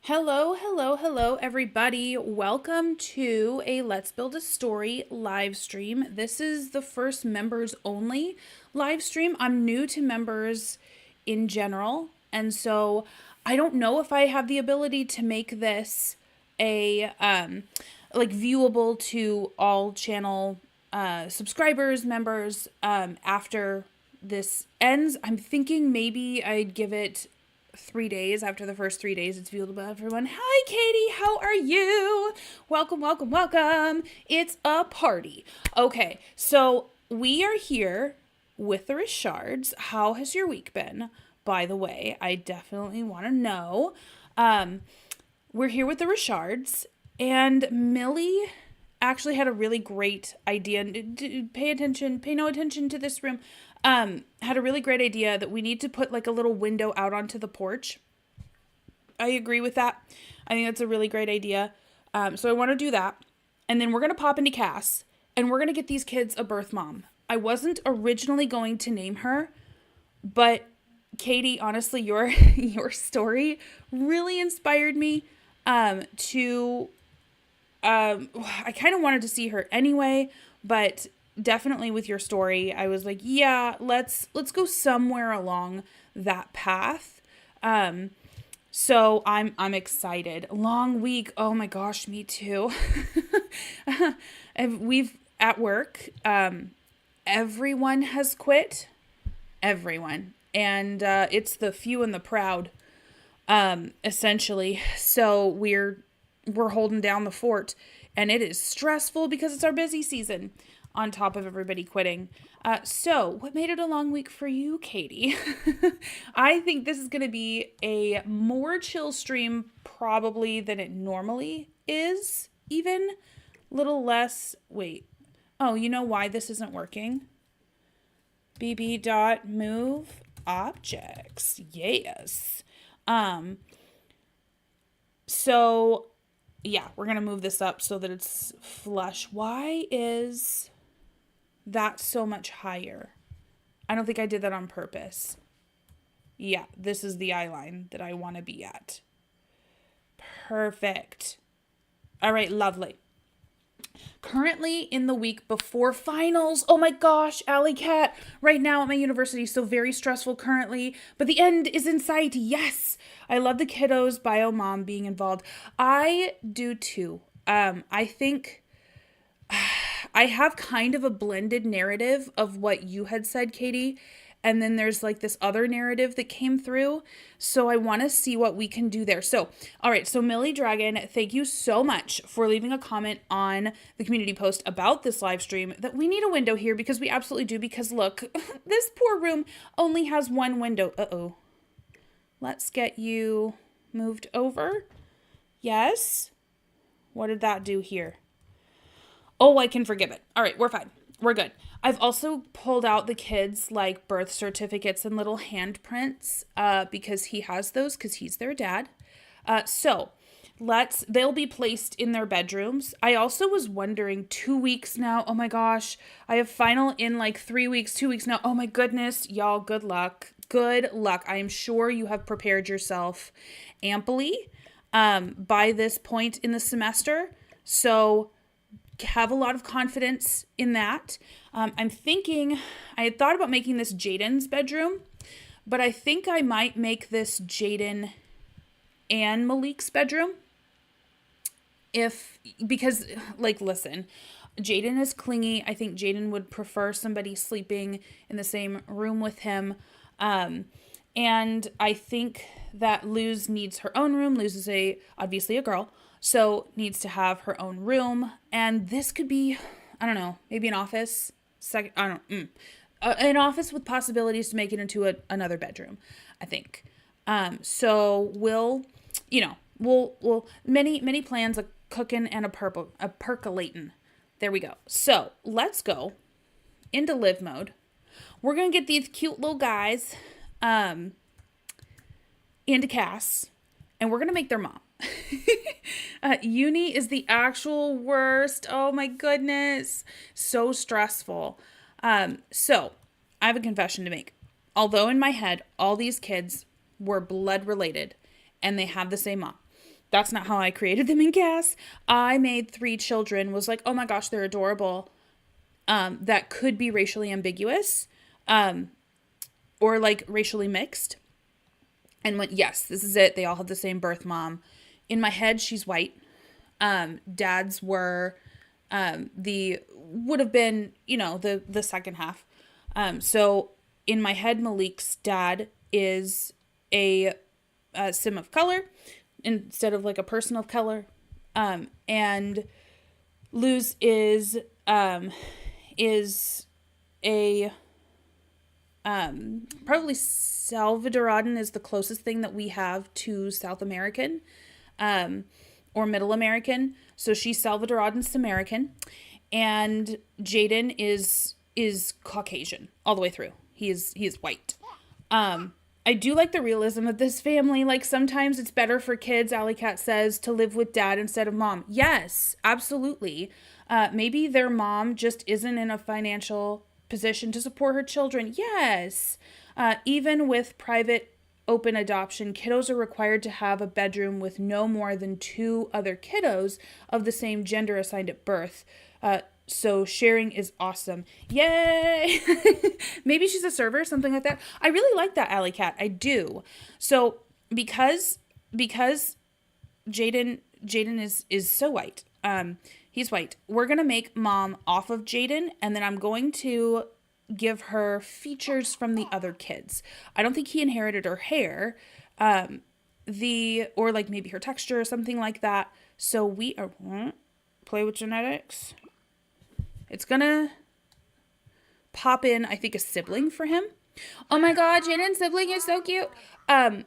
Hello, hello, hello, everybody. Welcome to a Let's Build a Story live stream. This is the first members only live stream. I'm new to members in general, and so I don't know if I have the ability to make this a like viewable to all channel subscribers, members after this ends. I'm thinking maybe I'd give it 3 days. After the first 3 days, it's viewable to everyone. Hi, Katie. How are you? Welcome, welcome, welcome. It's a party. Okay, so we are here with the Richards. How has your week been? By the way, I definitely want to know. We're here with the Richards, and Millie actually had a really great idea. Pay attention, pay no attention to this room. Had a really great idea that we need to put like a little window out onto the porch. I agree with that. I think that's a really great idea. So I want to do that. And then we're going to pop into Cass and we're going to get these kids a birth mom. I wasn't originally going to name her, but Katie, honestly, your story really inspired me to I kind of wanted to see her anyway, but definitely with your story, I was like, yeah, let's go somewhere along that path. So I'm excited. Long week. Oh my gosh, me too. We've at work, everyone has quit. Everyone. And it's the few and the proud, essentially. So we're holding down the fort, and it is stressful because it's our busy season on top of everybody quitting. So what made it a long week for you, Katie? I think this is going to be a more chill stream probably than it normally is, even little less. Wait. Oh, you know why this isn't working? bb.move objects. Yes. So yeah, we're going to move this up so that it's flush. Why is that so much higher? I don't think I did that on purpose. Yeah, this is the eye line that I want to be at. Perfect. All right, lovely. Currently in the week before finals. Oh my gosh, Alley Cat. Right now at my university, so very stressful currently, but the end is in sight. Yes. I love the kiddos, bio mom being involved. I do too. I think I have kind of a blended narrative of what you had said, Katie. And then there's like this other narrative that came through. So I want to see what we can do there. So, all right. So Millie Dragon, thank you so much for leaving a comment on the community post about this live stream that we need a window here because we absolutely do. Because look, this poor room only has one window. Uh-oh. Let's get you moved over. Yes. What did that do here? Oh, I can forgive it. All right, we're fine. We're good. I've also pulled out the kids' like birth certificates and little handprints because he has those because he's their dad. So they'll be placed in their bedrooms. I also was wondering 2 weeks now. Oh my gosh. I have final in like 3 weeks, 2 weeks now. Oh my goodness. Y'all, good luck. Good luck. I am sure you have prepared yourself amply by this point in the semester. So have a lot of confidence in that. I'm thinking, I had thought about making this Jaden's bedroom, but I think I might make this Jaden and Malik's bedroom. Because listen, Jaden is clingy. I think Jaden would prefer somebody sleeping in the same room with him. And I think that Luz needs her own room. Luz is obviously a girl, so needs to have her own room. And this could be, I don't know, maybe an office. An office with possibilities to make it into another bedroom, I think. So we'll many plans, a cooking and a percolating. There we go. So let's go into live mode. We're going to get these cute little guys into Cass, and we're going to make their mom. Uni is the actual worst. Oh my goodness. So stressful. So I have a confession to make. Although in my head, all these kids were blood related and they have the same mom. That's not how I created them in CAS. I made 3 children, was like, oh my gosh, they're adorable. That could be racially ambiguous, or like racially mixed. And went, yes, this is it. They all have the same birth mom. In my head, she's white. Dad's were, the, would have been, the second half. So in my head, Malik's dad is a sim of color instead of like a person of color. And Luz is a, probably Salvadoran is the closest thing that we have to South American, or Middle American. So she's Salvadoran American, and Jaden is Caucasian all the way through. He is white. I do like the realism of this family. Like, sometimes it's better for kids, Alley Cat says, to live with dad instead of mom. Yes, absolutely. Maybe their mom just isn't in a financial position to support her children. Yes. Even with private open adoption, kiddos are required to have a bedroom with no more than 2 other kiddos of the same gender assigned at birth. So sharing is awesome. Yay! Maybe she's a server, something like that. I really like that, Alley Cat. I do. So because Jaden is so white. He's white. We're gonna make mom off of Jaden, and then I'm going to give her features from the other kids. I don't think he inherited her hair, or like maybe her texture or something like that. So we are play with genetics. It's gonna pop in, I think, a sibling for him. Oh my god, Jaden's sibling is so cute. A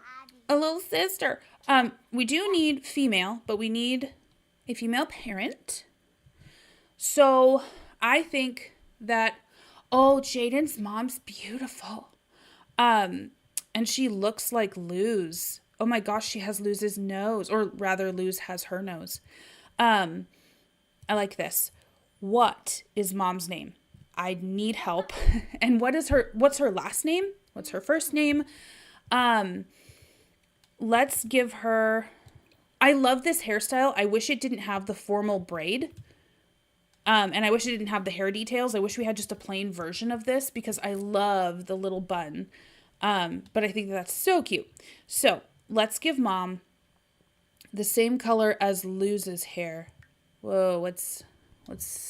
little sister. We do need female, but we need a female parent. So I think that, Jaden's mom's beautiful. And she looks like Luz. Oh my gosh, she has Luz's nose, or rather Luz has her nose. I like this. What is mom's name? I need help. And what's her last name? What's her first name? Let's give her, I love this hairstyle. I wish it didn't have the formal braid. And I wish it didn't have the hair details. I wish we had just a plain version of this because I love the little bun. But I think that's so cute. So let's give mom the same color as Luz's hair. Whoa, what's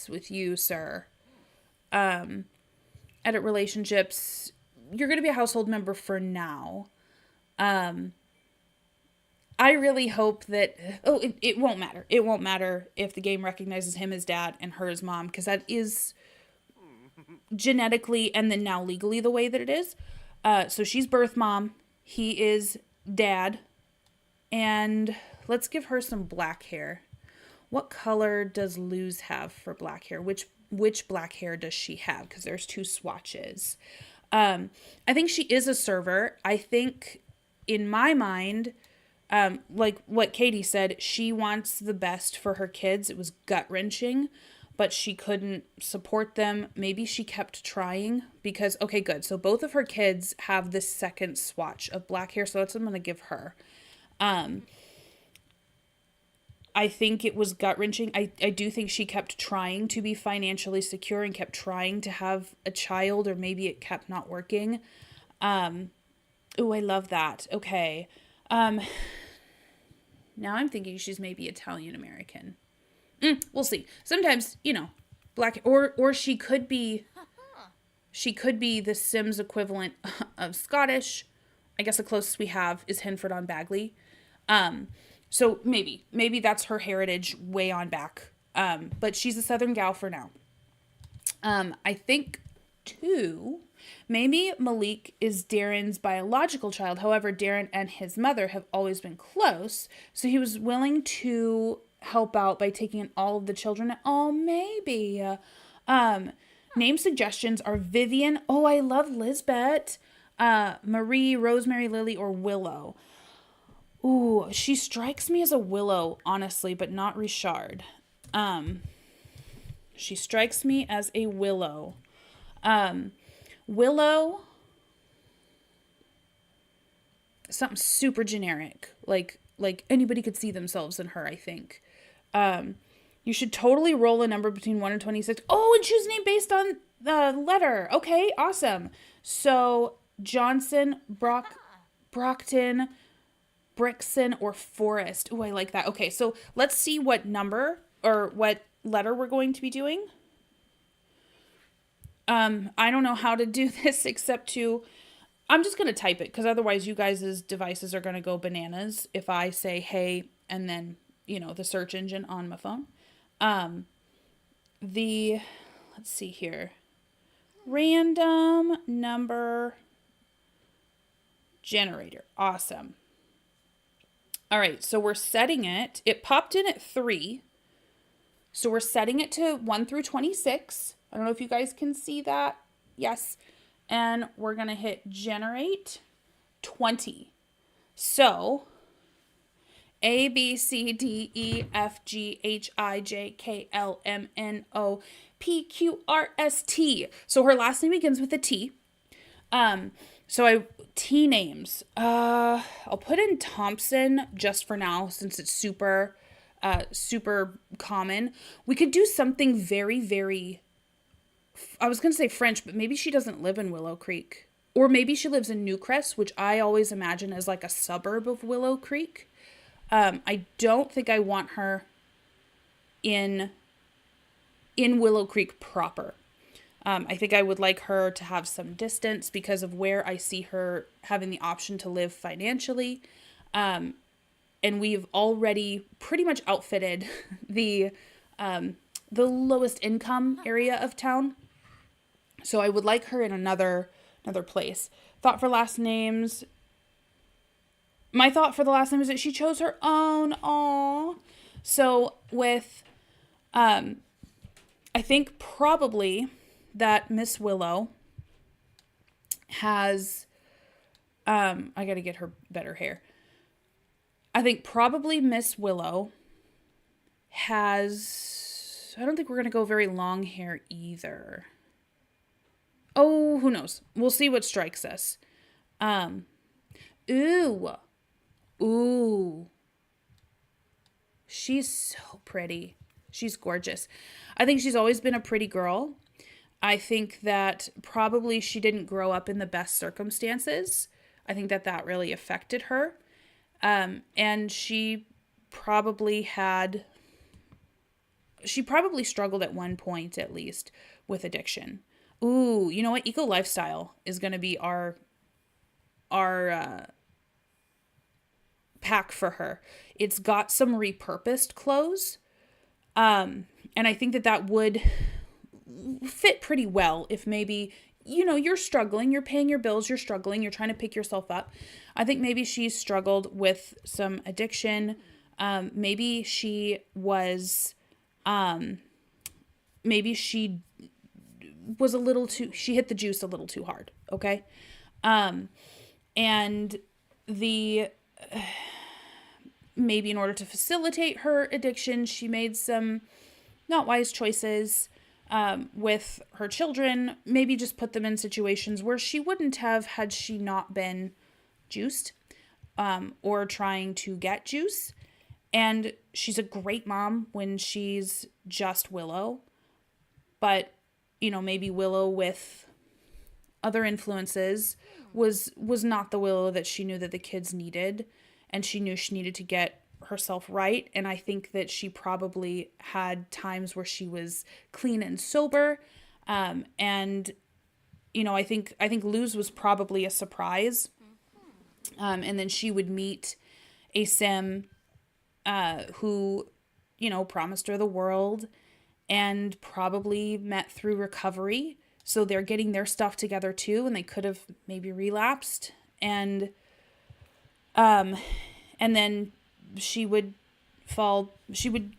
with you, sir? Edit relationships. You're going to be a household member for now. I really hope that, it won't matter. It won't matter if the game recognizes him as dad and her as mom, because that is genetically and then now legally the way that it is. So she's birth mom. He is dad. And let's give her some black hair. What color does Luz have for black hair? Which black hair does she have? Because there's 2 swatches. I think she is a server. I think in my mind, like what Katie said, she wants the best for her kids. It was gut-wrenching, but she couldn't support them. Maybe she kept trying because, okay, good. So both of her kids have this second swatch of black hair, so that's what I'm going to give her. I think it was gut-wrenching. I do think she kept trying to be financially secure and kept trying to have a child, or maybe it kept not working. I love that. Okay. Now I'm thinking she's maybe Italian-American. We'll see. Sometimes, black, or she could be the Sims equivalent of Scottish. I guess the closest we have is Henford on Bagley. So maybe that's her heritage way on back. But she's a Southern gal for now. I think too, maybe Malik is Darren's biological child. However, Darren and his mother have always been close. So he was willing to help out by taking in all of the children. Oh, maybe. Name suggestions are Vivian. Oh, I love Lisbeth. Marie, Rosemary, Lily, or Willow. Ooh, she strikes me as a Willow, honestly, but not Richard. She strikes me as a Willow. Willow, something super generic. Like, like anybody could see themselves in her, I think. You should totally roll a number between 1 and 26. Oh, and choose a name based on the letter. Okay, awesome. So Johnson, Brockton, Brixton, or Forest. Oh, I like that. Okay, so let's see what number or what letter we're going to be doing. I don't know how to do this except to, I'm just going to type it because otherwise you guys' devices are going to go bananas if I say, hey, and then, the search engine on my phone. Let's see here. Random number generator. Awesome. All right, so we're setting it. It popped in at 3. So we're setting it to 1 through 26. I don't know if you guys can see that. Yes. And we're going to hit generate 20. So A, B, C, D, E, F, G, H, I, J, K, L, M, N, O, P, Q, R, S, T. So her last name begins with a T. T names. I'll put in Thompson just for now since it's super common. We could do something very, very, I was going to say French, but maybe she doesn't live in Willow Creek. Or maybe she lives in Newcrest, which I always imagine as like a suburb of Willow Creek. I don't think I want her in Willow Creek proper. I think I would like her to have some distance because of where I see her having the option to live financially. And we've already pretty much outfitted the lowest income area of town. So I would like her in another place. Thought for last names. My thought for the last name is that she chose her own. Aw. So with, I think probably that Miss Willow has, I got to get her better hair. I think probably Miss Willow has, I don't think we're going to go very long hair either. Oh, who knows? We'll see what strikes us. Ooh. She's so pretty. She's gorgeous. I think she's always been a pretty girl. I think that probably she didn't grow up in the best circumstances. I think that really affected her. And she probably struggled at one point at least with addiction. Ooh, you know what? Eco Lifestyle is going to be our pack for her. It's got some repurposed clothes. And I think that would fit pretty well if maybe, you're struggling, you're paying your bills, you're struggling, you're trying to pick yourself up. I think maybe she's struggled with some addiction. Maybe she was, maybe she was she hit the juice a little too hard. Okay. And maybe in order to facilitate her addiction, she made some not wise choices with her children, maybe just put them in situations where she wouldn't have had she not been juiced or trying to get juice. And she's a great mom when she's just Willow. But, maybe Willow with other influences was not the Willow that she knew that the kids needed. And she knew she needed to get herself right. And I think that she probably had times where she was clean and sober. And, I think Luz was probably a surprise. And then she would meet a Sim who, promised her the world and probably met through recovery. So they're getting their stuff together too. And they could have maybe relapsed. And then she would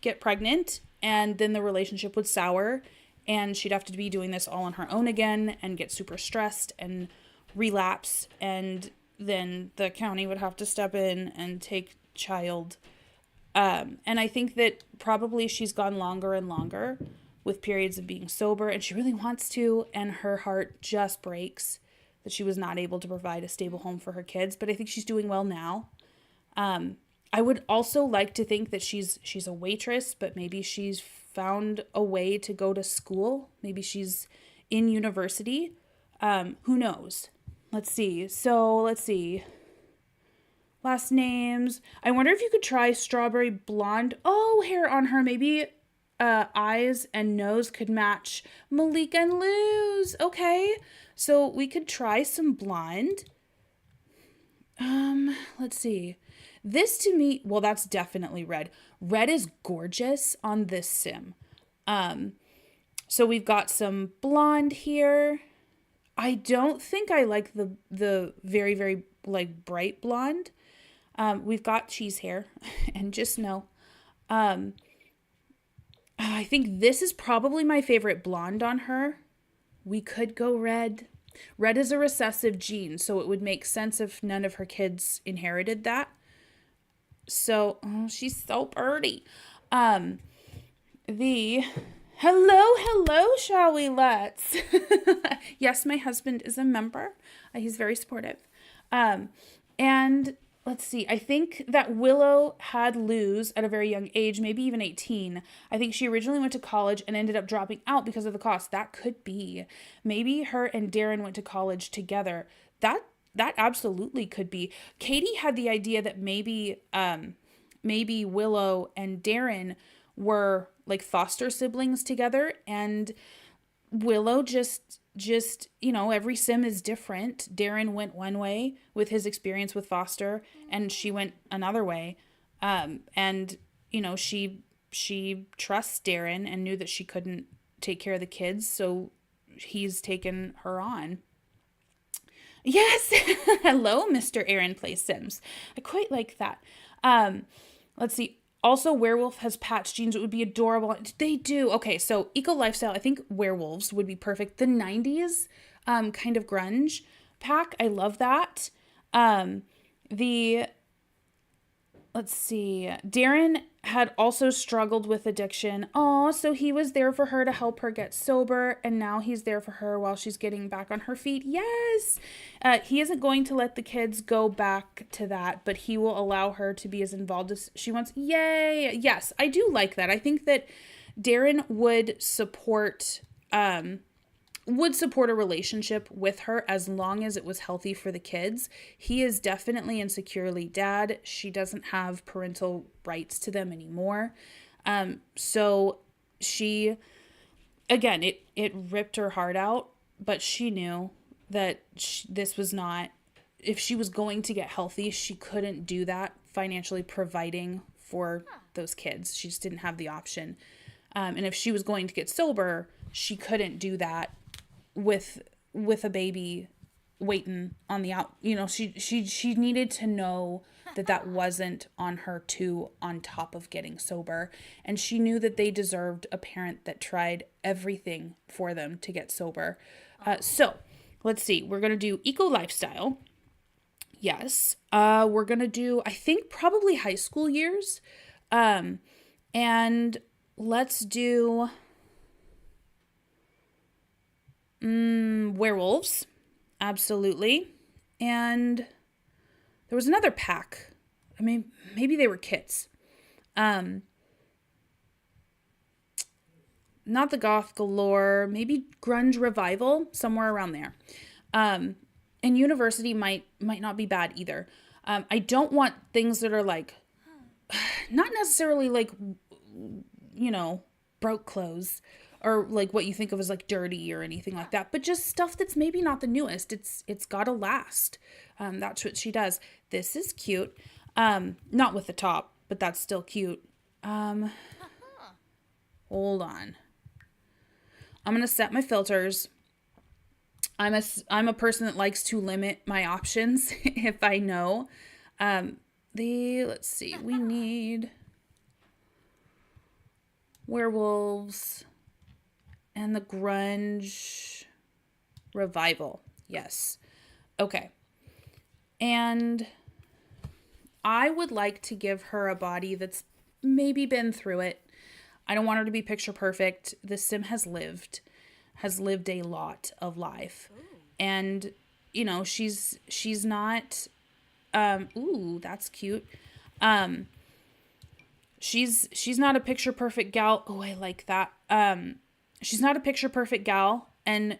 get pregnant and then the relationship would sour and she'd have to be doing this all on her own again and get super stressed and relapse. And then the county would have to step in and take child. And I think that probably she's gone longer and longer with periods of being sober and she really wants to, and her heart just breaks that she was not able to provide a stable home for her kids. But I think she's doing well now. I would also like to think that she's a waitress, but maybe she's found a way to go to school. Maybe she's in university. Who knows? Let's see. So let's see. Last names. I wonder if you could try strawberry blonde. Oh, hair on her. Maybe eyes and nose could match Malik and Luz. Okay. So we could try some blonde. Let's see. This to me, well, that's definitely red. Red is gorgeous on this sim. So we've got some blonde here. I don't think I like the very, very like bright blonde. We've got cheese hair and just know. I think this is probably my favorite blonde on her. We could go red. Red is a recessive gene, so it would make sense if none of her kids inherited that. So, oh, she's so pretty. The hello, shall we let's? Yes, my husband is a member. He's very supportive. And let's see. I think that Willow had Luz at a very young age, maybe even 18. I think she originally went to college and ended up dropping out because of the cost. That could be. Maybe her and Darren went to college together. That absolutely could be. Katie had the idea that maybe Willow and Darren were like foster siblings together, and Willow just every sim is different. Darren went one way with his experience with foster, and she went another way. And she trusts Darren and knew that she couldn't take care of the kids, so he's taken her on. Yes. Hello, Mr. Erin Plays Sims. I quite like that. Let's see. Also, werewolf has patch jeans. It would be adorable. They do. Okay, so eco lifestyle. I think werewolves would be perfect. The 90s kind of grunge pack. I love that. The Let's see. Darren had also struggled with addiction. Oh, so he was there for her to help her get sober, and now he's there for her while she's getting back on her feet. Yes! He isn't going to let the kids go back to that, but he will allow her to be as involved as she wants. Yay! Yes, I do like that. I think that Darren would support a relationship with her as long as it was healthy for the kids. He is definitely and securely dad. She doesn't have parental rights to them anymore. So she, again, it ripped her heart out, but she knew that this was not, if she was going to get healthy, she couldn't do that financially providing for those kids. She just didn't have the option. And if she was going to get sober, she couldn't do that with a baby waiting on the out. She needed to know that wasn't on her too, on top of getting sober, and she knew that they deserved a parent that tried everything for them to get sober. So let's see, we're gonna do eco lifestyle. Yes. We're gonna do, I think, probably high school years. And let's do werewolves. Absolutely. And there was another pack. I mean, maybe they were kits. Not the goth galore, maybe grunge revival, somewhere around there. And university might not be bad either. I don't want things that are like, not necessarily like, broke clothes, or like what you think of as like dirty or anything like that, but just stuff that's maybe not the newest. It's gotta last. That's what she does. This is cute. Not with the top, but that's still cute. Hold on. I'm gonna set my filters. I'm a person that likes to limit my options if I know. Let's see, we need werewolves and the grunge revival. Yes. Okay. And I would like to give her a body that's maybe been through it. I don't want her to be picture perfect. This sim has lived a lot of life. Ooh. And she's not ooh, that's cute. She's not a picture perfect gal. Oh, I like that. She's not a picture perfect gal, and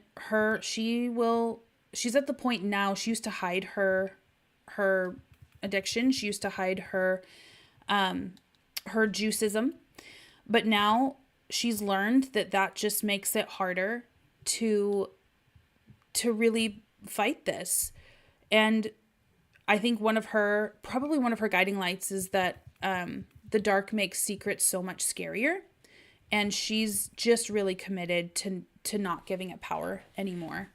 she's at the point now. She used to hide her addiction. She used to hide her juicism, but now she's learned that just makes it harder to really fight this. And I think probably one of her guiding lights is that the dark makes secrets so much scarier, and she's just really committed to not giving it power anymore.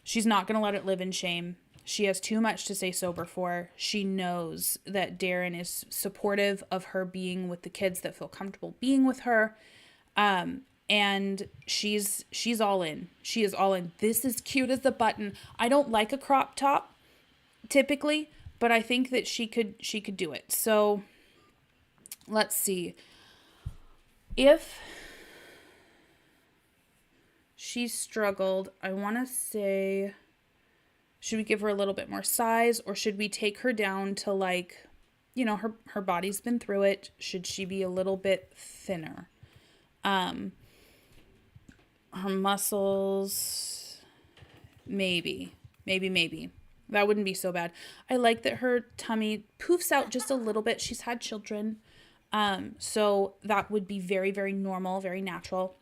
She's not going to let it live in shame. She has too much to stay sober for. She knows that Darren is supportive of her being with the kids that feel comfortable being with her. And she's all in. She is all in. This is cute as the button. I don't like a crop top typically, but I think that she could do it. So let's see. If she struggled, I want to say, should we give her a little bit more size, or should we take her down to, like, her body's been through it. Should she be a little bit thinner? Her muscles, maybe. That wouldn't be so bad. I like that her tummy poofs out just a little bit. She's had children. So that would be very, very normal, very natural.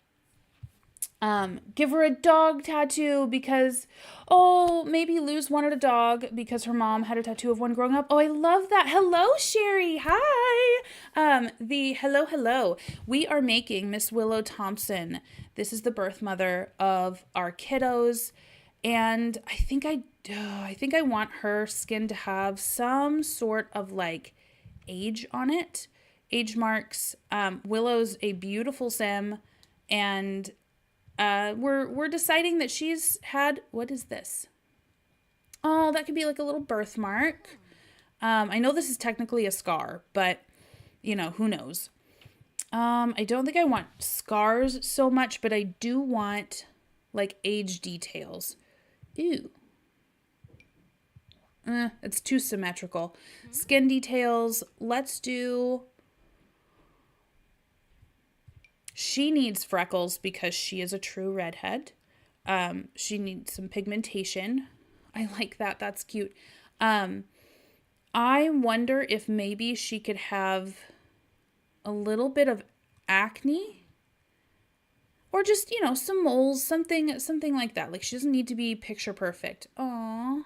Give her a dog tattoo because, maybe Luz wanted a dog because her mom had a tattoo of one growing up. Oh, I love that. Hello, Sherry. Hi. Hello. We are making Miss Willow Thompson. This is the birth mother of our kiddos. And I think I want her skin to have some sort of like age on it. Age marks. Willow's a beautiful sim, and we're deciding that she's had, what is this? Oh, that could be like a little birthmark. I know this is technically a scar, but who knows? I don't think I want scars so much, but I do want like age details. Ew. It's too symmetrical. Skin details. Let's do. She needs freckles because she is a true redhead. She needs some pigmentation. I like that. That's cute. I wonder if maybe she could have a little bit of acne, or just, some moles, something like that. Like, she doesn't need to be picture perfect. Aww.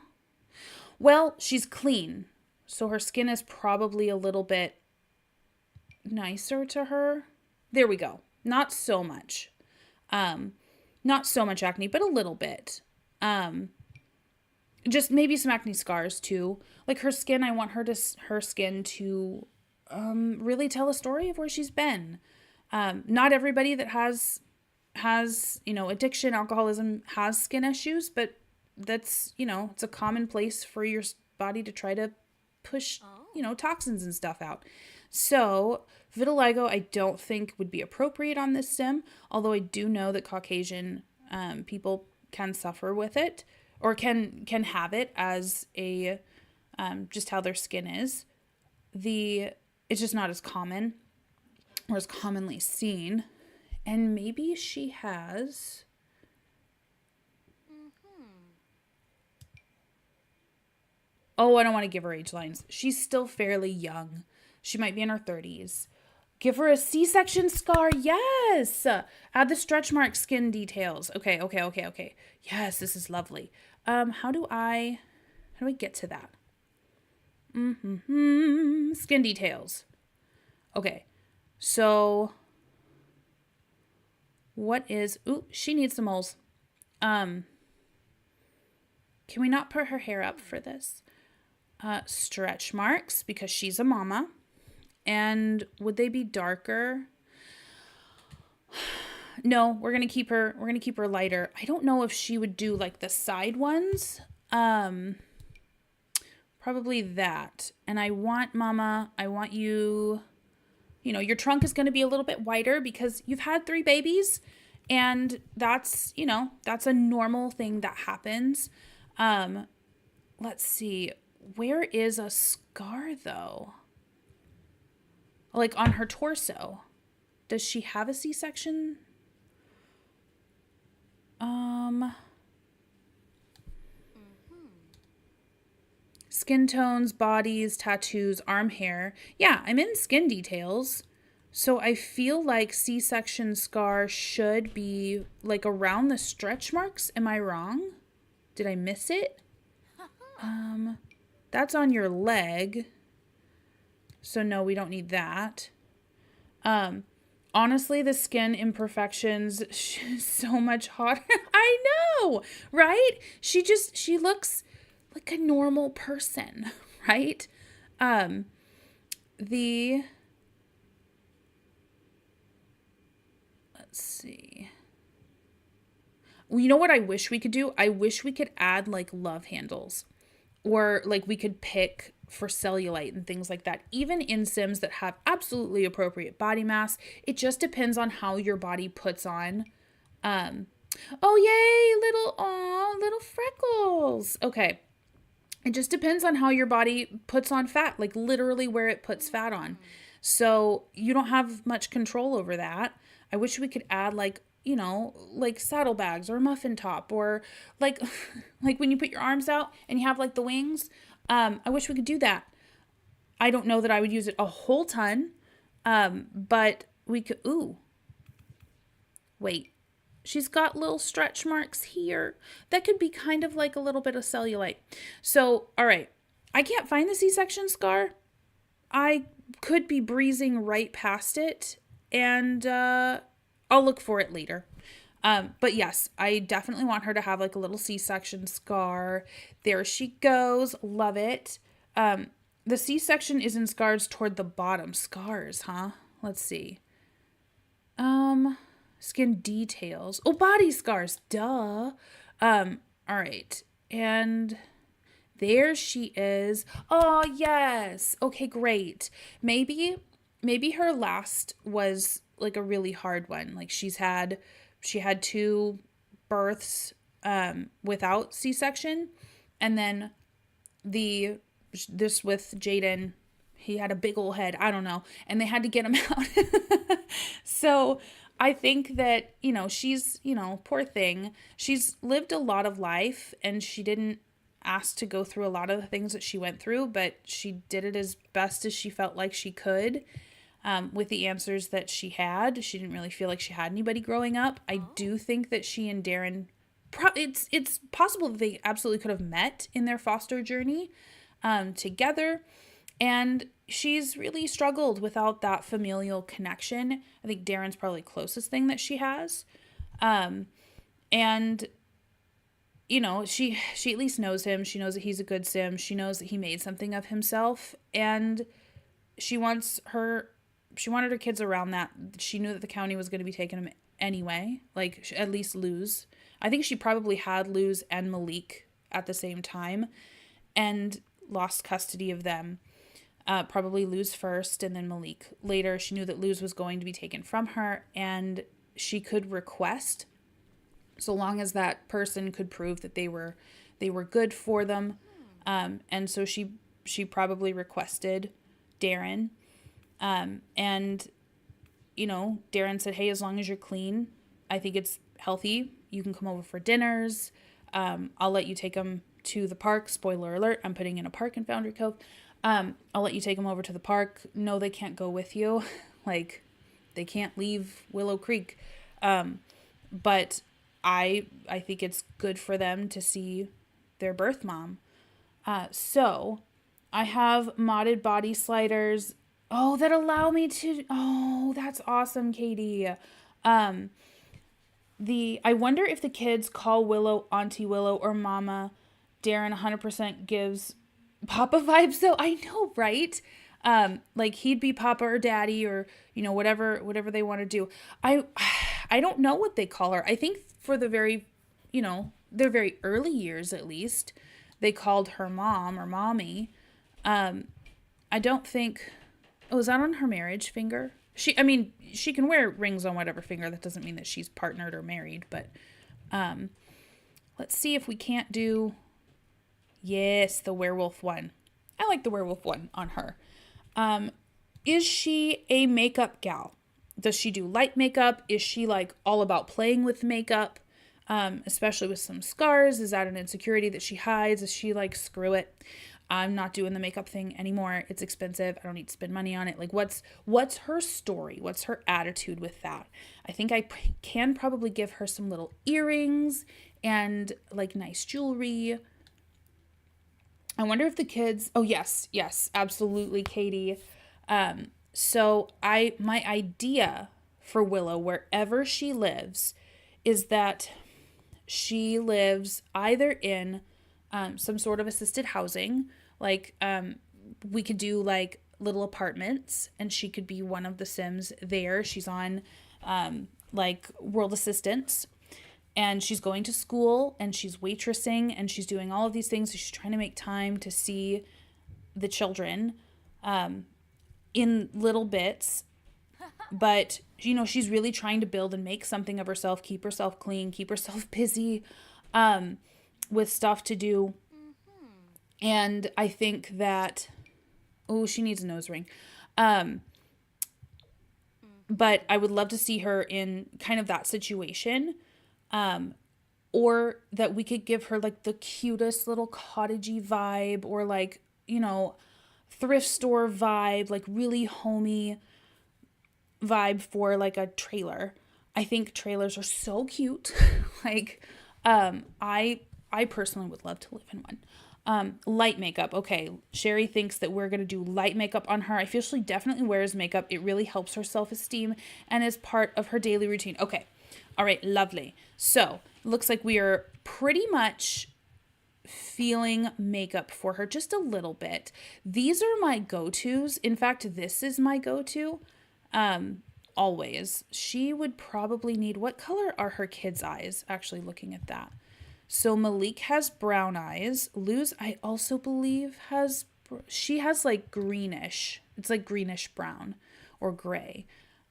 Well, she's clean, so her skin is probably a little bit nicer to her. There we go. Not so much. Not so much acne, but a little bit. Just maybe some acne scars too. Like her skin, I want her skin to really tell a story of where she's been. Not everybody that has addiction, alcoholism has skin issues, but that's, it's a common place for your body to try to push, toxins and stuff out. So vitiligo, I don't think would be appropriate on this sim, although I do know that Caucasian people can suffer with it, or can have it as a just how their skin is. It's just not as common or as commonly seen. And maybe she has. Oh, I don't want to give her age lines. She's still fairly young. She might be in her 30s. Give her a C-section scar. Yes. Add the stretch mark skin details. Okay. Yes, this is lovely. How do I get to that? Skin details. Okay. So she needs some moles. Can we not put her hair up for this? Stretch marks because she's a mama. And would they be darker? No, we're going to keep her lighter. I don't know if she would do like the side ones. Probably that. And I want you, your trunk is going to be a little bit wider because you've had 3 babies, and that's a normal thing that happens. Let's see. where is a scar though? Like on her torso. Does she have a C-section? Skin tones, bodies, tattoos, arm hair. Yeah, I'm in skin details. So I feel like C-section scar should be like around the stretch marks. Am I wrong? Did I miss it? That's on your leg. So no, we don't need that. Honestly, the skin imperfections so much hotter. I know, right? She looks like a normal person, right? The let's see. Well, you know what I wish we could do? I wish we could add like love handles, or like we could pick for cellulite and things like that. Even in Sims that have absolutely appropriate body mass, it just depends on how your body puts on. Um, oh yay, little freckles. Okay. It just depends on how your body puts on fat, like literally where it puts fat on. So you don't have much control over that. I wish we could add like, like saddlebags or a muffin top, or like like when you put your arms out and you have like the wings. I wish we could do that. I don't know that I would use it a whole ton. But we could, ooh, wait. She's got little stretch marks here. That could be kind of like a little bit of cellulite. So, all right. I can't find the C-section scar. I could be breezing right past it, and I'll look for it later. But yes, I definitely want her to have like a little C-section scar. There she goes. Love it. The C-section is in scars toward the bottom. Scars, huh? Let's see. Skin details. Oh, body scars. Duh. All right. And there she is. Oh, yes. Okay, great. Maybe her last was like a really hard one. Like she had 2 births without C-section, and then this with Jaden, he had a big old head. I don't know. And they had to get him out. So I think that, she's, poor thing. She's lived a lot of life, and she didn't ask to go through a lot of the things that she went through, but she did it as best as she felt like she could with the answers that she had. She didn't really feel like she had anybody growing up. I do think that she and Darren, it's possible that they absolutely could have met in their foster journey together. And she's really struggled without that familial connection. I think Darren's probably the closest thing that she has. And, she at least knows him. She knows that he's a good Sim. She knows that he made something of himself. And she wanted her kids around that. She knew that the county was going to be taking him anyway. Like, at least Luz. I think she probably had Luz and Malik at the same time and lost custody of them. Probably Luz first and then Malik later. She knew that Luz was going to be taken from her, and she could request, so long as that person could prove that they were good for them. And so she probably requested Darren. And Darren said, hey, as long as you're clean, I think it's healthy. You can come over for dinners. I'll let you take them to the park. Spoiler alert, I'm putting in a park in Foundry Cove. I'll let you take them over to the park. No, they can't go with you. Like, they can't leave Willow Creek. But I think it's good for them to see their birth mom. So I have modded body sliders. Oh, that allow me to, oh, that's awesome, Katie. I wonder if the kids call Willow Auntie Willow or Mama. Darren 100% gives Papa vibes though. I know, right? Like he'd be Papa or Daddy, or whatever they want to do. I don't know what they call her. I think for the very their very early years at least, they called her Mom or Mommy. I don't think, oh, is that on her marriage finger? She can wear rings on whatever finger. That doesn't mean that she's partnered or married, but let's see if we can't do, Yes, the werewolf one. I like the werewolf one on her. Um, is she a makeup gal? Does she do light makeup? Is she like all about playing with makeup? Especially with some scars. Is that an insecurity that she hides? Is she like, screw it, I'm not doing the makeup thing anymore. It's expensive. I don't need to spend money on it. Like, what's her story? What's her attitude with that? I think I can probably give her some little earrings and like nice jewelry. I wonder if the kids, oh yes, absolutely, Katie. So my idea for Willow, wherever she lives, is that she lives either in some sort of assisted housing, like we could do like little apartments, and she could be one of the Sims there. She's on like World Assistance, and she's going to school, and she's waitressing, and she's doing all of these things. So she's trying to make time to see the children in little bits. But, you know, she's really trying to build and make something of herself, keep herself clean, keep herself busy with stuff to do. And I think that, oh, she needs a nose ring. But I would love to see her in kind of that situation. Or that we could give her like the cutest little cottagey vibe, or like, you know, thrift store vibe, like really homey vibe for like a trailer. I think trailers are so cute. Like, I personally would love to live in one. Light makeup. Okay, Sherry thinks that we're gonna do light makeup on her. I feel she definitely wears makeup. It really helps her self-esteem and is part of her daily routine. Okay, all right, lovely. So looks like we are pretty much feeling makeup for her just a little bit. These are my go-tos. In fact, this is my go-to. Always. She would probably need, what color are her kids' eyes? Actually looking at that. So Malik has brown eyes. Luz, I also believe she has like greenish. It's like greenish brown or gray.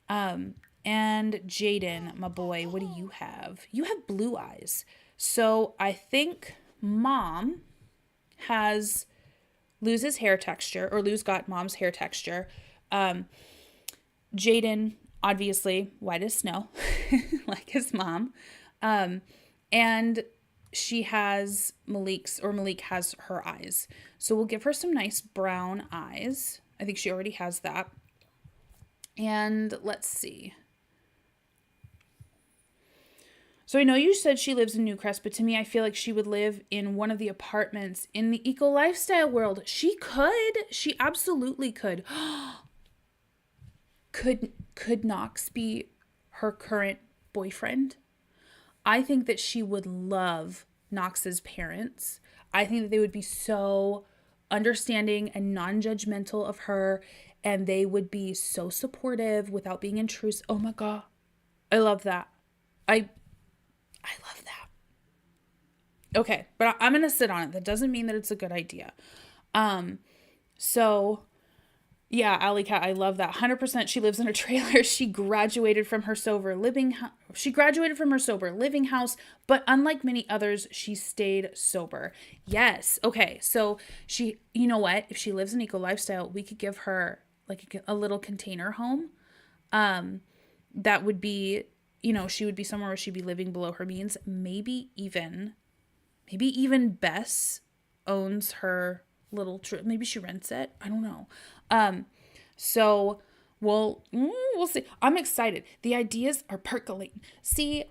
And Jaden, my boy, what do you have? You have blue eyes. So I think mom has Luz's hair texture, or Luz got mom's hair texture. Jaden, obviously, white as snow, like his mom. And she has Malik has her eyes. So we'll give her some nice brown eyes. I think she already has that. And let's see. So I know you said she lives in Newcrest, but to me, I feel like she would live in one of the apartments in the eco lifestyle world. She could. She absolutely could. Could Knox be her current boyfriend? I think that she would love Knox's parents. I think that they would be so understanding and non-judgmental of her, and they would be so supportive without being intrusive. Oh my God. I love that. I love that. Okay, but I'm going to sit on it. That doesn't mean that it's a good idea. So yeah, Alley Cat, I love that. 100% she lives in a trailer. She graduated from her sober living house, but unlike many others, she stayed sober. Yes. Okay. So she, you know what? If she lives in eco lifestyle, we could give her like a little container home. That would be, you know, she would be somewhere where she'd be living below her means. Maybe even Bess owns her little trip. Maybe she rents it. I don't know. So we'll see. I'm excited. The ideas are percolating. See,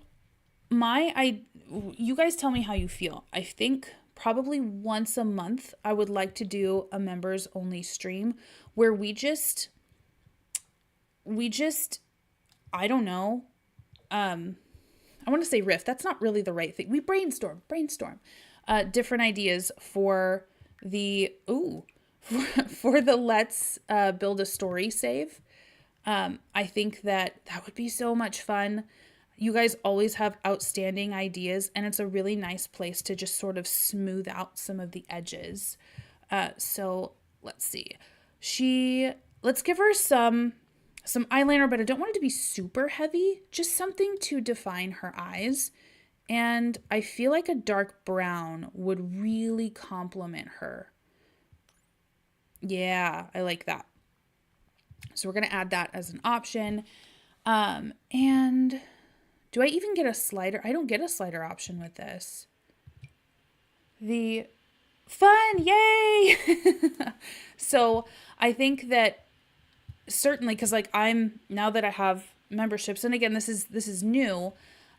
you guys tell me how you feel. I think probably once a month, I would like to do a members only stream where we just, I don't know. I want to say riff. That's not really the right thing. We brainstorm, different ideas for the, for the Let's Build a Story save. I think that would be so much fun. You guys always have outstanding ideas, and it's a really nice place to just sort of smooth out some of the edges. So let's see. Let's give her some eyeliner, but I don't want it to be super heavy. Just something to define her eyes. And I feel like a dark brown would really complement her. Yeah, I like that. So we're going to add that as an option. And do I even get a slider? I don't get a slider option with this. The fun, yay! So I think that certainly, because like now that I have memberships, and again, this is new.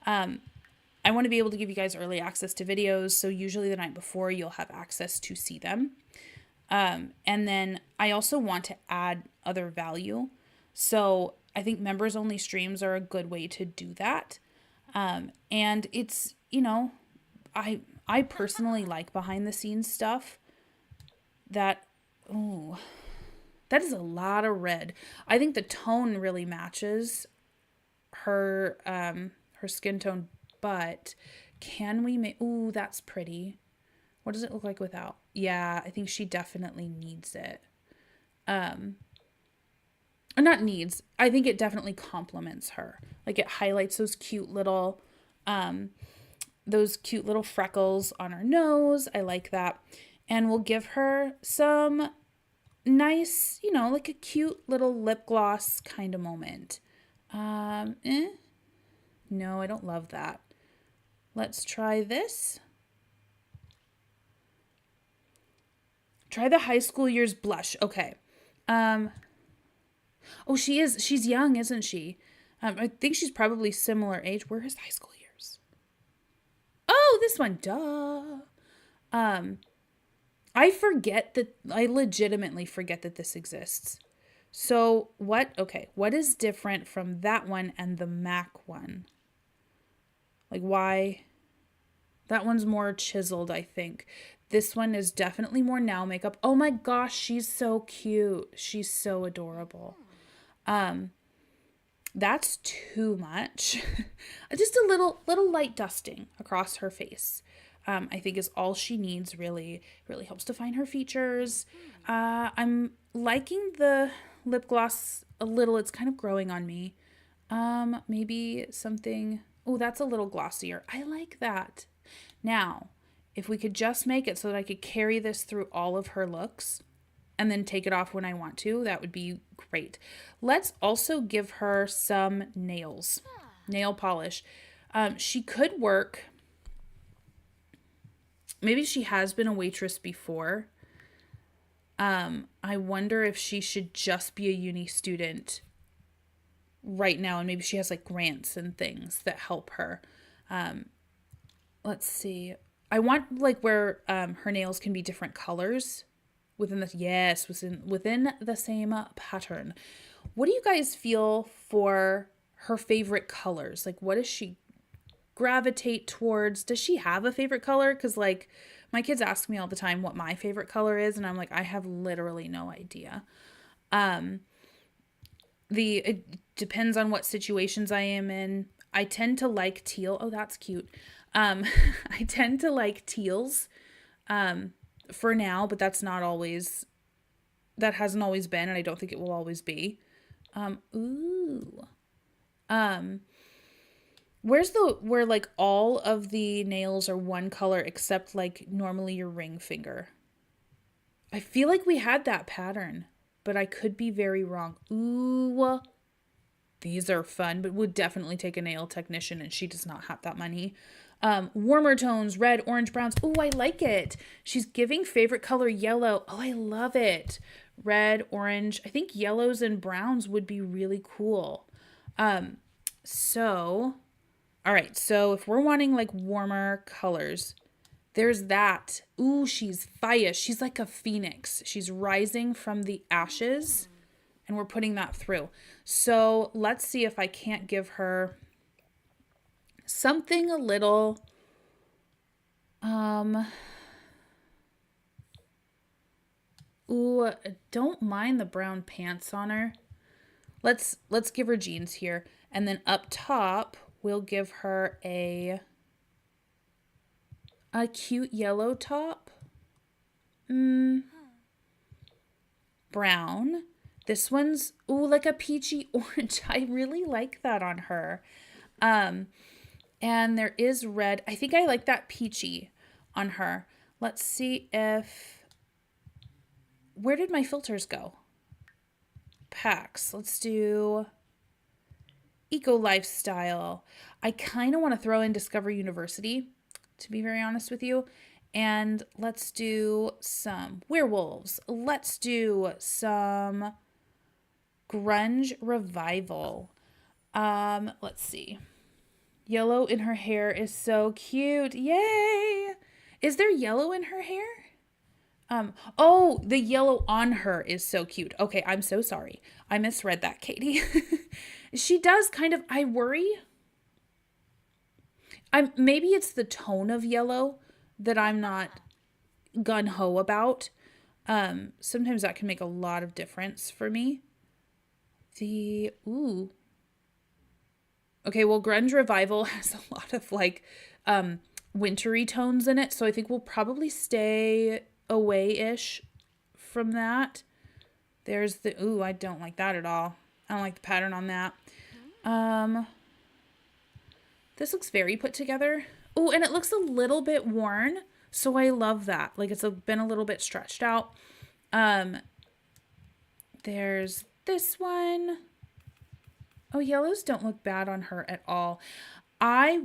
I want to be able to give you guys early access to videos. So usually the night before you'll have access to see them. And then I also want to add other value. So I think members only streams are a good way to do that. And it's, I personally like behind the scenes stuff that, oh, that is a lot of red. I think the tone really matches her skin tone, but can we make, ooh, that's pretty. What does it look like without? Yeah, I think she definitely needs it. Or not needs. I think it definitely complements her. Like it highlights those cute little freckles on her nose. I like that. And we'll give her some nice, like a cute little lip gloss kind of moment. No, I don't love that. Let's try this. Try the high school years blush. Okay. Oh, she's young, isn't she? I think she's probably similar age. Where is high school years? Oh, this one. Duh. I legitimately forget that this exists. So what is different from that one and the MAC one? Like why? That one's more chiseled, I think. This one is definitely more now makeup. Oh my gosh, she's so cute. She's so adorable. That's too much. Just a little light dusting across her face. I think is all she needs. Really helps define her features. I'm liking the lip gloss a little. It's kind of growing on me. Maybe something. Oh, that's a little glossier. I like that. Now, if we could just make it so that I could carry this through all of her looks and then take it off when I want to, that would be great. Let's also give her some nails, nail polish. She could work. Maybe she has been a waitress before. I wonder if she should just be a uni student right now, and maybe she has like grants and things that help her. Let's see. I want like where her nails can be different colors within the same pattern. What do you guys feel for her favorite colors? Like what does she gravitate towards? Does she have a favorite color? Because like my kids ask me all the time what my favorite color is, and I'm like, I have literally no idea. It depends on what situations I am in. I tend to like teal. Oh, that's cute. I tend to like teals for now, but that hasn't always been, and I don't think it will always be. Ooh. Where like all of the nails are one color except like normally your ring finger? I feel like we had that pattern, but I could be very wrong. Ooh. These are fun, but would definitely take a nail technician, and she does not have that money. Warmer tones, red, orange, browns. Oh, I like it. She's giving favorite color yellow. Oh, I love it. Red, orange. I think yellows and browns would be really cool. So, all right. So if we're wanting like warmer colors, there's that. Ooh, she's fire. She's like a phoenix. She's rising from the ashes, and we're putting that through. So let's see if I can't give her something a little ooh, don't mind the brown pants on her. Let's give her jeans here, and then up top we'll give her a cute yellow top. Brown. This one's ooh, like a peachy orange. I really like that on her. And there is red. I think I like that peachy on her. Let's see if... Where did my filters go? Packs. Let's do Eco Lifestyle. I kind of want to throw in Discover University, to be very honest with you. And let's do some werewolves. Let's do some grunge revival. Let's see. Yellow in her hair is so cute. Yay! Is there yellow in her hair? Oh, the yellow on her is so cute. Okay, I'm so sorry. I misread that, Katie. She does kind of, I worry. Maybe it's the tone of yellow that I'm not gung-ho about. Sometimes that can make a lot of difference for me. Ooh. Okay, well, grunge revival has a lot of like wintry tones in it, so I think we'll probably stay away-ish from that. There's the, ooh, I don't like that at all. I don't like the pattern on that. This looks very put together. Oh, and it looks a little bit worn, so I love that. Like it's been a little bit stretched out. There's this one. Oh, yellows don't look bad on her at all. I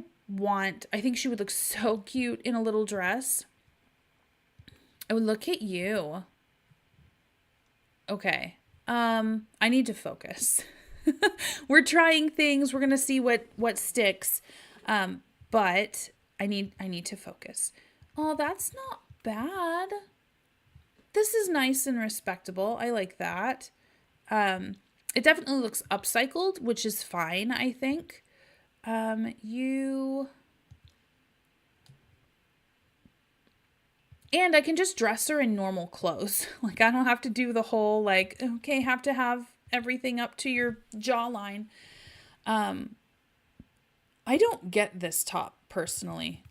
think she would look so cute in a little dress. Oh, look at you. Okay. I need to focus. We're trying things. We're going to see what sticks. But I need to focus. Oh, that's not bad. This is nice and respectable. I like that. It definitely looks upcycled, which is fine, I think. And I can just dress her in normal clothes. Like, I don't have to do the whole, like, okay, have to have everything up to your jawline. I don't get this top, personally.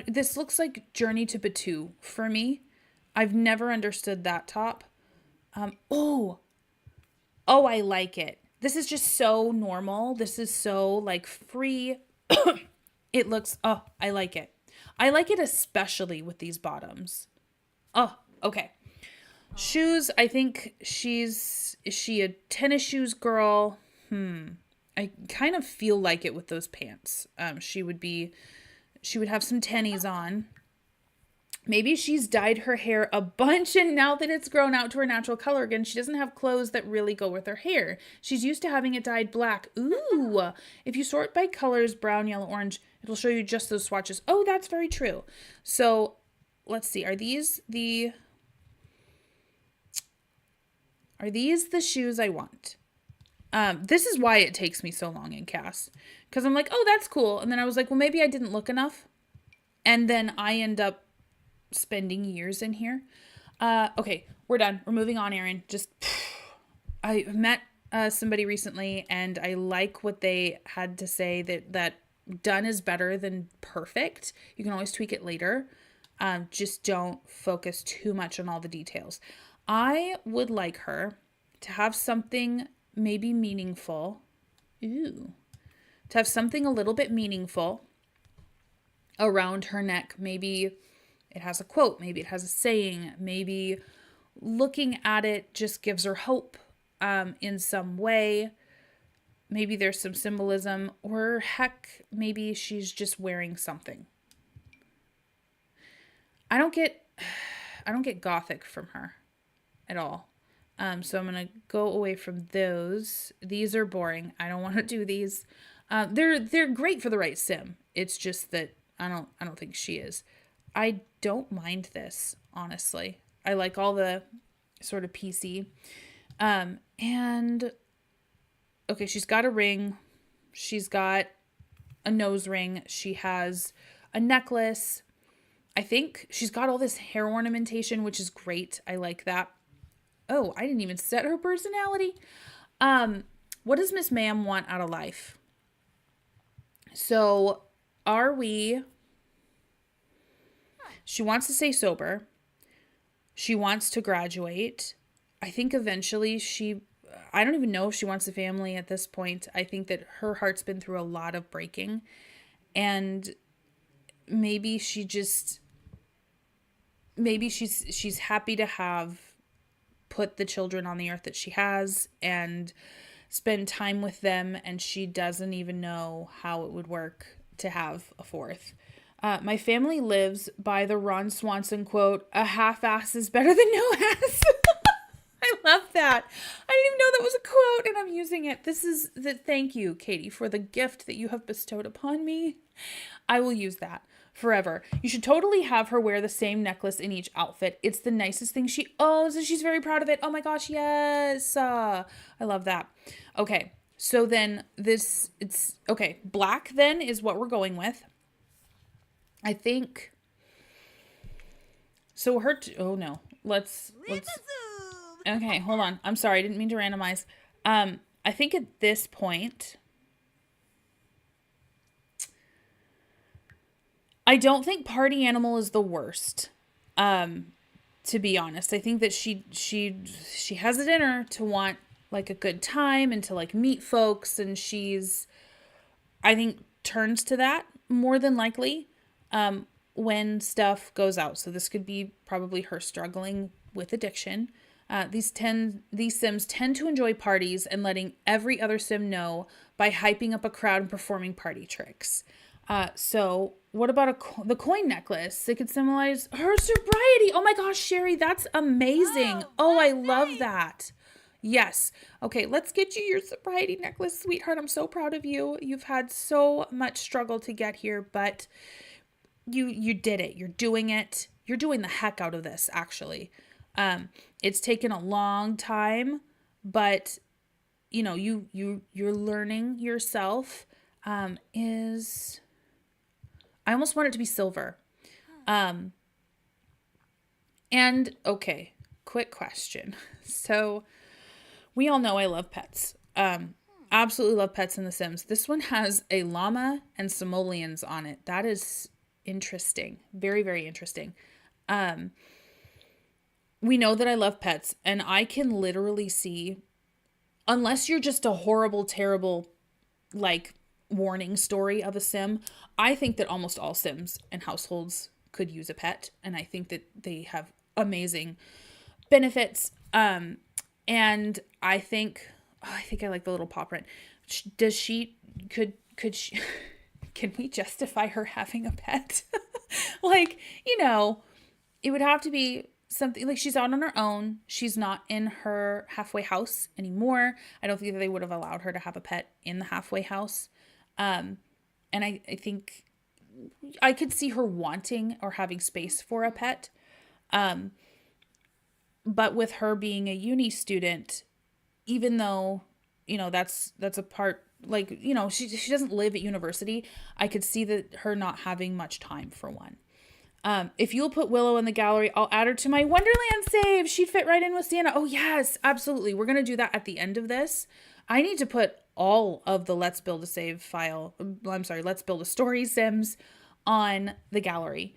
This looks like Journey to Batu for me. I've never understood that top. Oh, I like it. This is just so normal. This is so, like, free. It looks, oh, I like it. I like it especially with these bottoms. Oh, okay. Shoes, I think is she a tennis shoes girl? I kind of feel like it with those pants. She would have some tennies on. Maybe she's dyed her hair a bunch and now that it's grown out to her natural color again, she doesn't have clothes that really go with her hair. She's used to having it dyed black. Ooh, if you sort by colors, brown, yellow, orange, it'll show you just those swatches. Oh, that's very true. So let's see. Are these the shoes I want? This is why it takes me so long in cast. Because I'm like, oh, that's cool. And then I was like, well, maybe I didn't look enough. And then I end up spending years in here. Okay, we're done. We're moving on, Erin. I met somebody recently and I like what they had to say that done is better than perfect. You can always tweak it later. Just don't focus too much on all the details. I would like her to have something maybe meaningful. To have something a little bit meaningful around her neck. Maybe it has a quote. Maybe it has a saying. Maybe looking at it just gives her hope in some way. Maybe there's some symbolism. Or heck, maybe she's just wearing something. I don't get gothic from her at all. So I'm going to go away from those. These are boring. I don't want to do these. They're great for the right sim. It's just that I don't think she is. I don't mind this, honestly. I like all the sort of PC. And okay, she's got a ring. She's got a nose ring. She has a necklace. I think she's got all this hair ornamentation, which is great. I like that. Oh, I didn't even set her personality. What does Miss Ma'am want out of life? So, she wants to stay sober. She wants to graduate. I think eventually I don't even know if she wants a family at this point. I think that her heart's been through a lot of breaking. And maybe she's happy to have put the children on the earth that she has and spend time with them, and she doesn't even know how it would work to have a fourth. My family lives by the Ron Swanson quote, "A half-ass is better than no ass." I love that. I didn't even know that was a quote, and I'm using it. Thank you, Katie, for the gift that you have bestowed upon me. I will use that forever. You should totally have her wear the same necklace in each outfit. It's the nicest thing she owns, and she's very proud of it. Oh my gosh, yes. I love that. Okay, so then black then is what we're going with. I think. So oh no. Let's. Okay, hold on. I'm sorry. I didn't mean to randomize. I think at this point, I don't think party animal is the worst. To be honest, I think that she has it in her to want like a good time and to like meet folks, and I think turns to that more than likely when stuff goes out. So this could be probably her struggling with addiction. These Sims tend to enjoy parties and letting every other Sim know by hyping up a crowd and performing party tricks. So what about the coin necklace? It could symbolize her sobriety. Oh my gosh, Sherry, that's amazing. Oh, I love that. Yes. Okay, let's get you your sobriety necklace, sweetheart. I'm so proud of you. You've had so much struggle to get here, but you did it. You're doing it. You're doing the heck out of this, actually. It's taken a long time, but you're learning yourself. I almost want it to be silver. And okay, quick question. So we all know I love pets. Absolutely love pets in The Sims. This one has a llama and simoleons on it. That is interesting. Very, very interesting. We know that I love pets, and I can literally see, unless you're just a horrible, terrible, like, warning story of a Sim, I think that almost all Sims and households could use a pet, and I think that they have amazing benefits. And I think I like the little paw print. Could she, can we justify her having a pet? Like, it would have to be something like she's out on her own. She's not in her halfway house anymore. I don't think that they would have allowed her to have a pet in the halfway house. And I think I could see her wanting or having space for a pet. But with her being a uni student, even though, that's a part, like, she doesn't live at university, I could see that her not having much time for one. If you'll put Willow in the gallery, I'll add her to my Wonderland save. She'd fit right in with Sienna. Oh, yes, absolutely. We're going to do that at the end of this. I need to put all of the Let's Build a Story Sims on the gallery.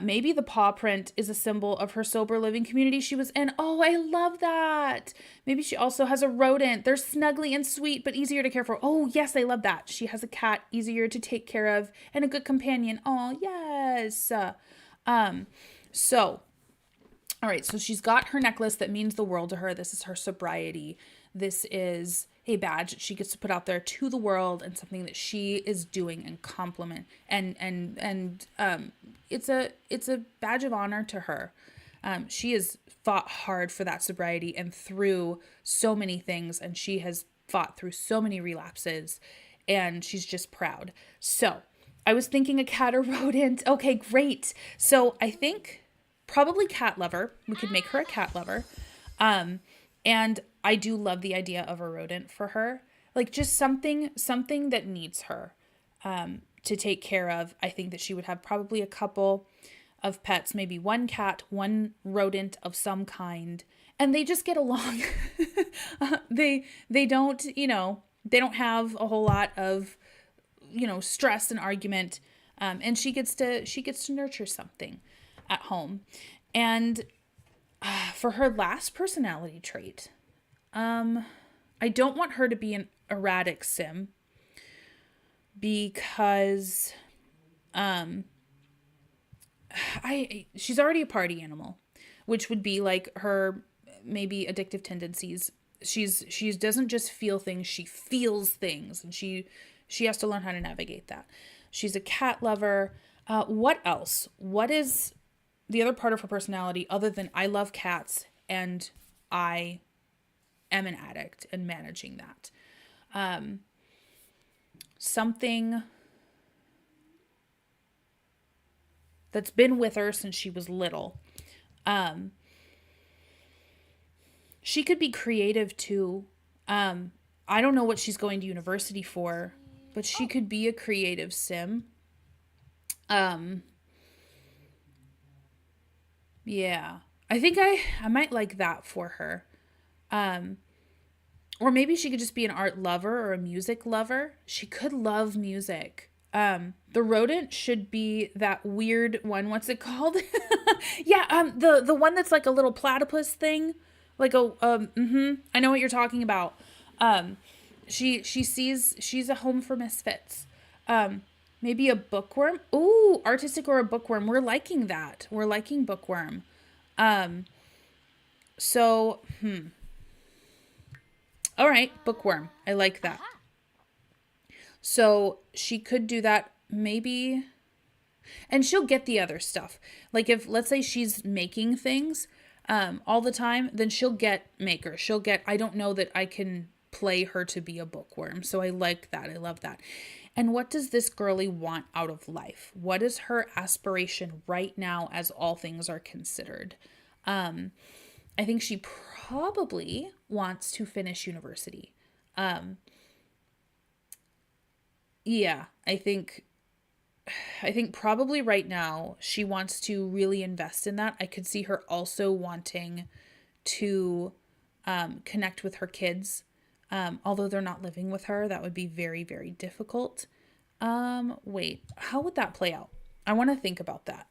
Maybe the paw print is a symbol of her sober living community she was in. Oh, I love that. Maybe she also has a rodent. They're snuggly and sweet, but easier to care for. Oh, yes, I love that. She has a cat, easier to take care of, and a good companion. Oh, yes. So, all right, so she's got her necklace that means the world to her. This is her sobriety. This is a badge that she gets to put out there to the world, and something that she is doing and compliment. And it's a badge of honor to her. She has fought hard for that sobriety and through so many things, and she has fought through so many relapses, and she's just proud. So I was thinking a cat or rodent. Okay, great. So I think probably cat lover. We could make her a cat lover. And I do love the idea of a rodent for her. Like just something that needs her to take care of. I think that she would have probably a couple of pets, maybe one cat, one rodent of some kind, and they just get along. They don't, they don't have a whole lot of, stress and argument. And she gets to nurture something at home. And for her last personality trait, I don't want her to be an erratic Sim, because She's already a party animal, which would be like her maybe addictive tendencies. She doesn't just feel things, she feels things, and she has to learn how to navigate that. She's a cat lover. What else? What is the other part of her personality other than I love cats and I am an addict and managing that? Something that's been with her since she was little. She could be creative too. I don't know what she's going to university for, but she could be a creative sim. Um, yeah. I think I might like that for her. Um, or maybe she could just be an art lover or a music lover. She could love music. The rodent should be that weird one. What's it called? Yeah, the one that's like a little platypus thing, like a I know what you're talking about. Um, she sees she's a home for misfits. Um, Maybe a bookworm. Ooh, artistic or a bookworm. We're liking that. We're liking bookworm. Um, so all right, bookworm. I like that. So she could do that maybe, and she'll get the other stuff. Like if let's say she's making things all the time, then she'll get maker. She'll get I don't know that I can play her to be a bookworm. So I like that. I love that. And what does this girly want out of life? What is her aspiration right now as all things are considered? Um I think she probably wants to finish university. Um yeah, I think probably right now she wants to really invest in that. I could see her also wanting to connect with her kids. Although they're not living with her, that would be very, very difficult. Wait, how would that play out? I want to think about that.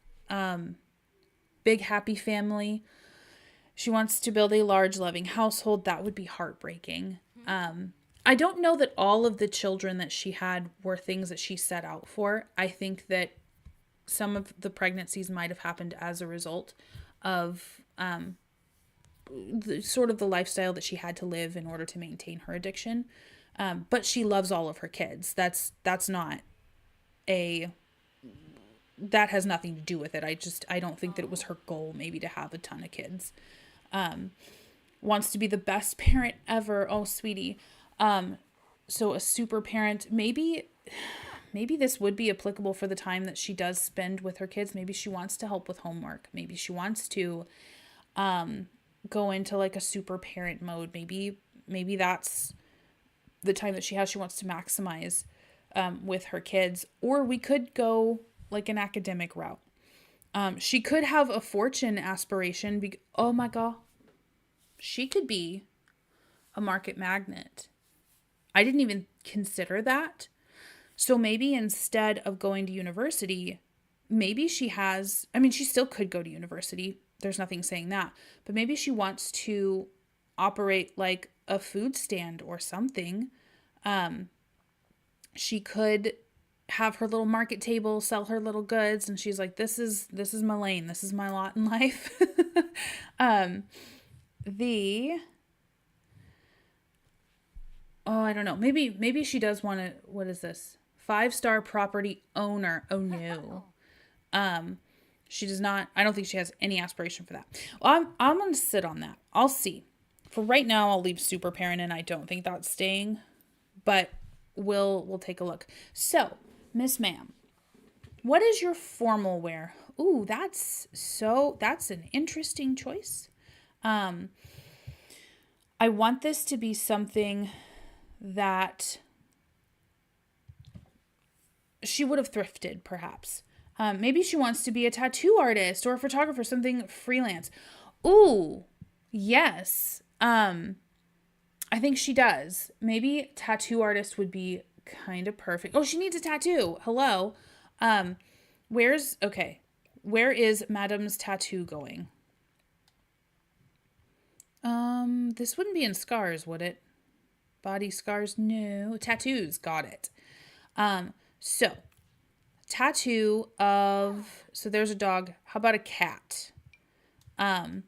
Big happy family. She wants to build a large loving household. That would be heartbreaking. I don't know that all of the children that she had were things that she set out for. I think that some of the pregnancies might have happened as a result of sort of the lifestyle that she had to live in order to maintain her addiction. But she loves all of her kids. That's not a that has nothing to do with it. I don't think that it was her goal maybe to have a ton of kids. Wants to be the best parent ever. Oh, sweetie. So a super parent, maybe this would be applicable for the time that she does spend with her kids. Maybe she wants to help with homework. Maybe she wants to go into like a super parent mode. Maybe that's the time that she has. She wants to maximize with her kids. Or we could go like an academic route. She could have a fortune aspiration. Oh my God. She could be a market magnet. I didn't even consider that. So maybe instead of going to university, maybe she has, I mean, she still could go to university. There's nothing saying that. But maybe she wants to operate like a food stand or something. She could have her little market table, sell her little goods, and she's like, this is my lane. This is my lot in life. the Oh, I don't know. Maybe she does want to, what is this? 5-star property owner. Oh no. She does not, I don't think she has any aspiration for that. Well, I'm going to sit on that. I'll see. For right now, I'll leave super parent and I don't think that's staying, but we'll take a look. So, Miss Ma'am, what is your formal wear? Ooh, that's an interesting choice. I want this to be something that she would have thrifted, perhaps. Maybe she wants to be a tattoo artist or a photographer, something freelance. Ooh, yes. I think she does. Maybe tattoo artist would be kind of perfect. Oh, she needs a tattoo. Hello. Where is Madame's tattoo going? This wouldn't be in scars, would it? Body scars? No. Tattoos. Got it. So tattoo of, so there's a dog. How about a cat? Um,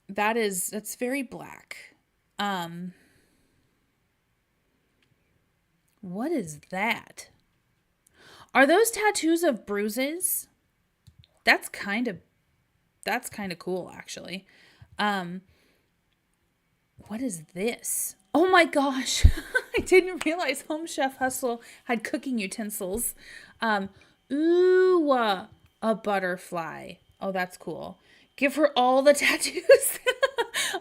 that's very black. Um, what is that? Are those tattoos of bruises? That's kind of that's kind of cool actually. Um, what is this? Oh my gosh. I didn't realize Home Chef Hustle had cooking utensils. Um, ooh, a butterfly. Oh, that's cool. Give her all the tattoos.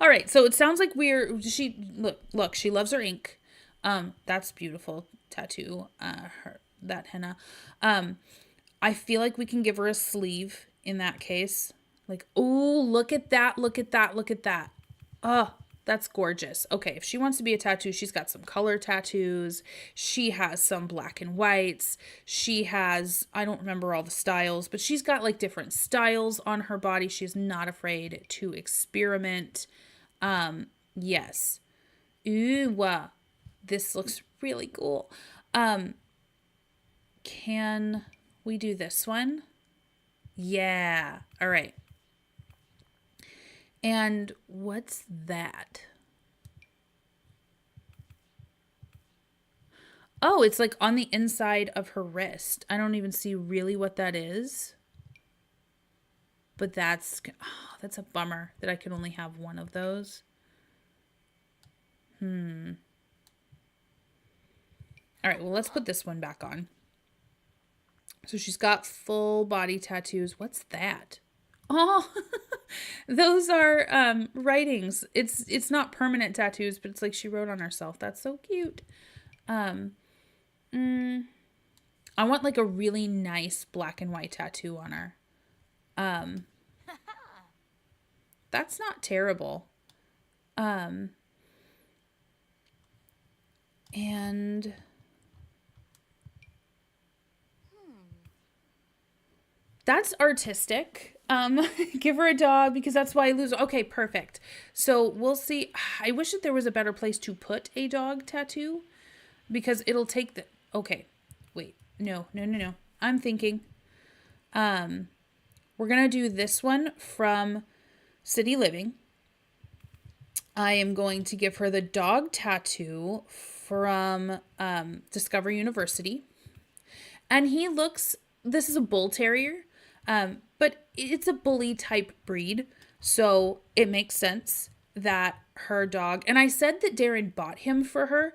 All right, so it sounds like look, she loves her ink. That's beautiful tattoo. Her that henna. Um, I feel like we can give her a sleeve in that case. Like, oh, look at that, look at that, look at that. Oh, that's gorgeous. Okay, if she wants to be a tattoo, she's got some color tattoos. She has some black and whites. She has, I don't remember all the styles, but she's got like different styles on her body. She's not afraid to experiment. Yes. Ooh, this looks really cool. Um, can we do this one? Yeah. All right. And what's that? Oh, it's like on the inside of her wrist. I don't even see really what that is. But that's a bummer that I can only have one of those. All right, well, let's put this one back on. So she's got full body tattoos. What's that? Oh, those are writings. It's not permanent tattoos, but it's like she wrote on herself. That's so cute. Um, I want like a really nice black and white tattoo on her. Um, that's not terrible. Um, and that's artistic. Give her a dog because that's why I lose. Okay, perfect. So we'll see. I wish that there was a better place to put a dog tattoo because it'll take the. Okay, wait. No, no, no, no. I'm thinking. We're gonna do this one from City Living. I am going to give her the dog tattoo from Discover University. And this is a bull terrier, but it's a bully type breed. So it makes sense that her dog, and I said that Darren bought him for her.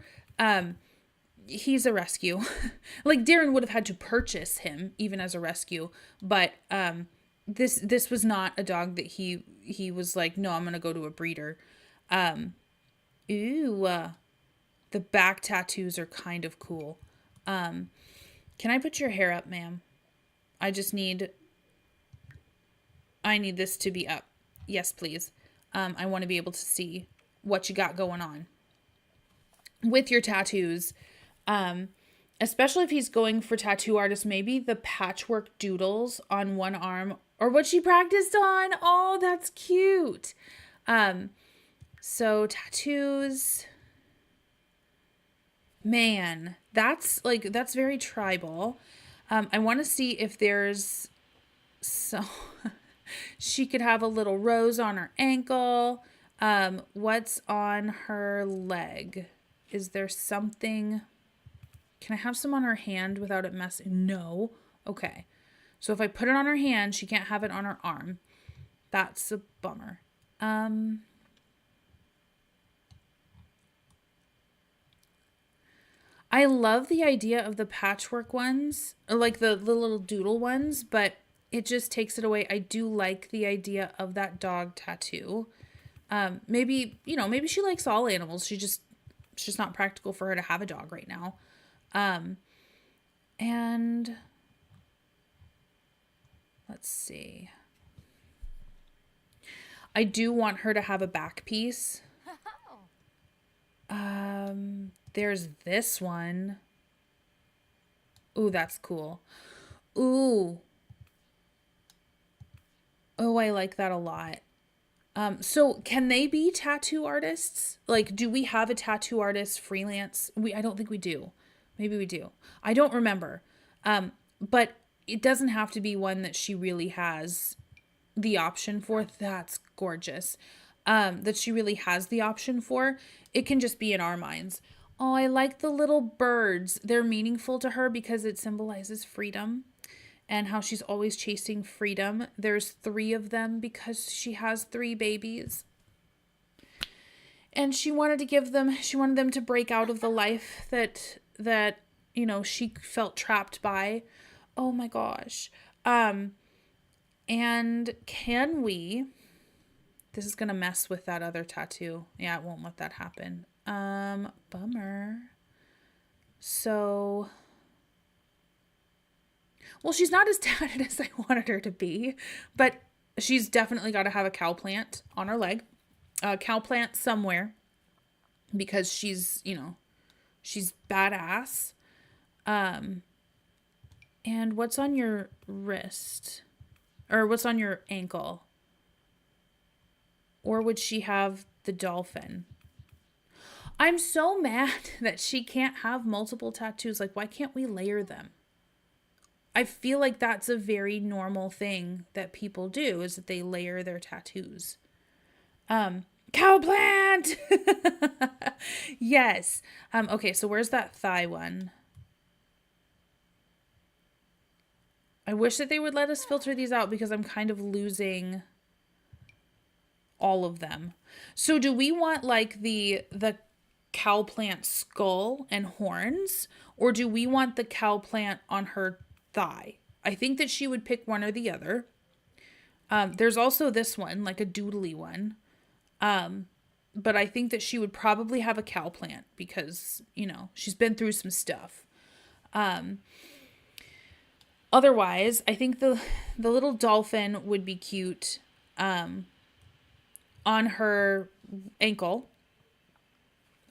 He's a rescue. Like Darren would have had to purchase him even as a rescue, but this was not a dog that he was like, no, I'm gonna go to a breeder. Ooh, the back tattoos are kind of cool. Can I put your hair up, ma'am? I just need I need this to be up. Yes, please. I want to be able to see what you got going on with your tattoos. Especially if he's going for tattoo artists, maybe the patchwork doodles on one arm or what she practiced on. Oh, that's cute. So tattoos, man, that's very tribal. I want to see if there's so she could have a little rose on her ankle. What's on her leg? Is there something? Can I have some on her hand without it messing? No. Okay. So if I put it on her hand, she can't have it on her arm. That's a bummer. I love the idea of the patchwork ones, or like the little doodle ones, but it just takes it away. I do like the idea of that dog tattoo. Maybe she likes all animals. It's just not practical for her to have a dog right now. And let's see. I do want her to have a back piece. There's this one. Ooh, that's cool. Ooh. Oh, I like that a lot. So can they be tattoo artists? Like, do we have a tattoo artist freelance? I don't think we do. Maybe we do. I don't remember. But it doesn't have to be one that she really has the option for. That's gorgeous. That she really has the option for. It can just be in our minds. Oh, I like the little birds. They're meaningful to her because it symbolizes freedom and how she's always chasing freedom. There's 3 of them because she has 3 babies. And she wanted them to break out of the life that she felt trapped by. Oh my gosh. And can we, this is going to mess with that other tattoo. Yeah, it won't let that happen. Bummer. So, well, she's not as tatted as I wanted her to be, but she's definitely got to have a cow plant on her leg, a cow plant somewhere, because she's badass. And what's on your wrist? Or what's on your ankle? Or would she have the dolphin? I'm so mad that she can't have multiple tattoos. Like, why can't we layer them? I feel like that's a very normal thing that people do, is that they layer their tattoos. Cow plant! Yes. Okay, so where's that thigh one? I wish that they would let us filter these out because I'm kind of losing all of them. So do we want like the cow plant skull and horns, or do we want the cow plant on her thigh? I think that she would pick one or the other. There's also this one, like a doodly one. But I think that she would probably have a cow plant because, she's been through some stuff. Otherwise, I think the little dolphin would be cute on her ankle,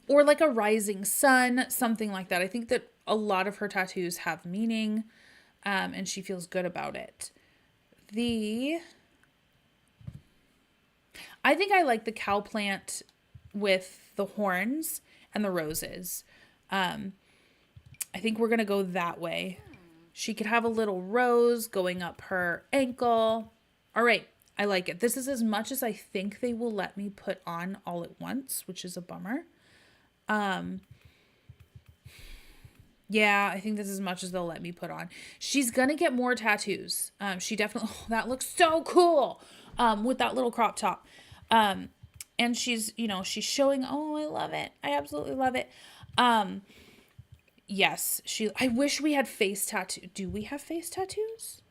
or like a rising sun, something like that. I think that a lot of her tattoos have meaning, and she feels good about it. I think I like the cow plant with the horns and the roses. I think we're going to go that way. She could have a little rose going up her ankle. All right. I like it. This is as much as I think they will let me put on all at once, which is a bummer. Yeah, I think this is as much as they'll let me put on. She's going to get more tattoos. She definitely, that looks so cool. With that little crop top. And she's showing, oh, I love it. I absolutely love it. Yes, I wish we had face tattoo. Do we have face tattoos?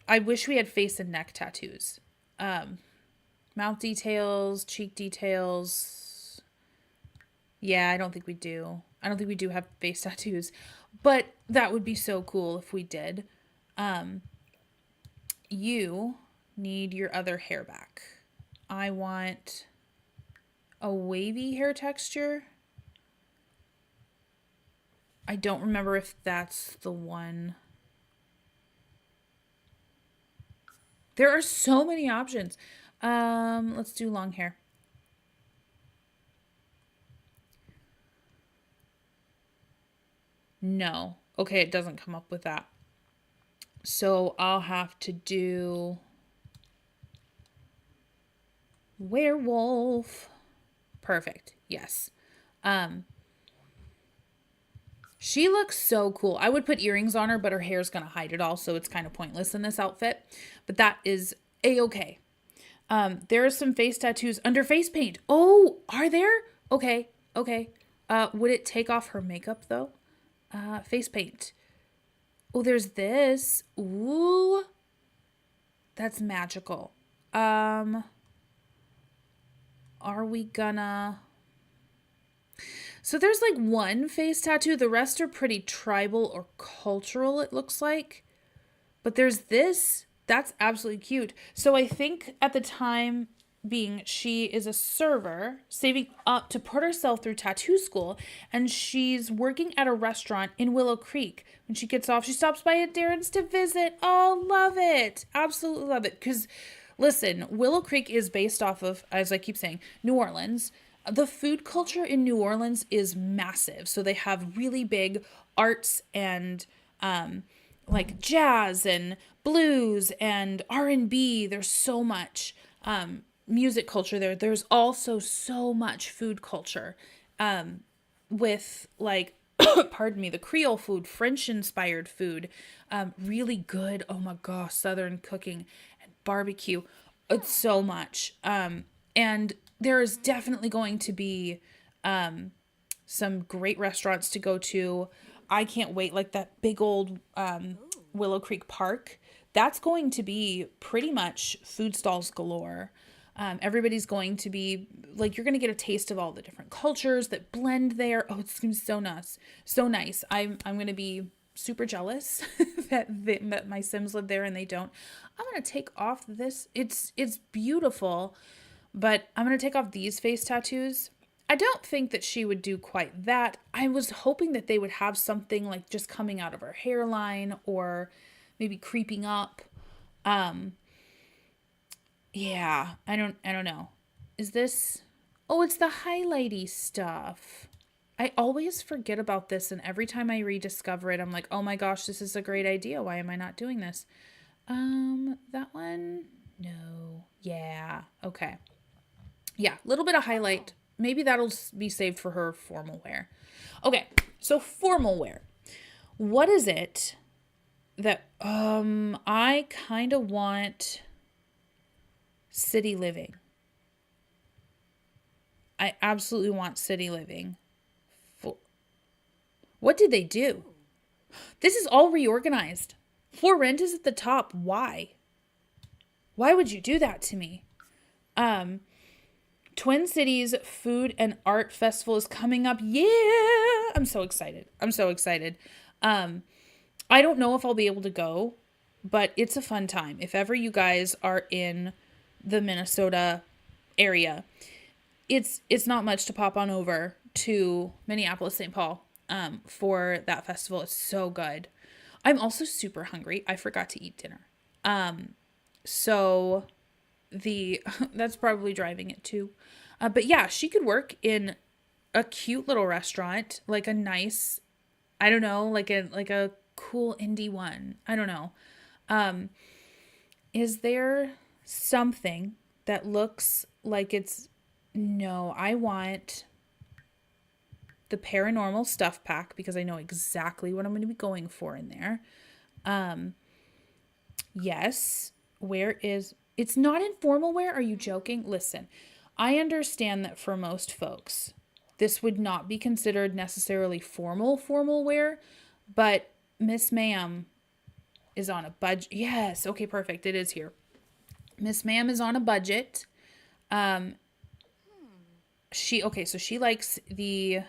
I wish we had face and neck tattoos. Mouth details, cheek details. Yeah, I don't think we do. I don't think we do have face tattoos, but that would be so cool if we did. You need your other hair back. I want a wavy hair texture. I don't remember if that's the one. There are so many options. Let's do long hair. No. Okay, it doesn't come up with that. So I'll have to do werewolf. Perfect. Yes. She looks so cool. I would put earrings on her, but her hair's going to hide it all, so it's kind of pointless in this outfit. But that is a-okay. There are some face tattoos under face paint. Oh, are there? Okay. Would it take off her makeup, though? Face paint. Oh, there's this. Ooh. That's magical. Are we gonna... So there's like one face tattoo. The rest are pretty tribal or cultural, it looks like. But there's this. That's absolutely cute. So I think at the time being, she is a server saving up to put herself through tattoo school. And she's working at a restaurant in Willow Creek. When she gets off, she stops by at Darren's to visit. Oh, love it. Absolutely love it. Because, listen, Willow Creek is based off of, as I keep saying, New Orleans. The food culture in New Orleans is massive. So they have really big arts and like jazz and blues and R&B. There's so much music culture there. There's also so much food culture with like pardon me, the Creole food, French inspired food, really good, oh my gosh, Southern cooking and barbecue. It's so much. And there is definitely going to be some great restaurants to go to. I can't wait. Like that big old Willow Creek Park, that's going to be pretty much food stalls galore. Everybody's going to be like, you're going to get a taste of all the different cultures that blend there. Oh, it's going to be so nice. So nice. I'm going to be super jealous that my Sims live there and they don't. I'm going to take off this. It's beautiful, but I'm going to take off these face tattoos. I don't think that she would do quite that. I was hoping that they would have something like just coming out of her hairline or maybe creeping up. Yeah, I don't know. Is this? Oh, it's the highlighty stuff. I always forget about this, and every time I rediscover it, I'm like, oh my gosh, this is a great idea. Why am I not doing this? That one? No. Yeah. Okay. Yeah, a little bit of highlight. Maybe that'll be saved for her formal wear. Okay, so formal wear. What is it that I kind of want city living. I absolutely want city living. What did they do? This is all reorganized. For rent is at the top. Why? Why would you do that to me? Twin Cities Food and Art Festival is coming up. Yeah! I'm so excited. I don't know if I'll be able to go, but it's a fun time. If ever you guys are in the Minnesota area, it's not much to pop on over to Minneapolis, St. Paul for that festival. It's so good. I'm also super hungry. I forgot to eat dinner. So that's probably driving it too. But yeah, she could work in a cute little restaurant, like a nice, I don't know, like a cool indie one. I don't know. Is there something that looks like it's, no, I want the paranormal stuff pack because I know exactly what I'm going to be going for in there. Yes. Where is, it's not in formal wear. Are you joking? Listen, I understand that for most folks, this would not be considered necessarily formal wear, but Miss Ma'am is on a budget. Yes. Okay, perfect. It is here. Miss Ma'am is on a budget. So she likes the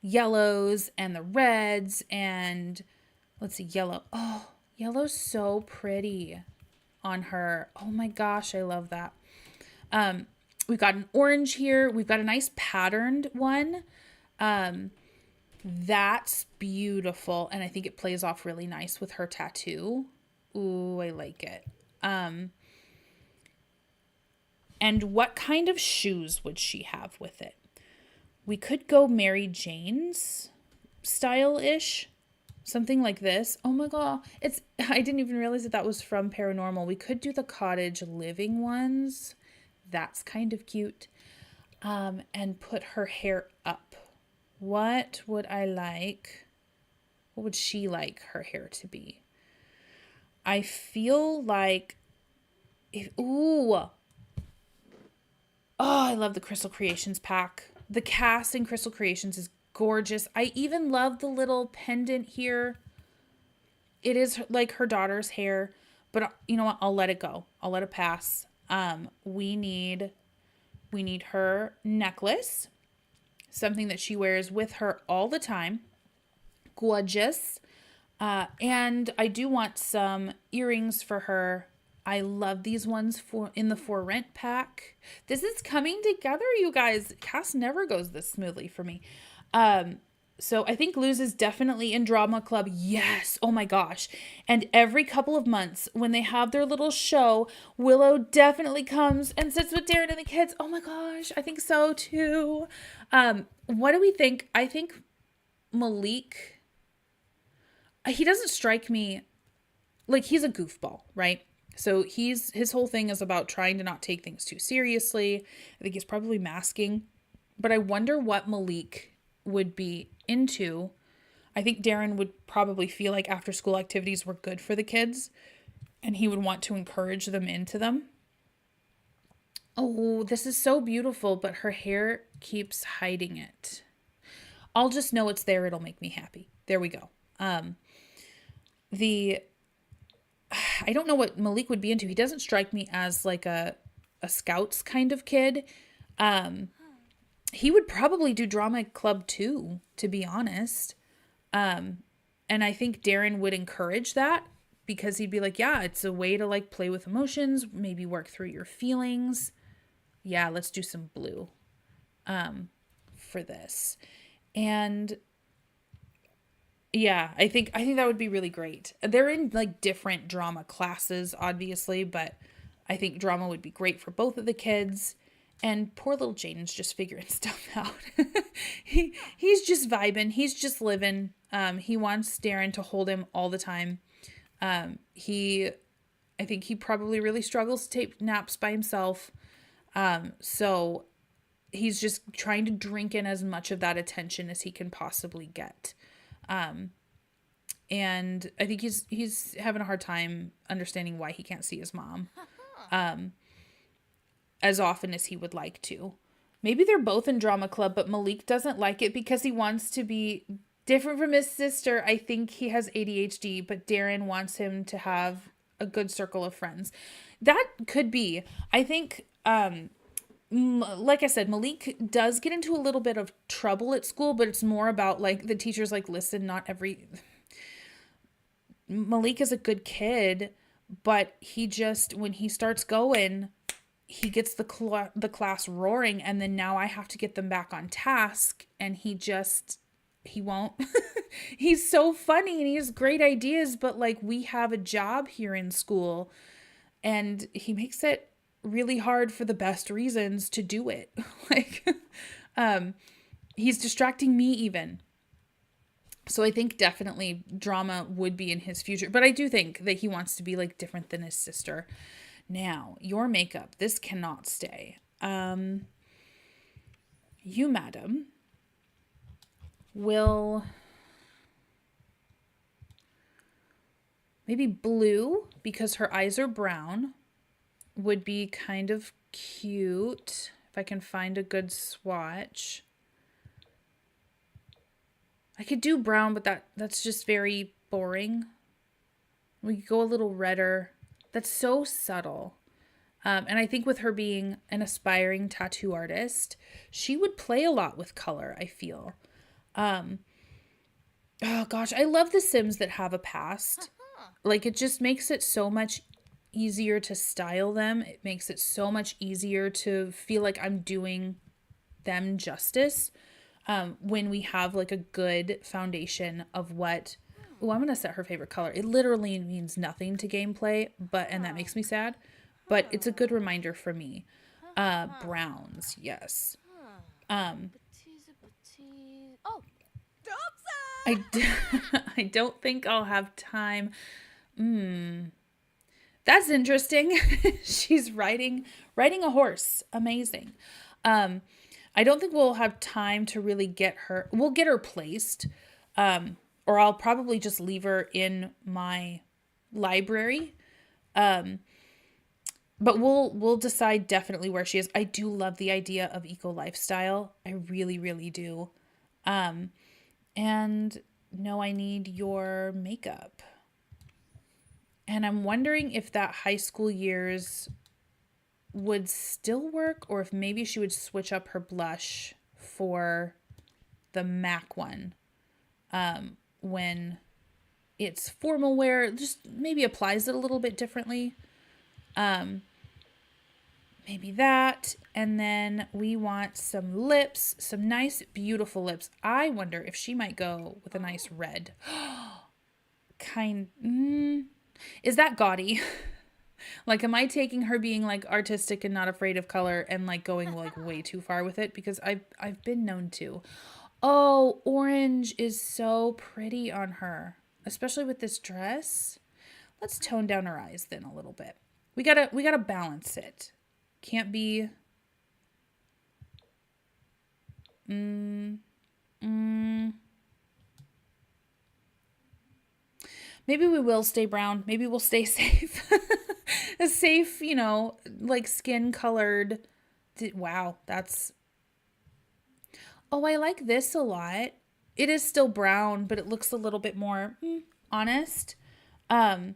yellows and the reds and let's see, yellow. Oh, yellow's so pretty on her. Oh my gosh, I love that. We've got an orange here. We've got a nice patterned one. That's beautiful. And I think it plays off really nice with her tattoo. Ooh, I like it. And what kind of shoes would she have with it? We could go Mary Jane's style-ish. Something like this. Oh my god. I didn't even realize that was from Paranormal. We could do the cottage living ones. That's kind of cute. And put her hair up. What would I like? What would she like her hair to be? I feel like ooh. Oh, I love the Crystal Creations pack. The cast in Crystal Creations is gorgeous. I even love the little pendant here. It is like her daughter's hair, but you know what? I'll let it go. I'll let it pass. We need her necklace, something that she wears with her all the time. Gorgeous. And I do want some earrings for her. I love these ones in the for rent pack. This is coming together, you guys. Cast never goes this smoothly for me. So I think Luz is definitely in drama club. Yes. Oh my gosh. And every couple of months when they have their little show, Willow definitely comes and sits with Darren and the kids. Oh my gosh. I think so too. What do we think? I think Malik, he doesn't strike me like he's a goofball, right? So his whole thing is about trying to not take things too seriously. I think he's probably masking. But I wonder what Malik would be into. I think Darren would probably feel like after school activities were good for the kids and he would want to encourage them into them. Oh, this is so beautiful, but her hair keeps hiding it. I'll just know it's there. It'll make me happy. There we go. The I don't know what Malik would be into. He doesn't strike me as like a scouts kind of kid. He would probably do drama club too, to be honest. And I think Darren would encourage that because he'd be like, yeah, it's a way to like play with emotions, maybe work through your feelings. Yeah, let's do some blue for this. And yeah, I think that would be really great. They're in like different drama classes, obviously, but I think drama would be great for both of the kids. And poor little Jaden's just figuring stuff out. He's just vibing. He's just living. He wants Darren to hold him all the time. I think he probably really struggles to take naps by himself. So he's just trying to drink in as much of that attention as he can possibly get. And I think he's having a hard time understanding why he can't see his mom as often as he would like to. Maybe they're both in drama club, but Malik doesn't like it because he wants to be different from his sister. I think he has ADHD, but Darren wants him to have a good circle of friends. That could be. I think like I said, Malik does get into a little bit of trouble at school, but it's more about like the teacher's like, listen, not every Malik is a good kid, but he just when he starts going, he gets the class roaring, and then now I have to get them back on task, and he won't. He's so funny and he has great ideas, but like we have a job here in school, and he makes it really hard for the best reasons to do it. Like he's distracting me even. So I think definitely drama would be in his future, but I do think that he wants to be like different than his sister. Now, your makeup, this cannot stay. You, madam, will maybe blue because her eyes are brown would be kind of cute if I can find a good swatch. I could do brown, but that's just very boring. We could go a little redder. That's so subtle. And I think with her being an aspiring tattoo artist, she would play a lot with color, I feel. Oh gosh, I love the Sims that have a past. Like it just makes it so much easier to style them. It makes it so much easier to feel like I'm doing them justice. When we have like a good foundation of what I'm going to set her favorite color. It literally means nothing to gameplay, and that makes me sad, but it's a good reminder for me. Browns, yes. I don't think I'll have time. That's interesting. She's riding a horse. Amazing. I don't think we'll have time to really get her. We'll get her placed. Or I'll probably just leave her in my library. But we'll decide definitely where she is. I do love the idea of eco lifestyle. I really, really do. And no, I need your makeup. And I'm wondering if that high school years would still work, or if maybe she would switch up her blush for the MAC one. When it's formal wear, just maybe applies it a little bit differently. Maybe that. And then we want some lips, some nice, beautiful lips. I wonder if she might go with a nice red. Is that gaudy? Like, am I taking her being like artistic and not afraid of color and like going like way too far with it? Because I've been known to. Oh, orange is so pretty on her, especially with this dress. Let's tone down her eyes then a little bit. We gotta balance it. Can't be. Mm, mm. Maybe we will stay brown. Maybe we'll stay safe. A safe, like skin colored. Wow, that's. Oh, I like this a lot. It is still brown, but it looks a little bit more honest. Um,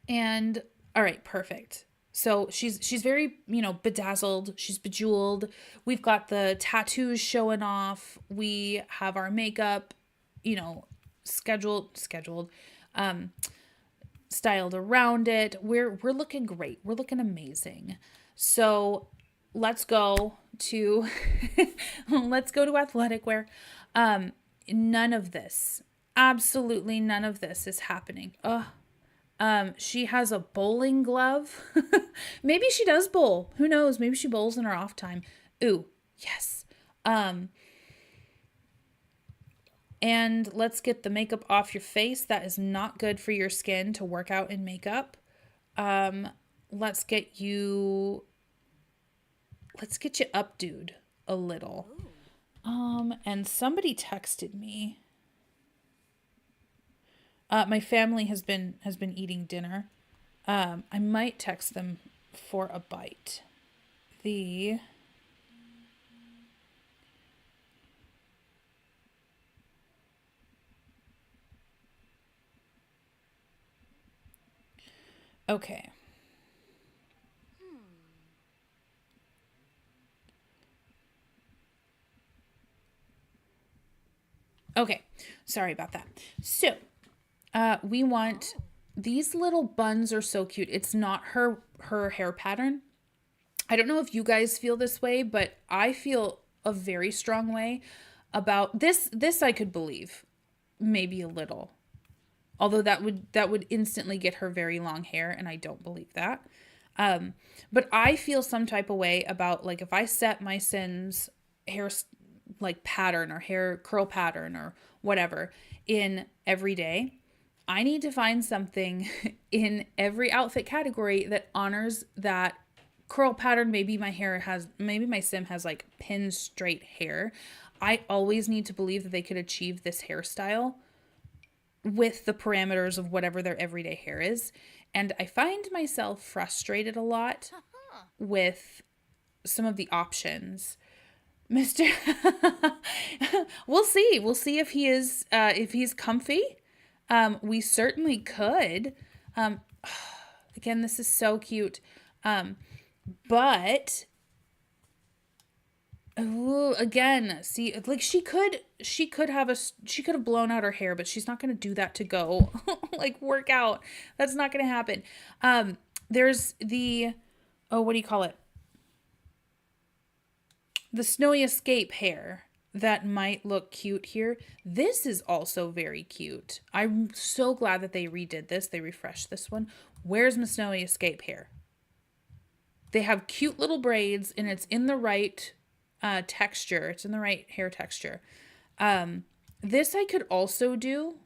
and all right, perfect. So she's very, bedazzled. She's bejeweled. We've got the tattoos showing off. We have our makeup, you know, scheduled, um, styled around it. We're looking great. We're looking amazing. So let's go to let's go to athletic wear. None of this, absolutely none of this is happening. Ugh. She has a bowling glove. Maybe she does bowl. Who knows? Maybe she bowls in her off time. Ooh, yes. And let's get the makeup off your face. That is not good for your skin to work out in makeup. Let's get you updoed a little. And somebody texted me. My family has been eating dinner. I might text them for a bite. Okay. Okay. Sorry about that. So, we want these little buns are so cute. It's not her hair pattern. I don't know if you guys feel this way, but I feel a very strong way about this. This I could believe, maybe a little. Although that would instantly get her very long hair, and I don't believe that. But I feel some type of way about like if I set my Sin's hair like pattern or hair curl pattern or whatever in every day, I need to find something in every outfit category that honors that curl pattern. Maybe my Sim has like pin straight hair. I always need to believe that they could achieve this hairstyle with the parameters of whatever their everyday hair is. And I find myself frustrated a lot with some of the options. Mr. We'll see. We'll see if he's comfy. We certainly could. Again, this is so cute. But ooh, again, see, like she could have blown out her hair, but she's not going to do that to go like work out. That's not going to happen. There's what do you call it? The snowy escape hair that might look cute here. This is also very cute. I'm so glad that they redid this. They refreshed this one. Where's my snowy escape hair? They have cute little braids and it's in the right texture. It's in the right hair texture. This I could also do.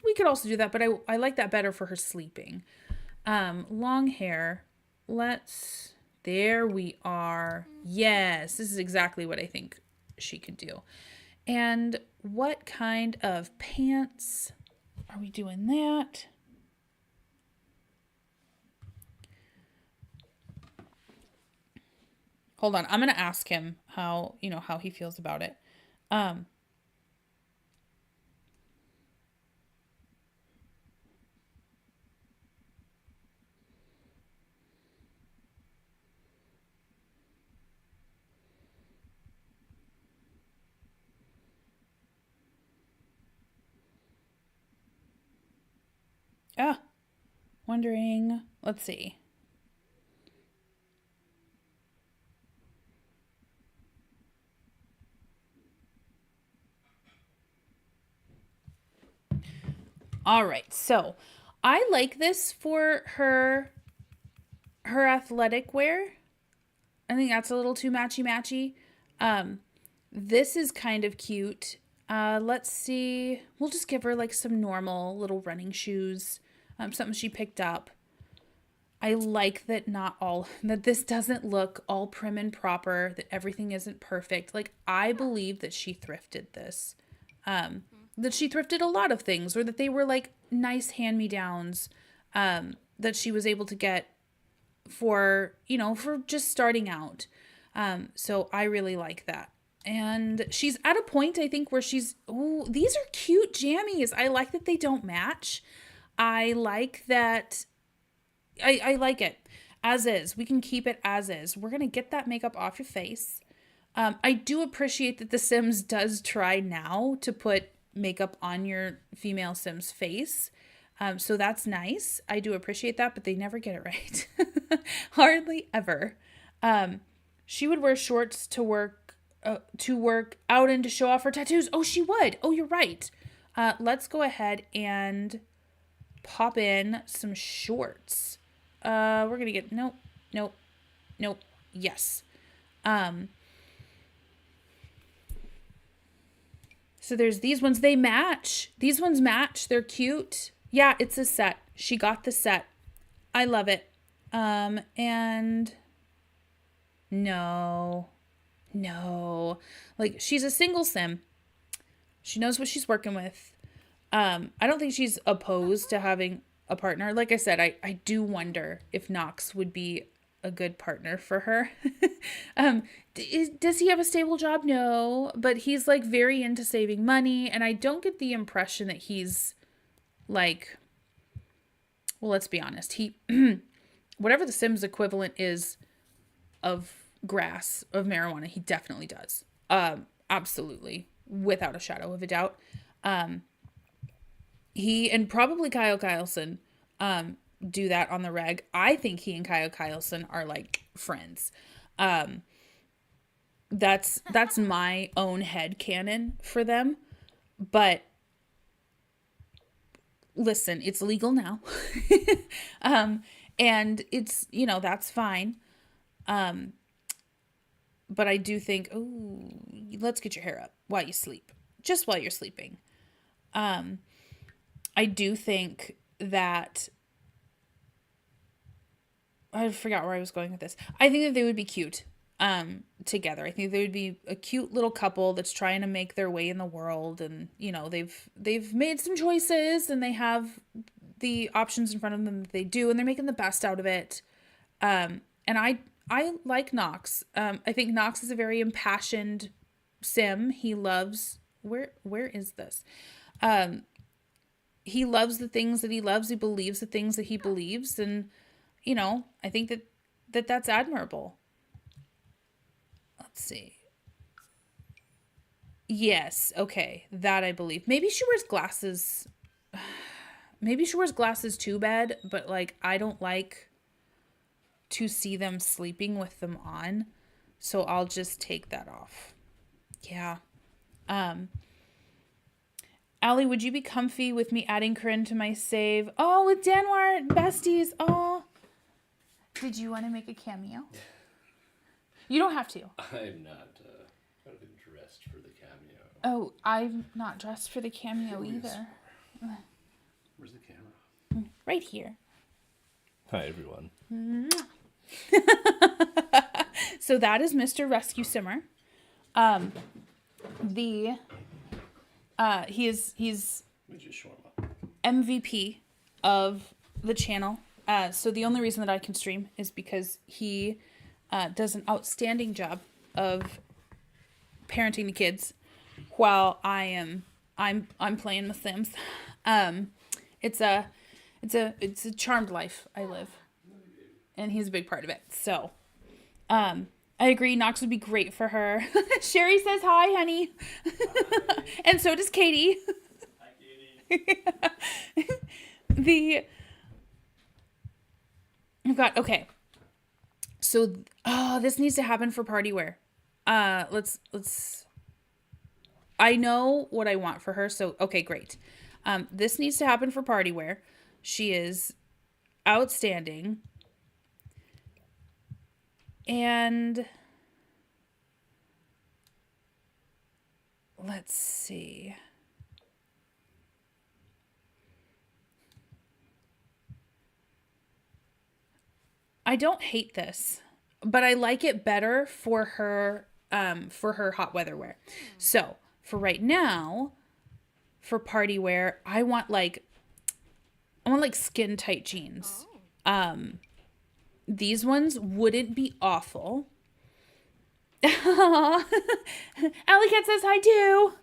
We could also do that, but I like that better for her sleeping. Long hair. There we are. Yes, this is exactly what I think she could do. And what kind of pants are we doing that? Hold on. I'm going to ask him how he feels about it. Wondering. Let's see. All right. So I like this for her athletic wear. I think that's a little too matchy-matchy. This is kind of cute. Let's see. We'll just give her like some normal little running shoes. Something she picked up. I like that this doesn't look all prim and proper, that everything isn't perfect. Like, I believe that she thrifted this. That she thrifted a lot of things, or that they were like nice hand-me-downs that she was able to get for just starting out. So I really like that. And she's at a point, I think, where these are cute jammies. I like that they don't match. I like that. I like it as is. We can keep it as is. We're going to get that makeup off your face. I do appreciate that The Sims does try now to put makeup on your female Sim's face. So that's nice. I do appreciate that, but they never get it right. Hardly ever. She would wear shorts to work out and to show off her tattoos. Oh, she would. Oh, you're right. Let's go ahead and pop in some shorts. We're going to get, nope. Yes. So there's these ones. They match. These ones match. They're cute. Yeah, it's a set. She got the set. I love it. And no. Like, she's a single Sim. She knows what she's working with. I don't think she's opposed to having a partner. Like I said, I do wonder if Knox would be a good partner for her. Does he have a stable job? No, but he's like very into saving money, and I don't get the impression that he's like, well, let's be honest. He, whatever the Sims equivalent is of grass, of marijuana, he definitely does. Absolutely. Without a shadow of a doubt. He and probably Kyle Kyleson do that on the reg. I think he and Kyle Kyleson are like friends. That's my own headcanon for them. But listen, it's legal now. And it's, that's fine. But I do think, let's get your hair up while you sleep. Just while you're sleeping. I do think that, I forgot where I was going with this. I think that they would be cute together. I think they would be a cute little couple that's trying to make their way in the world, and they've made some choices, and they have the options in front of them that they do, and they're making the best out of it. And I like Knox. I think Knox is a very impassioned Sim. He loves, where is this? He loves the things that he loves. He believes the things that he believes. And, I think that's admirable. Let's see. Yes. Okay. That I believe. Maybe she wears glasses. Maybe she wears glasses too bad, but like, I don't like to see them sleeping with them on. So I'll just take that off. Yeah. Allie, would you be comfy with me adding Corinne to my save? Oh, with Danwar, besties. Oh. Did you want to make a cameo? You don't have to. I'm not dressed for the cameo. Oh, I'm not dressed for the cameo either. Where's the camera? Right here. Hi, everyone. So that is Mr. Rescue Simmer. He's MVP of the channel. So the only reason that I can stream is because he does an outstanding job of parenting the kids while I'm playing with Sims. It's a charmed life I live, and he's a big part of it. So, I agree. Knox would be great for her. Sherry says hi, honey. Hi. And so does Katie. Hi, Katie. Okay. So, this needs to happen for party wear. Let's. I know what I want for her. So, okay, great. This needs to happen for party wear. She is outstanding. And let's see. I don't hate this, but I like it better for her hot weather wear. So for right now, for party wear, I want like skin tight jeans. These ones wouldn't be awful. Alley Cat says hi too.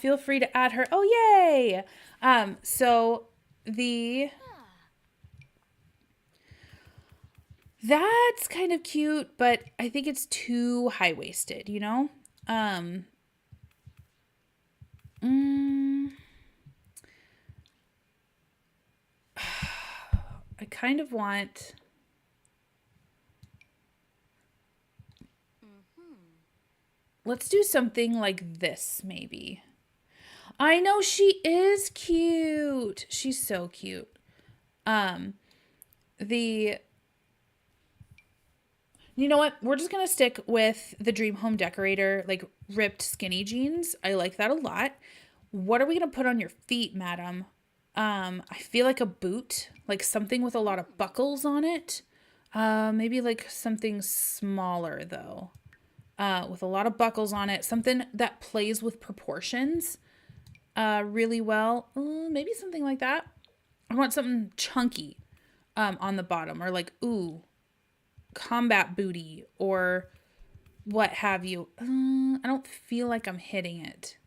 Feel free to add her. Oh yay. So the that's kind of cute, but I think it's too high-waisted, you know? I kind of want... Let's do something like this, maybe. I know, she is cute. She's so cute. You know what? We're just going to stick with the Dream Home Decorator, like ripped skinny jeans. I like that a lot. What are we going to put on your feet, madam? I feel like a boot, like something with a lot of buckles on it. Maybe like something smaller though, with a lot of buckles on it. Something that plays with proportions, really well. Maybe something like that. I want something chunky, on the bottom, or like, ooh, combat booty or what have you. I don't feel like I'm hitting it.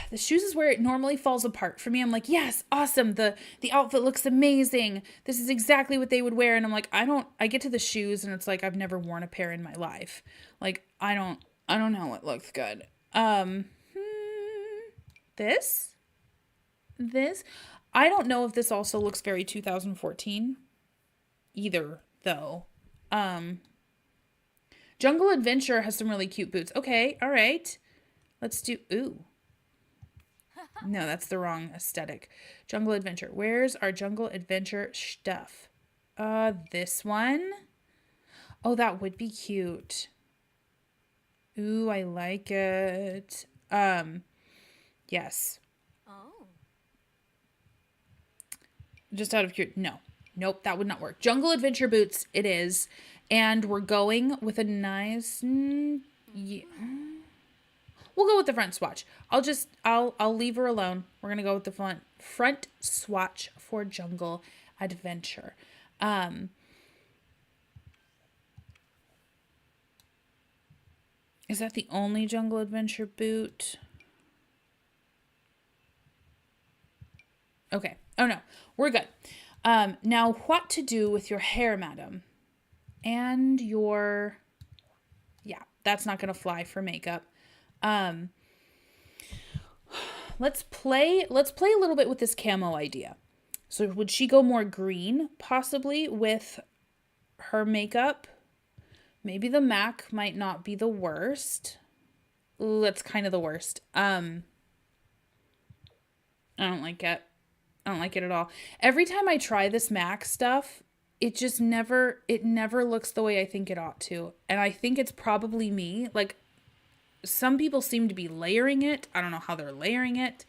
The shoes is where it normally falls apart for me. I'm like, yes, awesome. The outfit looks amazing. This is exactly what they would wear. And I'm like, I get to the shoes and it's like, I've never worn a pair in my life. Like, I don't know what looks good. This, I don't know if this also looks very 2014 either though. Jungle Adventure has some really cute boots. Okay. All right. Let's do, ooh. No, that's the wrong aesthetic. Jungle Adventure. Where's our Jungle Adventure stuff? This one. Oh, that would be cute. Ooh, I like it. Yes. Oh. Just out of curiosity. No. Nope, that would not work. Jungle Adventure boots, it is. And we're going with a nice... yeah. We'll go with the front swatch. I'll leave her alone. We're going to go with the front swatch for Jungle Adventure. Is that the only Jungle Adventure boot? Okay. Oh no, we're good. Now what to do with your hair, madam? And your... Yeah, that's not going to fly for makeup. Let's play a little bit with this camo idea. So would she go more green possibly with her makeup? Maybe the MAC might not be the worst. Ooh, that's kind of the worst. I don't like it. I don't like it at all. Every time I try this MAC stuff, it never looks the way I think it ought to. And I think it's probably me. Like, some people seem to be layering it. I don't know how they're layering it.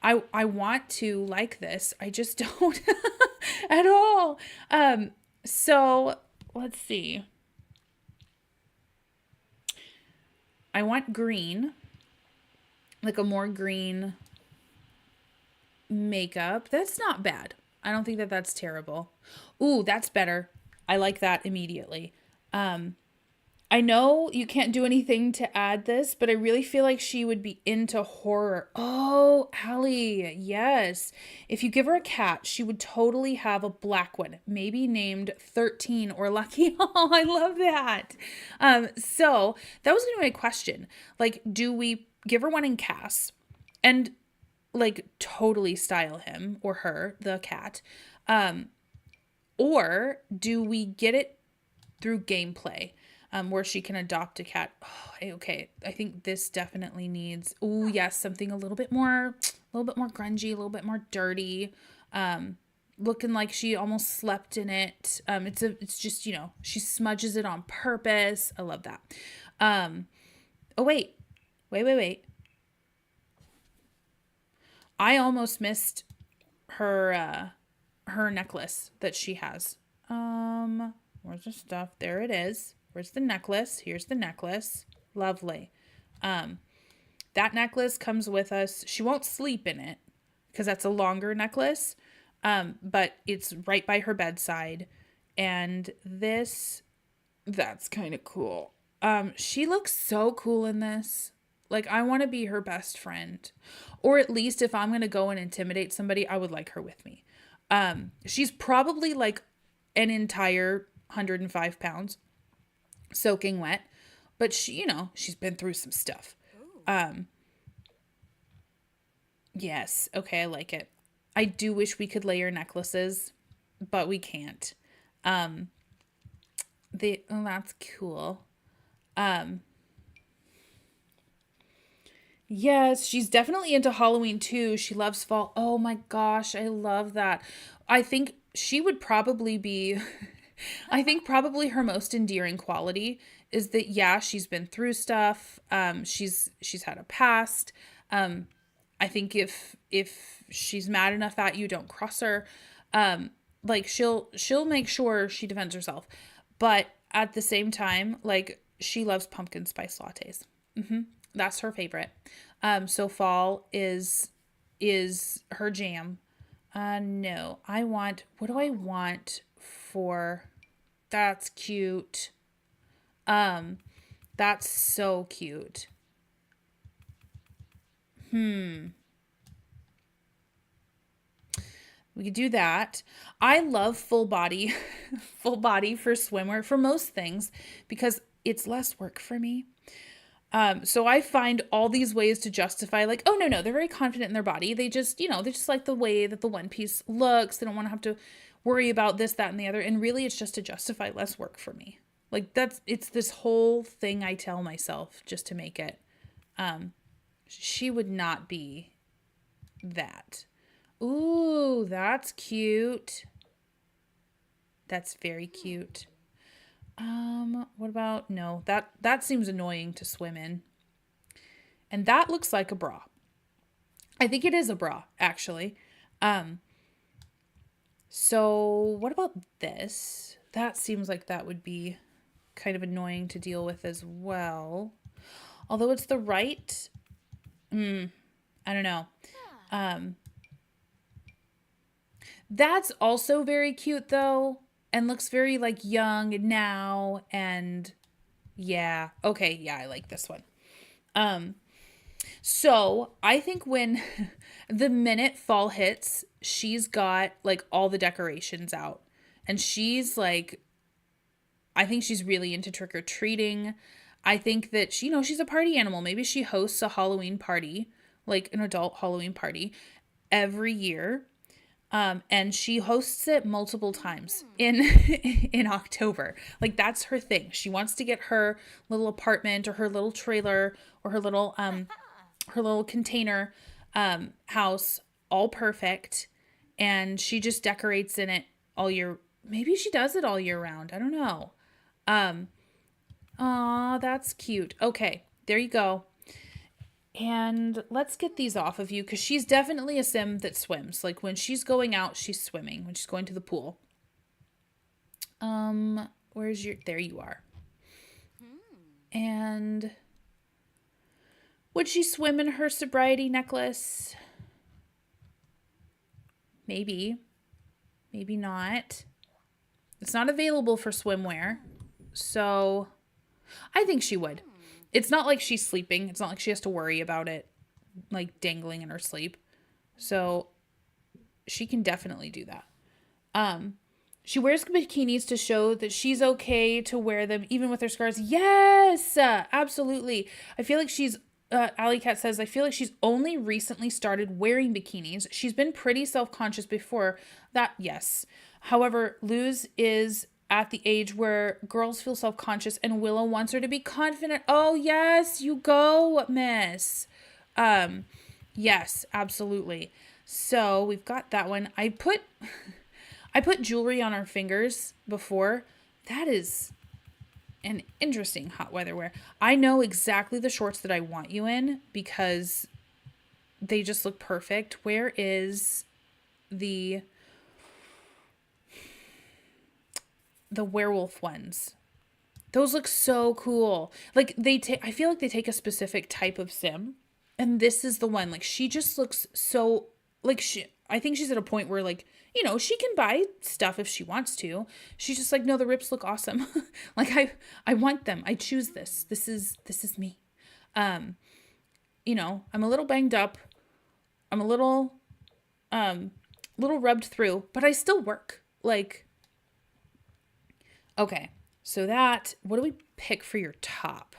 I want to like this. I just don't at all. So let's see. I want green, like a more green makeup. That's not bad. I don't think that that's terrible. Ooh, that's better. I like that immediately. I know you can't do anything to add this, but I really feel like she would be into horror. Oh, Allie, yes. If you give her a cat, she would totally have a black one, maybe named 13 or Lucky. Oh, I love that. So that was going to be my question. Like, do we give her one in Cass and like totally style him or her, the cat? Or do we get it through gameplay? where she can adopt a cat. Oh, okay. I think this definitely needs, oh yes, something a little bit more grungy, a little bit more dirty. Looking like she almost slept in it. It's just, she smudges it on purpose. I love that. Oh wait. I almost missed her necklace that she has. Where's the stuff? There it is. Where's the necklace? Here's the necklace. Lovely. That necklace comes with us. She won't sleep in it because that's a longer necklace. But it's right by her bedside. And that's kind of cool. She looks so cool in this. Like, I want to be her best friend. Or at least if I'm going to go and intimidate somebody, I would like her with me. She's probably like an entire 105 pounds soaking wet. But she's been through some stuff. Yes. Okay, I like it. I do wish we could layer necklaces, but we can't. That's cool. Yes, she's definitely into Halloween too. She loves fall. Oh my gosh, I love that. I think she would probably be I think probably her most endearing quality is that yeah, she's been through stuff. She's had a past. I think if she's mad enough at you, don't cross her. Like she'll make sure she defends herself. But at the same time, like she loves pumpkin spice lattes. That's her favorite. So fall is her jam. No, what do I want for, that's cute. That's so cute. We could do that. I love full body, full body for swimwear for most things because it's less work for me. So I find all these ways to justify like, oh no, they're very confident in their body. They just, they just like the way that the one piece looks. They don't want to have to worry about this, that, and the other. And really it's just to justify less work for me. Like it's this whole thing I tell myself just to make it. She would not be that. Ooh, that's cute. That's very cute. What about, no, that seems annoying to swim in. And that looks like a bra. I think it is a bra, actually. So what about this? That seems like that would be kind of annoying to deal with as well. Although it's the right, I don't know. That's also very cute though. And looks very like young now. And yeah. Okay. Yeah. I like this one. So I think when the minute fall hits, she's got like all the decorations out and she's like, I think she's really into trick or treating. I think that she's a party animal. Maybe she hosts a Halloween party, like an adult Halloween party every year. And she hosts it multiple times in October. Like that's her thing. She wants to get her little apartment or her little trailer or her little container house all perfect, and she just decorates in it all year. Maybe she does it all year round. I don't know. Aw, that's cute. Okay, there you go. And let's get these off of you because she's definitely a sim that swims. Like when she's going out, she's swimming. When she's going to the pool. There you are. And would she swim in her sobriety necklace? Maybe. Maybe not. It's not available for swimwear. So I think she would. It's not like she's sleeping. It's not like she has to worry about it, like dangling in her sleep. So she can definitely do that. She wears bikinis to show that she's okay to wear them even with her scars. Yes, absolutely. I feel like Alley Cat says, I feel like she's only recently started wearing bikinis. She's been pretty self-conscious before that. Yes. However, Luz is at the age where girls feel self-conscious and Willow wants her to be confident. Oh, yes, you go, miss. Yes, absolutely. So we've got that one. I put jewelry on our fingers before. That is an interesting hot weather wear. I know exactly the shorts that I want you in because they just look perfect. Where is the werewolf ones? Those look so cool. Like I feel like they take a specific type of sim, and this is the one. Like she just looks so like I think she's at a point where like she can buy stuff if she wants to. She's just like, no, the rips look awesome. Like I want them. I choose this. This is me. I'm a little banged up. I'm a little rubbed through, but I still work. Like, okay. So what do we pick for your top?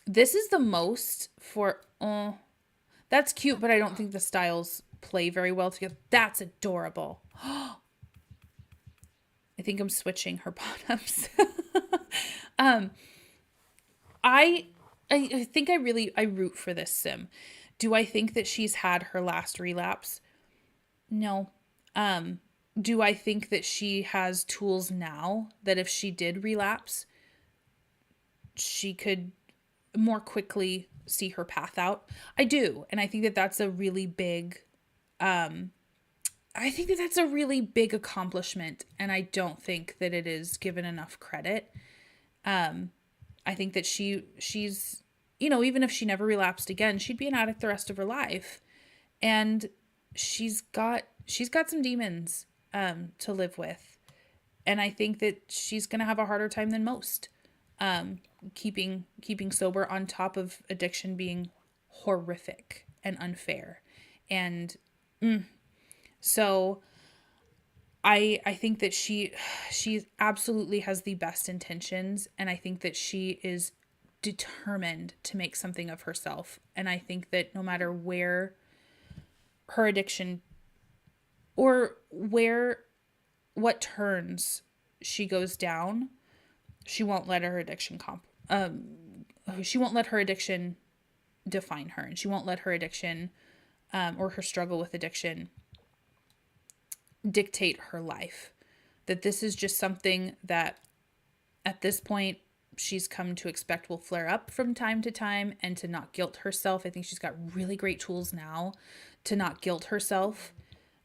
This is the most for, that's cute, but I don't think the styles play very well together. That's adorable. I think I'm switching her bottoms. I think I root for this sim. Do I think that she's had her last relapse? No. Do I think that she has tools now that if she did relapse, she could more quickly see her path out? I do. And I think that that's a really big, accomplishment. And I don't think that it is given enough credit. I think that she's, even if she never relapsed again, she'd be an addict the rest of her life. And she's got some demons to live with. And I think that she's going to have a harder time than most keeping sober, on top of addiction being horrific and unfair. And so I think that she absolutely has the best intentions, and I think that she is determined to make something of herself. And I think that no matter where her addiction or what turns she goes down, she won't let her addiction she won't let her addiction define her, and she won't let her addiction or her struggle with addiction dictate her life. That this is just something that at this point she's come to expect will flare up from time to time, and to not guilt herself. I think she's got really great tools now to not guilt herself,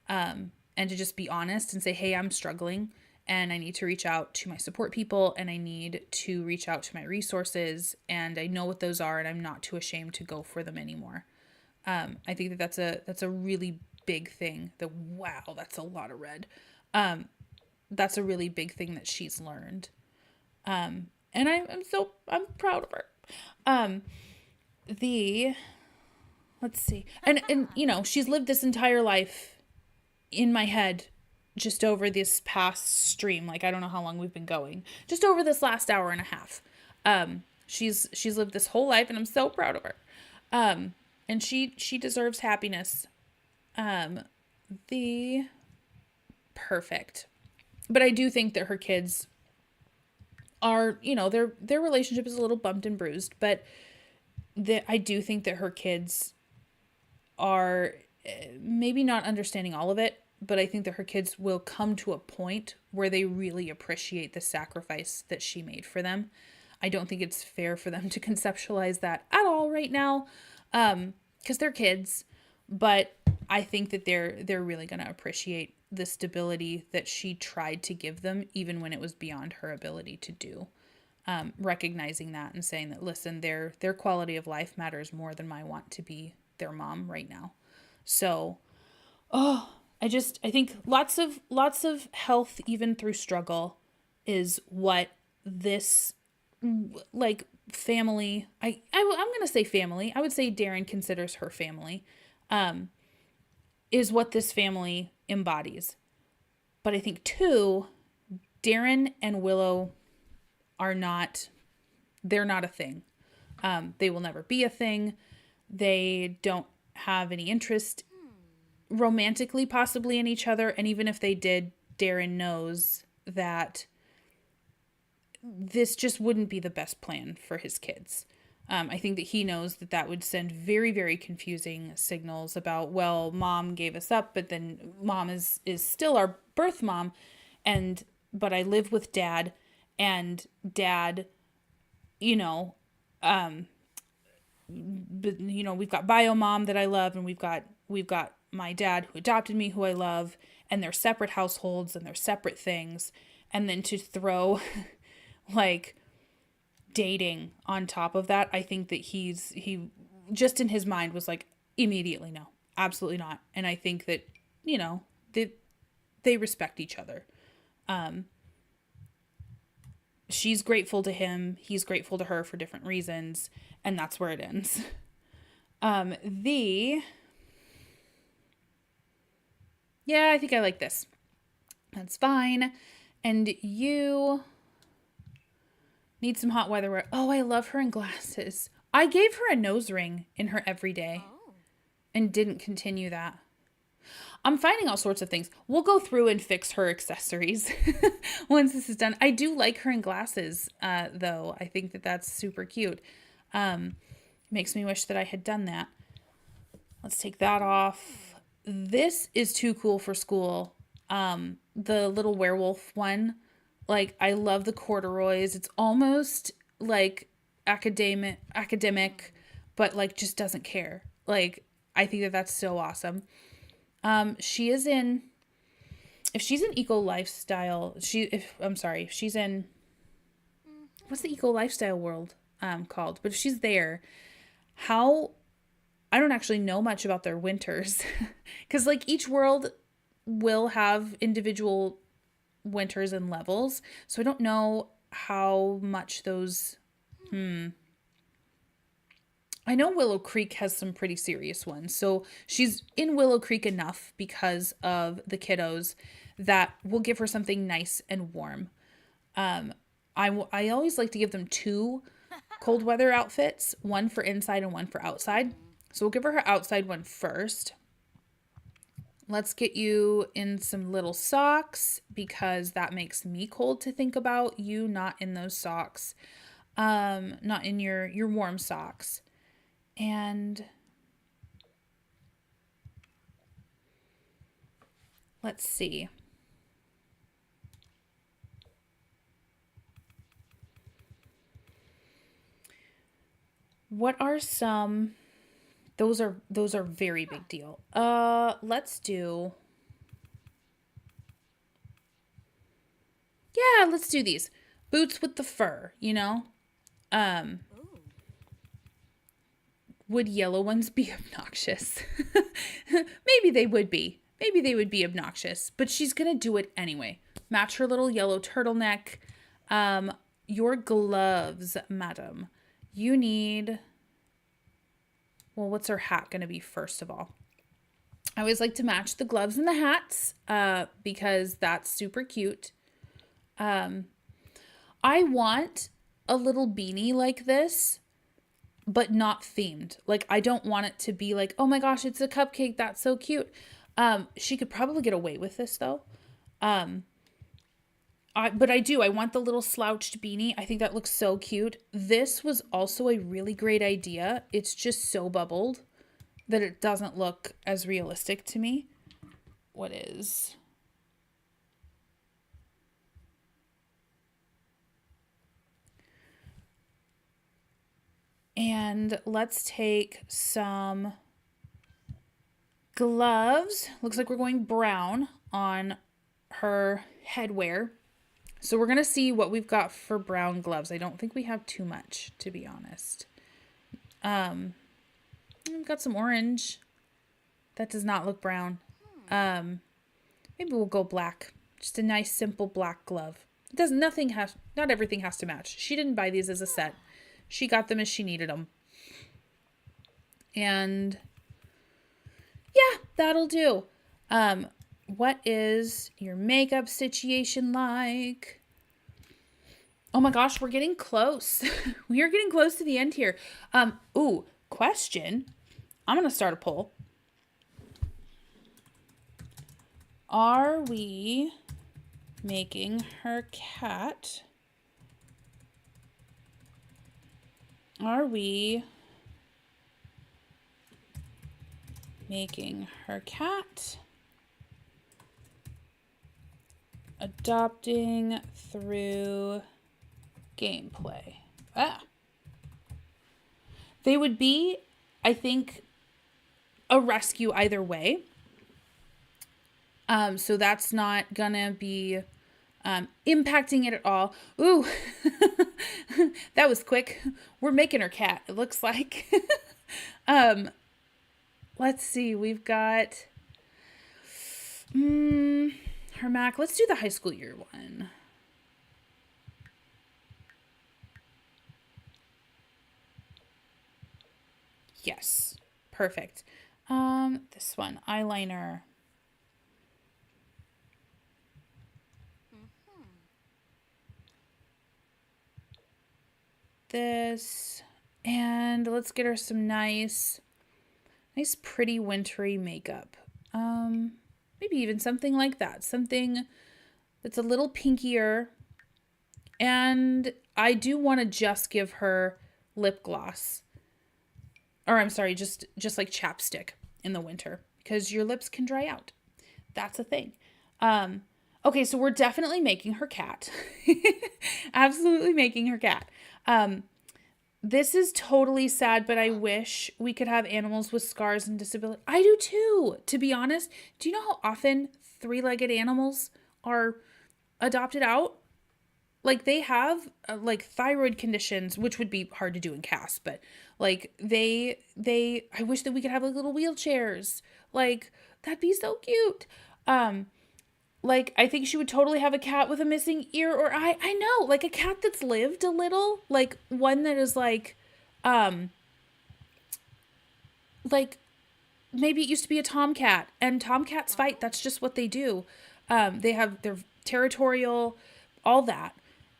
and to just be honest and say, hey, I'm struggling and I need to reach out to my support people, and I need to reach out to my resources, and I know what those are, and I'm not too ashamed to go for them anymore. I think that that's a really big thing. Wow, that's a lot of red. That's a really big thing that she's learned. And I'm proud of her. Let's see. And she's lived this entire life in my head just over this past stream. Like, I don't know how long we've been going. Just over this last hour and a half. She's lived this whole life, and I'm so proud of her. And she deserves happiness. Perfect. But I do think that her kids are, their relationship is a little bumped and bruised, but I do think that her kids are maybe not understanding all of it, but I think that her kids will come to a point where they really appreciate the sacrifice that she made for them. I don't think it's fair for them to conceptualize that at all right now, because they're kids, but I think that they're really going to appreciate the stability that she tried to give them, even when it was beyond her ability to do. Recognizing that and saying that, listen, their quality of life matters more than my want to be their mom right now. So, I think lots of health, even through struggle, is what this, like, family, I'm going to say family. I would say Darren considers her family, is what this family embodies. But I think too, Darren and Willow they're not a thing. They will never be a thing. They don't have any interest romantically possibly in each other. And even if they did, Darren knows that this just wouldn't be the best plan for his kids. I think that he knows that that would send very, very confusing signals about, well, mom gave us up, but then mom is still our birth mom. But I live with dad, and dad, you know, but, we've got bio mom that I love, and we've got my dad who adopted me, who I love, and they're separate households and they're separate things. And then to throw like dating on top of that, I think that he just in his mind was like, immediately no, absolutely not. And I think that, they respect each other. She's grateful to him, he's grateful to her for different reasons, and that's where it ends. Yeah, I think I like this. That's fine. And you need some hot weather wear. Oh, I love her in glasses. I gave her a nose ring in her everyday and didn't continue that. I'm finding all sorts of things. We'll go through and fix her accessories once this is done. I do like her in glasses, though. I think that that's super cute. Makes me wish that I had done that. Let's take that off. This is too cool for school. The little werewolf one. Like, I love the corduroys. It's almost like academic, but like just doesn't care. Like, I think that that's so awesome. If she's in eco lifestyle, if she's in, what's the eco lifestyle world, called? But if she's there, I don't actually know much about their winters because like each world will have individual winters and levels. So I don't know how much those, I know Willow Creek has some pretty serious ones. So she's in Willow Creek enough because of the kiddos that will give her something nice and warm. I always like to give them 2 cold weather outfits, one for inside and one for outside. So we'll give her her outside one first. Let's get you in some little socks because that makes me cold to think about you not in those socks. Not in your warm socks. And let's see. What are some, those are very big deal. Let's do, yeah, let's do these. Boots with the fur, Would yellow ones be obnoxious? Maybe they would be. Maybe they would be obnoxious, but she's going to do it anyway. Match her little yellow turtleneck. Your gloves, madam. You need, well, what's her hat going to be first of all? I always like to match the gloves and the hats because that's super cute. I want a little beanie like this, but not themed. Like, I don't want it to be like, oh my gosh, it's a cupcake. That's so cute. She could probably get away with this though. But I want the little slouched beanie. I think that looks so cute. This was also a really great idea. It's just so bubbled that it doesn't look as realistic to me. What is? And let's take some gloves. Looks like we're going brown on her headwear. So we're going to see what we've got for brown gloves. I don't think we have too much, to be honest. We've got some orange. That does not look brown. Maybe we'll go black. Just a nice, simple black glove. Not everything has to match. She didn't buy these as a set. She got them as she needed them. And yeah, that'll do. What is your makeup situation like? Oh my gosh, we're getting close. We are getting close to the end here. Question. I'm going to start a poll. Are we making her cat? Are we making her cat adopting through gameplay? They would be, I think, a rescue either way. So that's not gonna be impacting it at all. Ooh, that was quick. We're making her cat, it looks like. Let's see, we've got her Mac. Let's do the high school year one. Yes, perfect. This one, eyeliner. This, and let's get her some nice pretty wintry makeup. Maybe even something like that, something that's a little pinkier. And I do want to just give her lip gloss, or I'm sorry, just like chapstick in the winter, because your lips can dry out. That's a thing. Okay, so we're definitely making her cat. Absolutely making her cat. This is totally sad, but I wish we could have animals with scars and disability. I do too, to be honest. Do you know how often three-legged animals are adopted out? Like, they have like thyroid conditions, which would be hard to do in cast, but like I wish that we could have like little wheelchairs. Like, that'd be so cute. Like, I think she would totally have a cat with a missing ear or eye. I know, like a cat that's lived a little, like one that is like maybe it used to be a tomcat, and tomcats fight. That's just what they do. They're territorial, all that.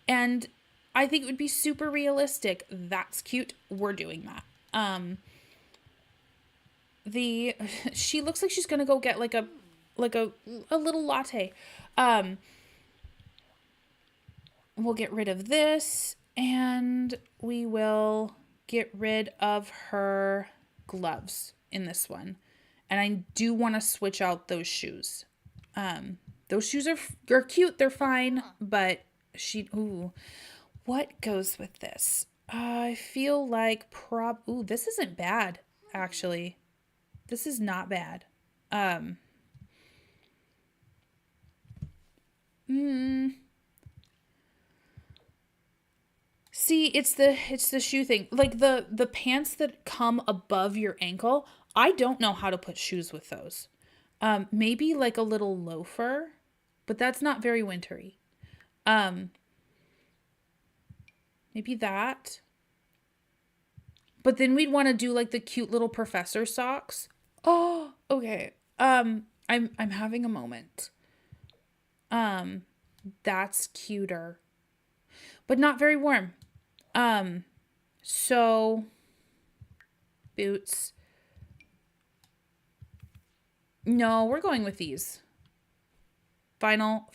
And I think it would be super realistic. That's cute. We're doing that. She looks like she's gonna go get like a little latte. We'll get rid of this, and we will get rid of her gloves in this one. And I do want to switch out those shoes. Those shoes are cute, they're fine, but what goes with this? I feel like this isn't bad, actually. This is not bad. See, it's the shoe thing. Like the pants that come above your ankle, I don't know how to put shoes with those. Maybe like a little loafer, but that's not very wintry. Maybe that. But then we'd want to do like the cute little professor socks. Oh, okay. I'm having a moment. That's cuter, but not very warm. So boots. No, we're going with these. Final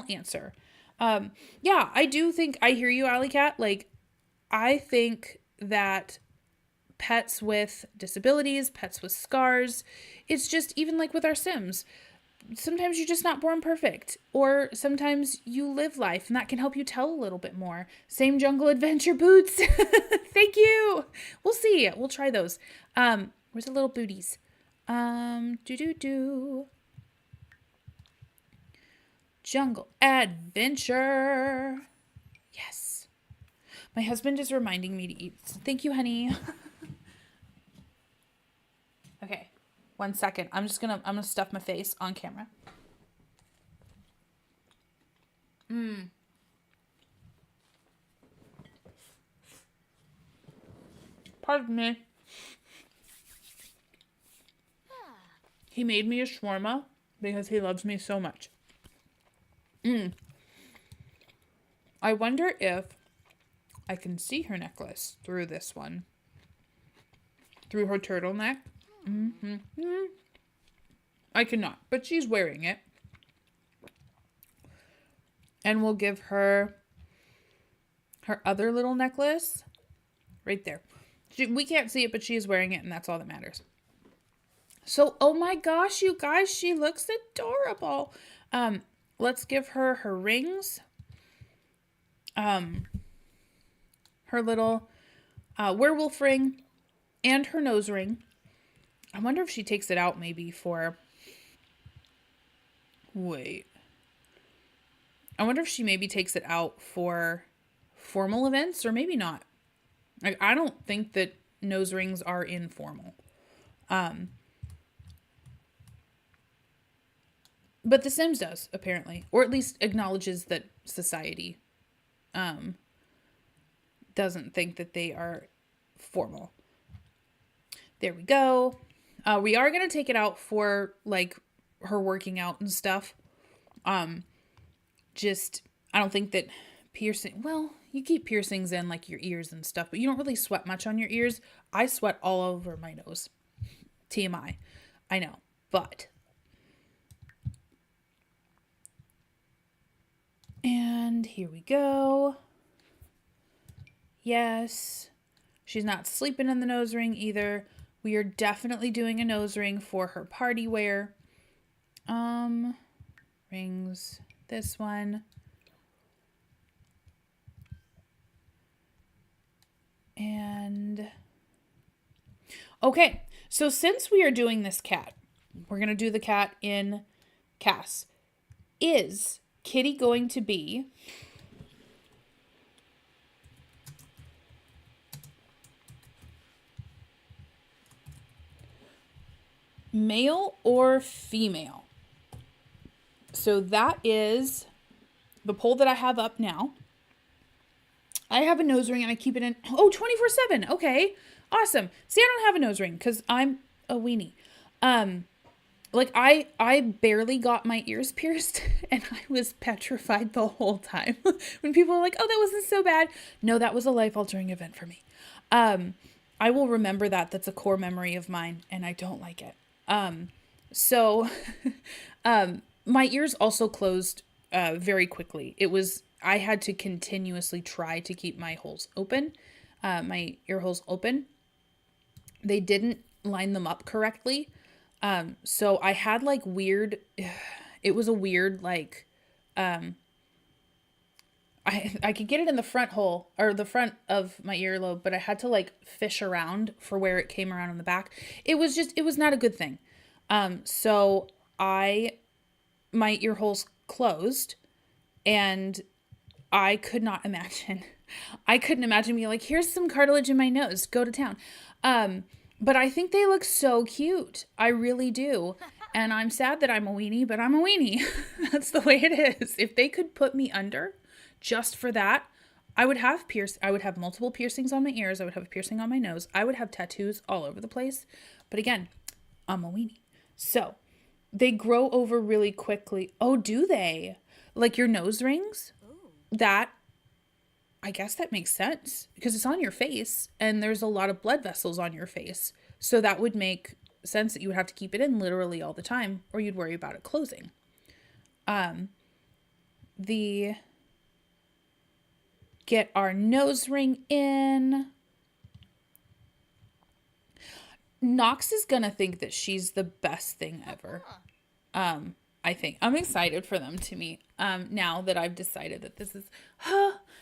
answer. Yeah, I do think I hear you, Alley Cat. Like, I think that pets with disabilities, pets with scars, it's just even like with our Sims. Sometimes you're just not born perfect, or sometimes you live life, and that can help you tell a little bit more. Same Jungle Adventure boots. Thank you. We'll see. We'll try those. Where's the little booties? Jungle Adventure. Yes. My husband is reminding me to eat. Thank you, honey. Okay. 1 second. I'm gonna stuff my face on camera. Pardon me. He made me a shawarma because he loves me so much. I wonder if I can see her necklace through this one. Through her turtleneck. I cannot, but she's wearing it. And we'll give her her other little necklace right there. We can't see it, but she's wearing it, and that's all that matters. So, oh my gosh, you guys, she looks adorable. Let's give her her rings. Her little werewolf ring and her nose ring. I wonder if she takes it out maybe for... Wait. I wonder if she maybe takes it out for formal events or maybe not. Like, I don't think that nose rings are informal. But The Sims does, apparently. Or at least acknowledges that society doesn't think that they are formal. There we go. We are going to take it out for, like, her working out and stuff. Just, I don't think that piercing... Well, you keep piercings in, like, your ears and stuff, but you don't really sweat much on your ears. I sweat all over my nose. TMI. I know. But... And here we go. Yes. She's not sleeping in the nose ring either. We are definitely doing a nose ring for her party wear. Rings. This one. And... Okay. So since we are doing this cat, we're going to do the cat in Cass. Is Kitty going to be male or female? So that is the poll that I have up now. I have a nose ring and I keep it in 24/7. Okay. Awesome. See, I don't have a nose ring because I'm a weenie. Like I barely got my ears pierced and I was petrified the whole time. When people were like, "Oh, that wasn't so bad." No, that was a life-altering event for me. I will remember that. That's a core memory of mine and I don't like it. So my ears also closed very quickly. I had to continuously try to keep my holes open, my ear holes open. They didn't line them up correctly. So I had like weird, it was a weird, like, I could get it in the front hole or the front of my earlobe, but I had to like fish around for where it came around on the back. It was not a good thing. So my ear holes closed and I couldn't imagine being like, here's some cartilage in my nose, go to town. But I think they look so cute. I really do. And I'm sad that I'm a weenie, but I'm a weenie. That's the way it is. If they could put me under just for that, I would have multiple piercings on my ears. I would have a piercing on my nose. I would have tattoos all over the place. But again, I'm a weenie. So they grow over really quickly. Oh, do they? Like your nose rings? That, I guess that makes sense because it's on your face and there's a lot of blood vessels on your face. So that would make sense that you would have to keep it in literally all the time or you'd worry about it closing. Get our nose ring in. Nox is gonna think that she's the best thing ever. I think I'm excited for them to meet. Now that I've decided that this is,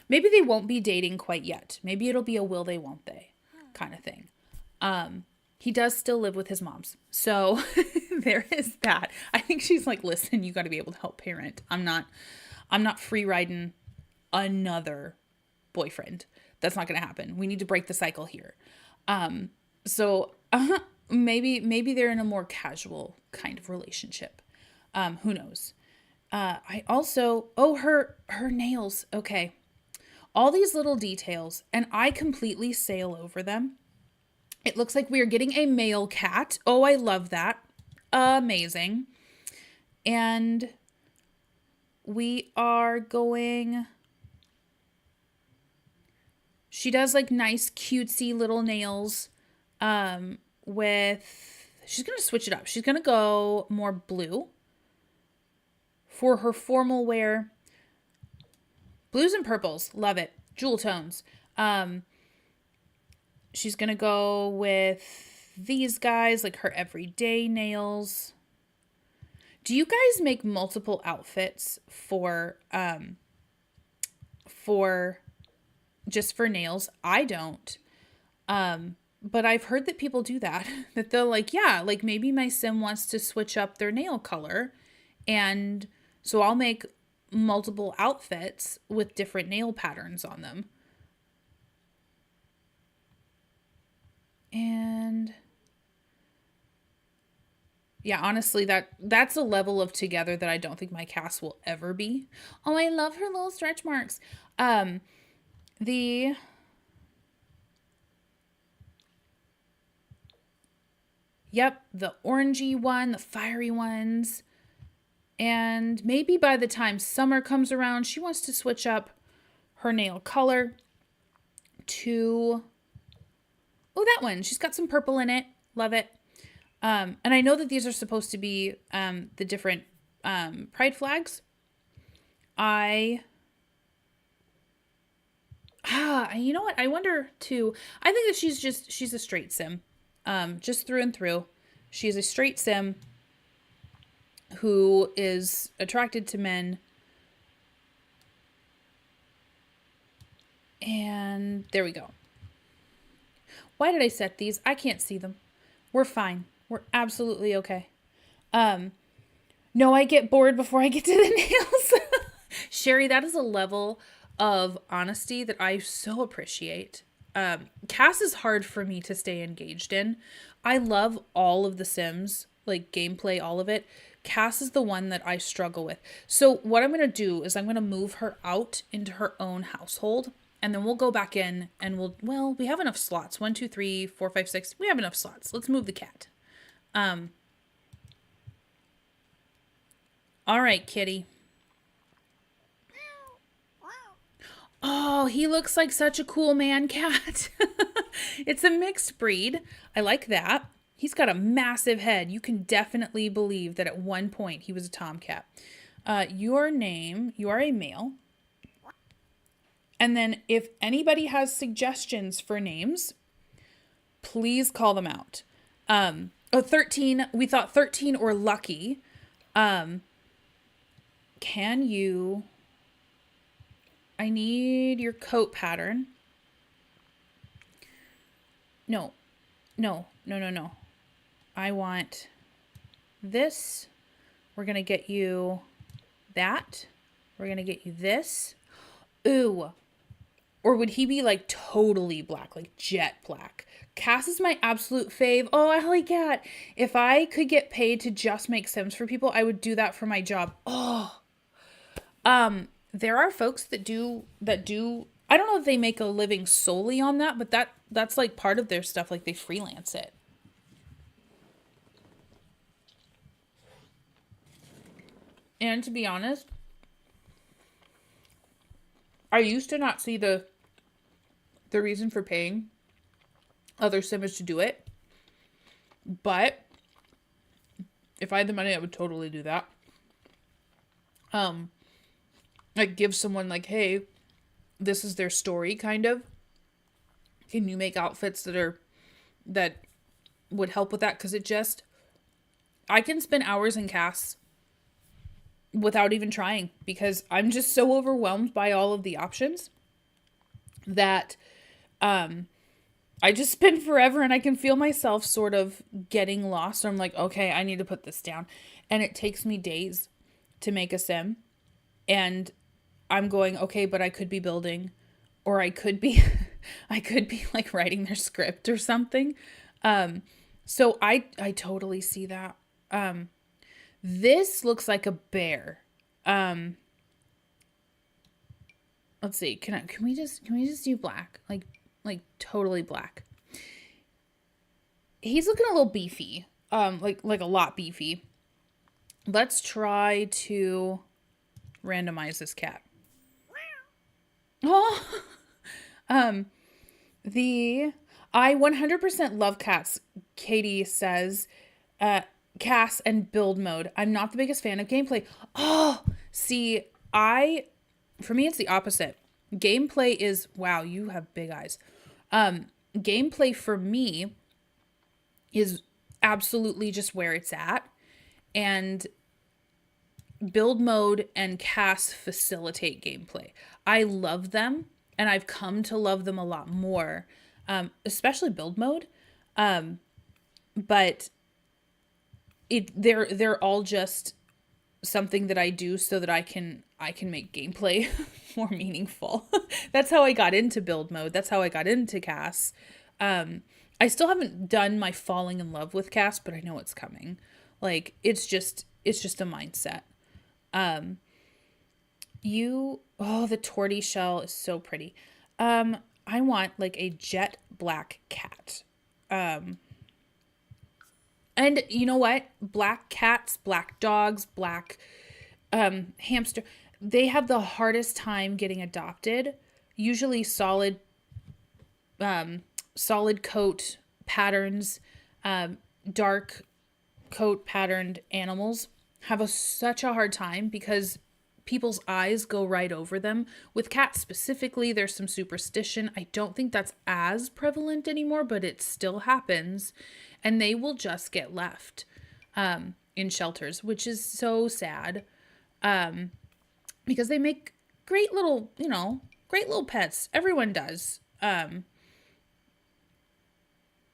maybe they won't be dating quite yet. Maybe it'll be a will they, won't they kind of thing. He does still live with his moms. So there is that. I think she's like, listen, you got to be able to help parent. I'm not free riding another boyfriend. That's not going to happen. We need to break the cycle here. So maybe they're in a more casual kind of relationship. Who knows? I also, her nails. Okay. All these little details and I completely sail over them. It looks like we are getting a male cat. Oh, I love that. Amazing. And we are going, she does like nice cutesy little nails, she's going to switch it up. She's going to go more blue for her formal wear. Blues and purples. Love it. Jewel tones. She's going to go with these guys, like her everyday nails. Do you guys make multiple outfits for just for nails? I don't. But I've heard that people do that. That they'll like, yeah, like maybe my sim wants to switch up their nail color. And so I'll make multiple outfits with different nail patterns on them. And yeah, honestly, that's a level of together that I don't think my Cass will ever be. Oh, I love her little stretch marks. The Yep, the orangey one, the fiery ones. And maybe by the time summer comes around, she wants to switch up her nail color to, oh, that one. She's got some purple in it. Love it. And I know that these are supposed to be the different pride flags. You know what? I wonder too. I think that she's a straight sim. Just through and through. She is a straight sim who is attracted to men. And there we go. Why did I set these? I can't see them. We're fine. We're absolutely okay. No, I get bored before I get to the nails. Sherry, that is a level of honesty that I so appreciate. Cass is hard for me to stay engaged in. I love all of the Sims, like gameplay, all of it. Cass is the one that I struggle with. So what I'm going to do is I'm going to move her out into her own household. And then we'll go back in and we have enough slots. 1, 2, 3, 4, 5, 6. We have enough slots. Let's move the cat. All right, kitty. Oh, he looks like such a cool man cat. It's a mixed breed. I like that. He's got a massive head. You can definitely believe that at one point he was a tomcat. Your name, you are a male. And then if anybody has suggestions for names, please call them out. 13, we thought 13 or Lucky. Can you... I need your coat pattern. No. I want this. We're going to get you that. We're going to get you this. Ooh. Or would he be like totally black, like jet black? Cass is my absolute fave. Oh, I like that. If I could get paid to just make Sims for people, I would do that for my job. Oh. There are folks that do I don't know if they make a living solely on that, but that's like part of their stuff, like they freelance it. And to be honest, I used to not see the reason for paying other Simmers to do it. But if I had the money, I would totally do that. Like give someone like, hey, this is their story, kind of. Can you make outfits that would help with that? Because I can spend hours in Cass without even trying, because I'm just so overwhelmed by all of the options that I just spend forever, and I can feel myself sort of getting lost. So I'm like, okay, I need to put this down. And it takes me days to make a sim. And I'm going, okay, but I could be building, or I could be like writing their script or something. So I totally see that. This looks like a bear. Let's see. Can we just do black? Like totally black. He's looking a little beefy. Like a lot beefy. Let's try to randomize this cat. Oh. I 100% love cats. Katie says, Cass and build mode. I'm not the biggest fan of gameplay. Oh, see, For me, it's the opposite. Gameplay is, wow, you have big eyes. Gameplay for me is absolutely just where it's at. And build mode and CAS facilitate gameplay. I love them, and I've come to love them a lot more, especially build mode. But they're all just something that I do so that I can make gameplay more meaningful. That's how I got into build mode. That's how I got into CAS. I still haven't done my falling in love with CAS, but I know it's coming. Like it's just a mindset. The tortie shell is so pretty. I want like a jet black cat. And you know what? Black cats, black dogs, black hamster, they have the hardest time getting adopted. Usually solid coat patterns, dark coat patterned animals have such a hard time because people's eyes go right over them. With cats specifically, there's some superstition. I don't think that's as prevalent anymore, but it still happens. And they will just get left in shelters, which is so sad, because they make great little pets. Everyone does.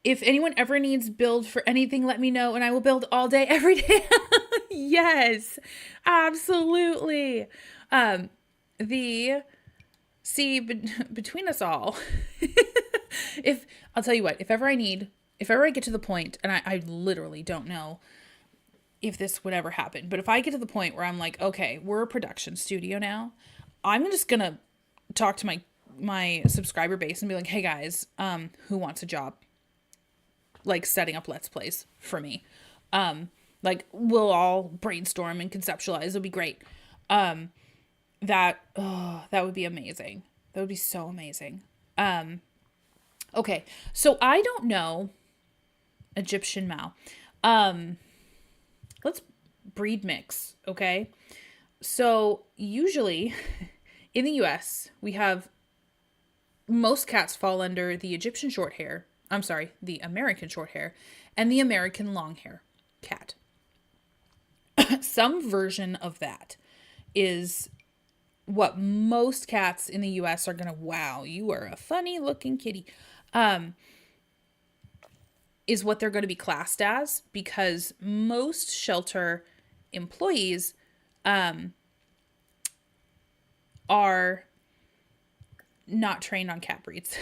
If anyone ever needs build for anything, let me know and I will build all day, every day. Yes, absolutely. Between us all, if I'll tell you what, if ever I get to the point, and I literally don't know if this would ever happen, but if I get to the point where I'm like, okay, we're a production studio now, I'm just going to talk to my subscriber base and be like, hey guys, who wants a job? Like setting up Let's Plays for me. Like we'll all brainstorm and conceptualize. It'll be great. That would be amazing. That would be so amazing. Okay. So I don't know Egyptian Mao. Let's breed mix. Okay. So usually in the US, we have most cats fall under the Egyptian short hair. I'm sorry, the American short hair and the American long hair cat. Some version of that is what most cats in the US are going to, wow, you are a funny looking kitty, is what they're going to be classed as, because most shelter employees are not trained on cat breeds.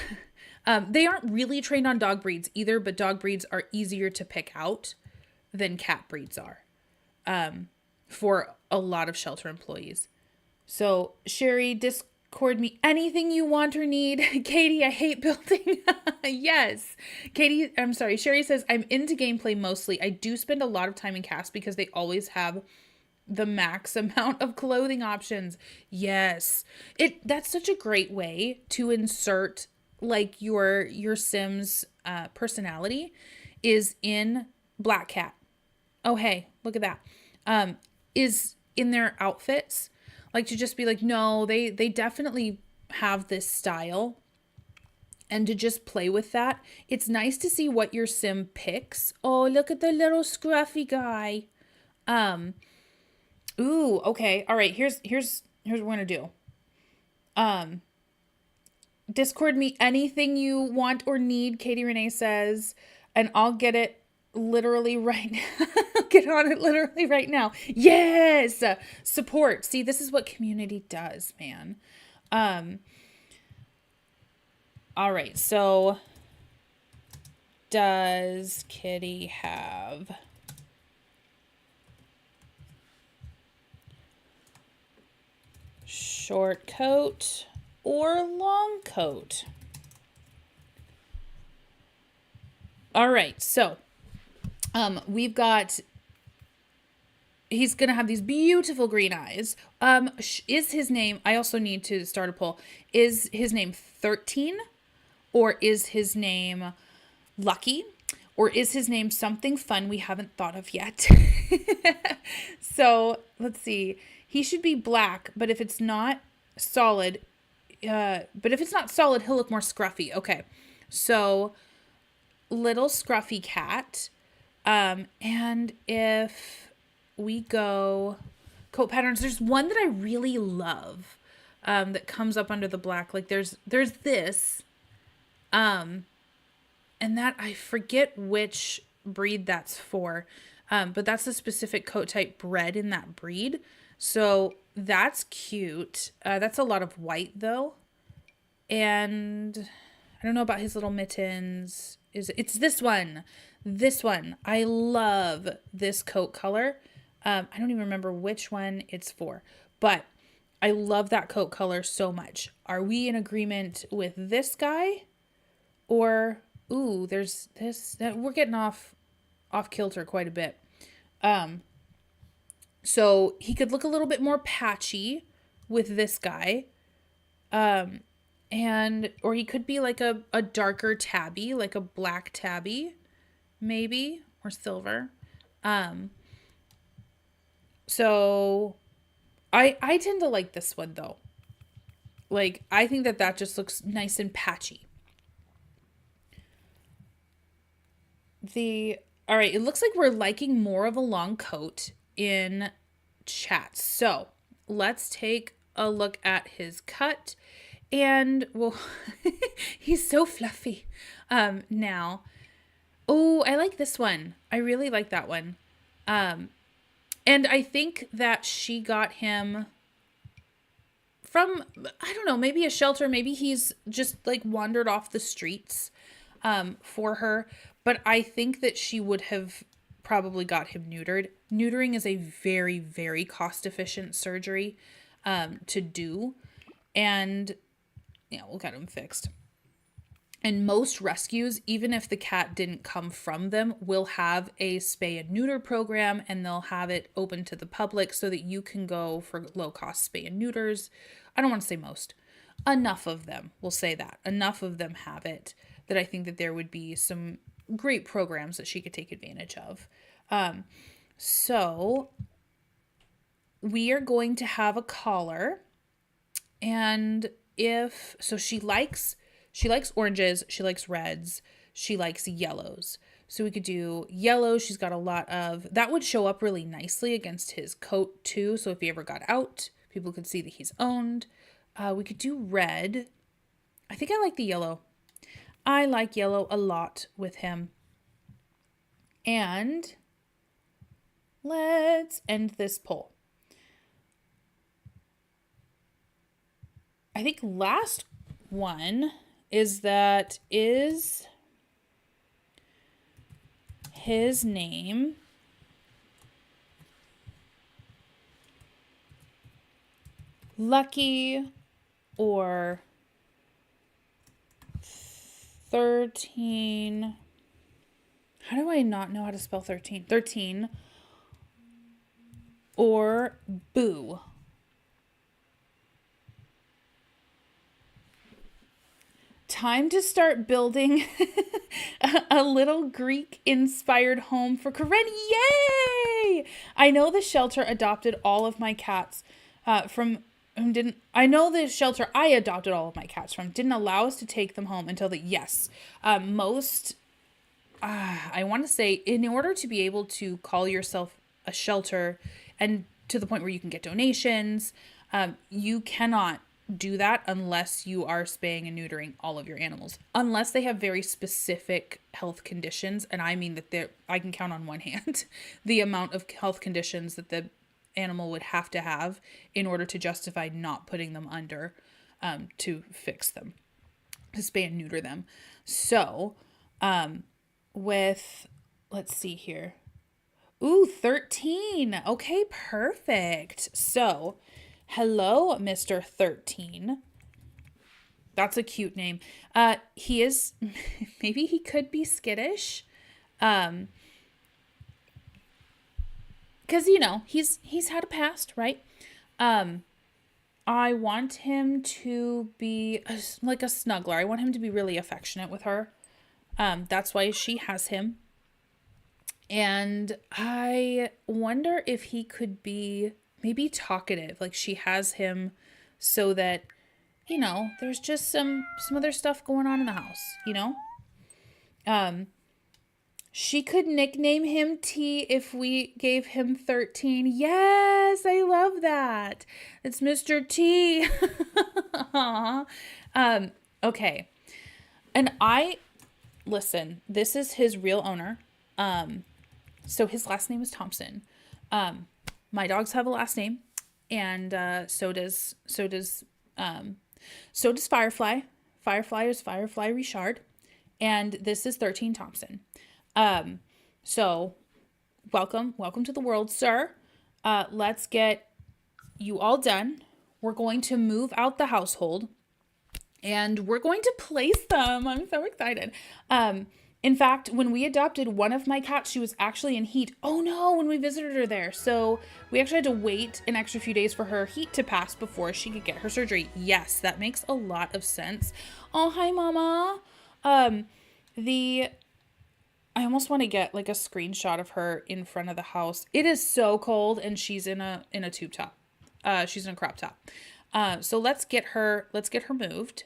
They aren't really trained on dog breeds either, but dog breeds are easier to pick out than cat breeds are, for a lot of shelter employees. So Sherry, Discord me anything you want or need. Katie, I hate building. Yes. Katie, I'm sorry. Sherry says, I'm into gameplay mostly. I do spend a lot of time in cast because they always have the max amount of clothing options. Yes. That's such a great way to insert like your Sims personality is in Black Cat. Oh, hey, look at that. Is in their outfits. Like to just be like, no, they definitely have this style, and to just play with that. It's nice to see what your sim picks. Oh, look at the little scruffy guy. Ooh, okay. All right, here's what we're going to do. Discord me anything you want or need, Katie Renee says, and I'll get it literally right now. Get on it literally right now. Yes! Support. See, this is what community does, man. All right, so does Kitty have short coat or long coat? All right, so we've got, he's going to have these beautiful green eyes. Is his name, I also need to start a poll, is his name 13? Or is his name Lucky? Or is his name something fun we haven't thought of yet? So let's see. He should be black, but if it's not, solid. But if it's not solid, he'll look more scruffy. Okay. So little scruffy cat. And if we go coat patterns, there's one that I really love, that comes up under the black. Like there's this, and that I forget which breed that's for. But that's a specific coat type bred in that breed. So that's cute. That's a lot of white though. And I don't know about his little mittens. It's this one. This one. I love this coat color. I don't even remember which one it's for, but I love that coat color so much. Are we in agreement with this guy? Or, ooh, there's this. We're getting off kilter quite a bit. So he could look a little bit more patchy with this guy. And or he could be like a darker tabby, like a black tabby, maybe, or silver. So I tend to like this one though. Like I think that just looks nice and patchy. All right, it looks like we're liking more of a long coat in chat. So let's take a look at his cut. And well, he's so fluffy. Now, oh, I like this one. I really like that one. And I think that she got him from, I don't know, maybe a shelter. Maybe he's just like wandered off the streets, for her. But I think that she would have probably got him neutered. Neutering is a very, very cost efficient surgery, to do. And yeah, we'll get him fixed. And most rescues, even if the cat didn't come from them, will have a spay and neuter program, and they'll have it open to the public so that you can go for low cost spay and neuters. I don't want to say most. Enough of them will say that. Enough of them have it that I think that there would be some great programs that she could take advantage of. So we are going to have a collar, and she likes oranges, she likes reds, she likes yellows. So we could do yellow. She's got a lot of that would show up really nicely against his coat too. So if he ever got out, people could see that he's owned. We could do red. I think I like the yellow. I like yellow a lot with him. And let's end this poll. I think last one is his name Lucky or 13. How do I not know how to spell 13? 13 or Boo. Time to start building a little Greek-inspired home for Corinne. Yay! I know the shelter adopted all of my cats I know the shelter I adopted all of my cats from didn't allow us to take them home until I want to say, in order to be able to call yourself a shelter and to the point where you can get donations, you cannot do that unless you are spaying and neutering all of your animals, unless they have very specific health conditions. And I mean that I can count on one hand the amount of health conditions that the animal would have to have in order to justify not putting them under, to fix them, to spay and neuter them. So, let's see here. Ooh, 13. Okay, perfect. So, hello, Mr. 13. That's a cute name. He is, maybe he could be skittish. Because, he's had a past, right? I want him to be like a snuggler. I want him to be really affectionate with her. That's why she has him. And I wonder if he could be maybe talkative. Like she has him so that, there's just some other stuff going on in the house. Um, she could nickname him T if we gave him 13. Yes, I love that. It's Mr. T. Aw. Okay. And listen, this is his real owner. So his last name is Thompson. My dogs have a last name, and so does Firefly. Firefly is Firefly Richard, and this is 13 Thompson. So welcome to the world, sir. Let's get you all done. We're going to move out the household, and we're going to place them. I'm so excited. In fact, when we adopted one of my cats, she was actually in heat. Oh no, when we visited her there. So we actually had to wait an extra few days for her heat to pass before she could get her surgery. Yes, that makes a lot of sense. Oh, hi, Mama. I almost want to get like a screenshot of her in front of the house. It is so cold, and she's in a tube top. She's in a crop top. So let's get her moved.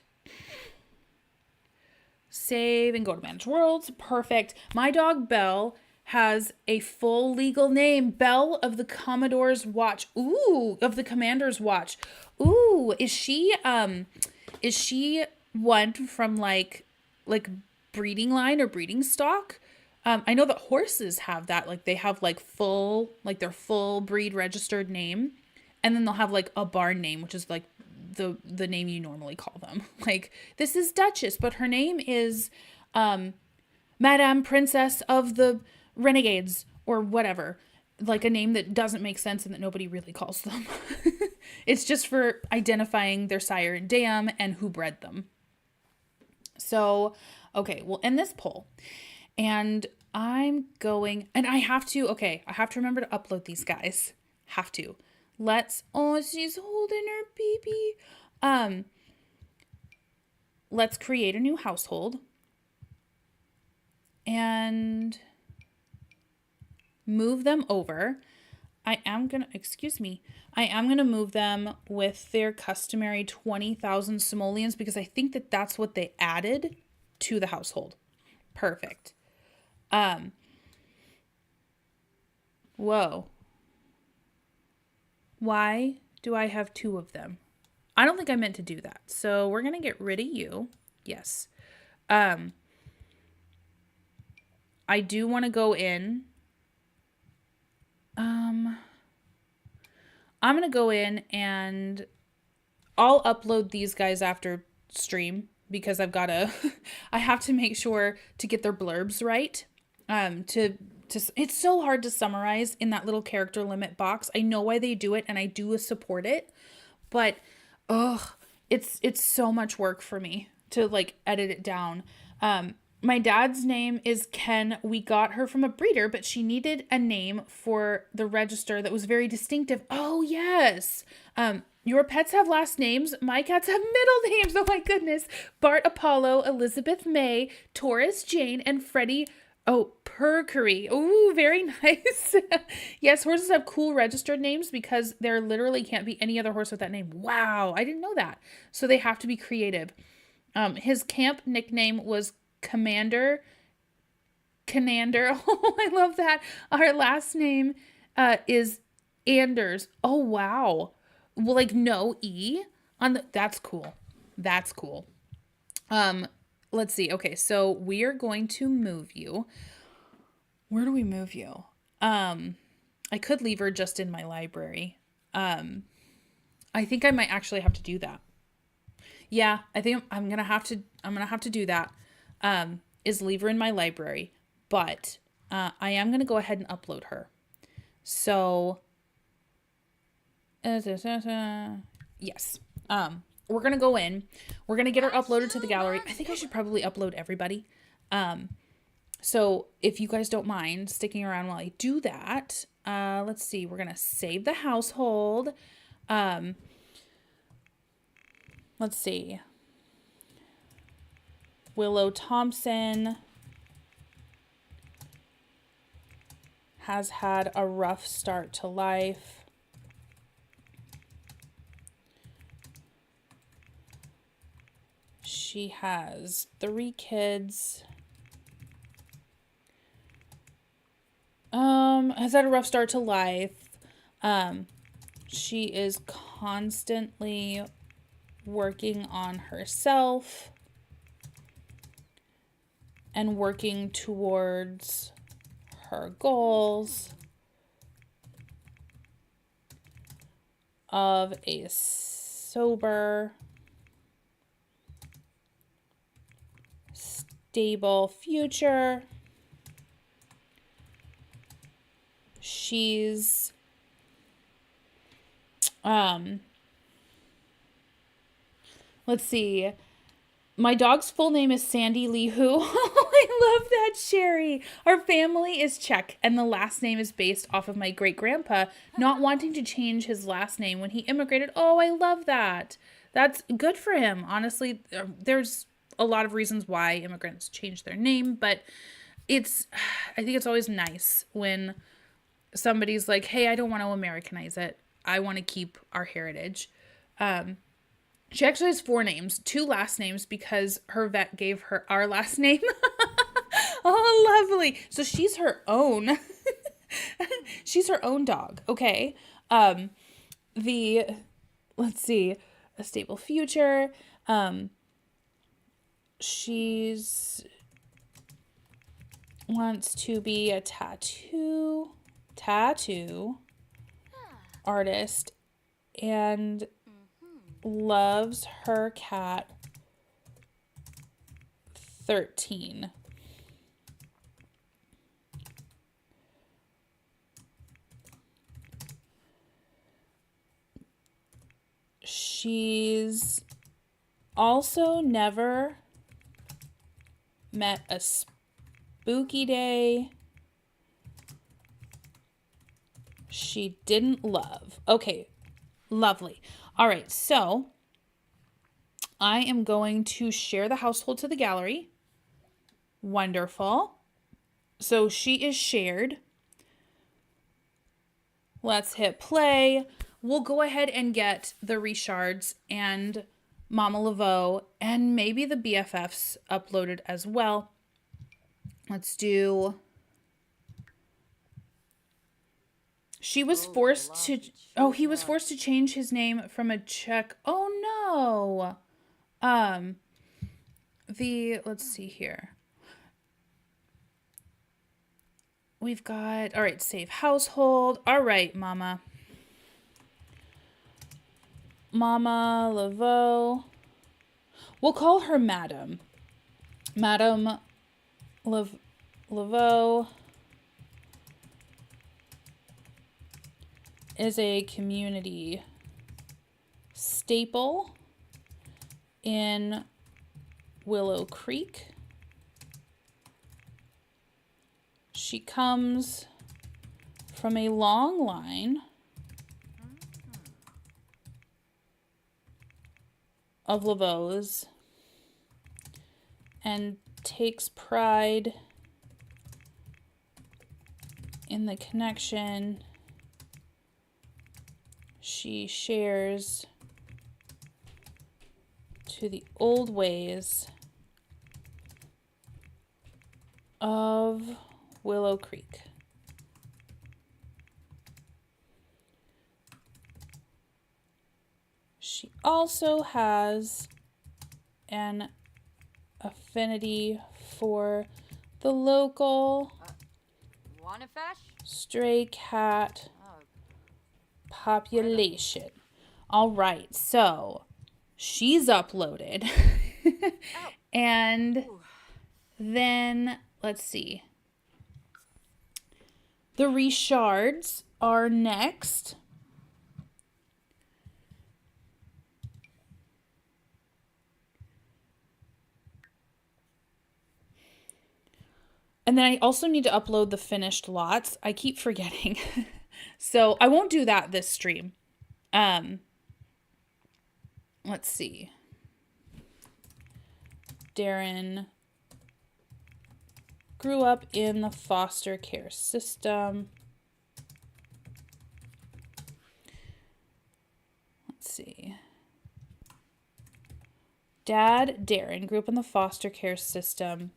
Save and go to Manage Worlds. Perfect. My dog Belle has a full legal name. Belle of the Commodore's Watch. Ooh, of the Commander's Watch. Ooh, is she one from like breeding line or breeding stock? I know that horses have that. Like they have like their full breed registered name, and then they'll have like a barn name, which is like the name you normally call them. Like, this is Duchess, but her name is Madame Princess of the Renegades or whatever. Like a name that doesn't make sense and that nobody really calls them. It's just for identifying their sire and dam and who bred them. So, okay, we'll end this poll. And I have to remember to upload these guys. Have to. She's holding her baby. Let's create a new household and move them over. I am going to move them with their customary 20,000 simoleons because I think that that's what they added to the household. Perfect. Whoa. Why do I have two of them? I don't think I meant to do that. So we're going to get rid of you. Yes. I do want to go in. I'm going to go in and I'll upload these guys after stream because I have to make sure to get their blurbs right. It's so hard to summarize in that little character limit box. I know why they do it and I do support it, but it's so much work for me to like edit it down. My dad's name is Ken. We got her from a breeder, but she needed a name for the register that was very distinctive. Oh yes. Your pets have last names. My cats have middle names. Oh my goodness. Bart Apollo, Elizabeth May, Taurus Jane, and Freddie Perkery. Ooh, very nice. Yes, horses have cool registered names because there literally can't be any other horse with that name. Wow, I didn't know that. So they have to be creative. His camp nickname was Canander. Oh, I love that. Our last name is Anders. Oh, wow. Well, like no E on that's cool. That's cool. Let's see. Okay, so we are going to move you. Where do we move you? I could leave her just in my library. I think I might actually have to do that. Yeah, I think I'm gonna have to do that. Is leave her in my library, but I am gonna go ahead and upload her. So yes. We're gonna go in. We're gonna get her uploaded to the gallery. I think I should probably upload everybody. So if you guys don't mind sticking around while I do that, let's see. We're gonna save the household. Let's see. Willow Thompson has had a rough start to life. She has 3 kids. Has had a rough start to life. She is constantly working on herself and working towards her goals of a sober, stable future. She's let's see. My dog's full name is Sandy Lee Hu. I love that, Sherry. Our family is Czech, and the last name is based off of my great-grandpa not wanting to change his last name when he immigrated. Oh, I love that. That's good for him. Honestly, there's a lot of reasons why immigrants change their name, but I think it's always nice when somebody's like, hey, I don't want to Americanize it. I want to keep our heritage. She actually has 4 names, 2 last names because her vet gave her our last name. Oh, lovely. So she's her own. She's her own dog. Okay. Let's see, a stable future. She's wants to be a tattoo artist and loves her cat 13. She's also never met a spooky day she didn't love. Okay, lovely. All right, so I am going to share the household to the gallery. Wonderful. So she is shared. Let's hit play. We'll go ahead and get the Richards and Mama Laveau and maybe the BFFs uploaded as well. Let's do... He was forced to change his name from a Czech. Oh no. Let's see here. We've got, all right, save household. All right, Mama Laveau. We'll call her Madam. Madam Laveau is a community staple in Willow Creek. She comes from a long line of Laveaus and takes pride in the connection she shares to the old ways of Willow Creek. She also has an affinity for the local stray cat population. All right, so she's uploaded. And then let's see. The Richards are next. And then I also need to upload the finished lots. I keep forgetting. So I won't do that this stream. Let's see. Darren grew up in the foster care system. Let's see. Dad, Darren, grew up in the foster care system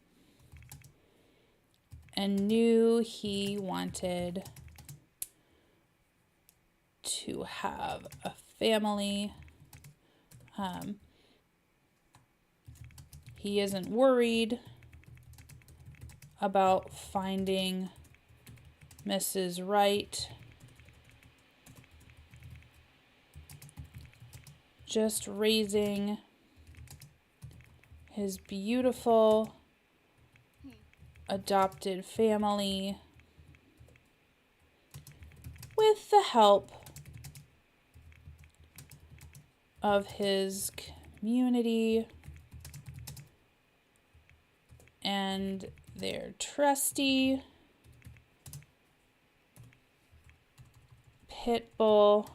and knew he wanted to have a family. He isn't worried about finding Mrs. Right. Just raising his beautiful adopted family with the help of his community and their trusty pit bull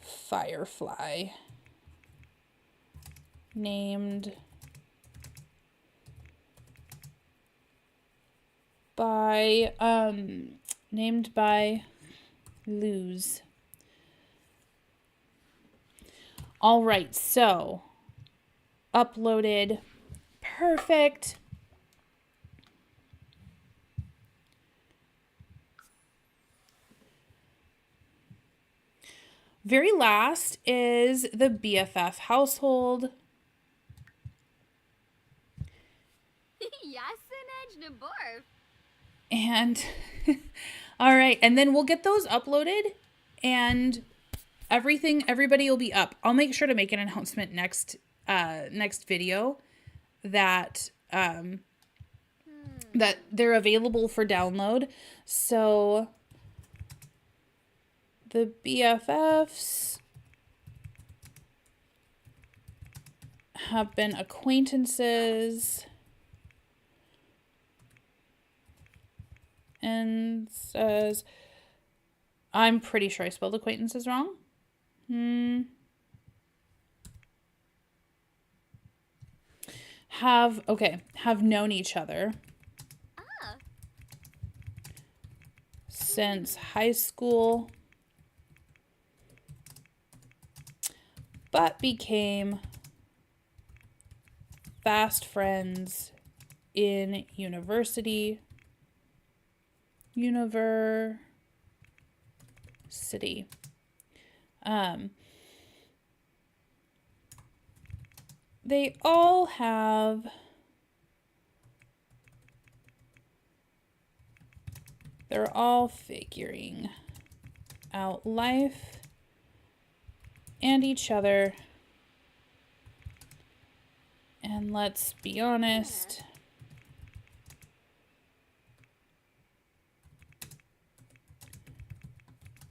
Firefly named by Luz. All right, so uploaded. Perfect. Very last is the BFF household. And all right, and then we'll get those uploaded and everybody will be up. I'll make sure to make an announcement next video that that they're available for download. So the BFFs have been acquaintances and says, I'm pretty sure I spelled acquaintances wrong. Have known each other since high school, but became fast friends in university. They all have they're all figuring out life and each other. And let's be honest,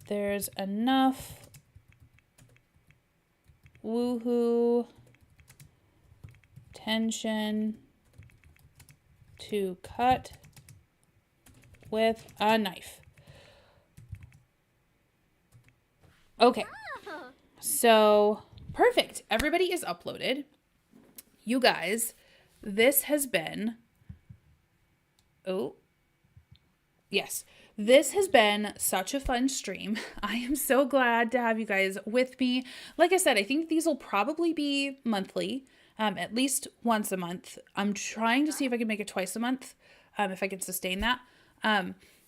there's enough woohoo tension to cut with a knife. Okay, so perfect. Everybody is uploaded. You guys, this has been, this has been such a fun stream. I am so glad to have you guys with me. Like I said, I think these will probably be monthly, at least once a month. I'm trying to see if I can make it twice a month, if I can sustain that.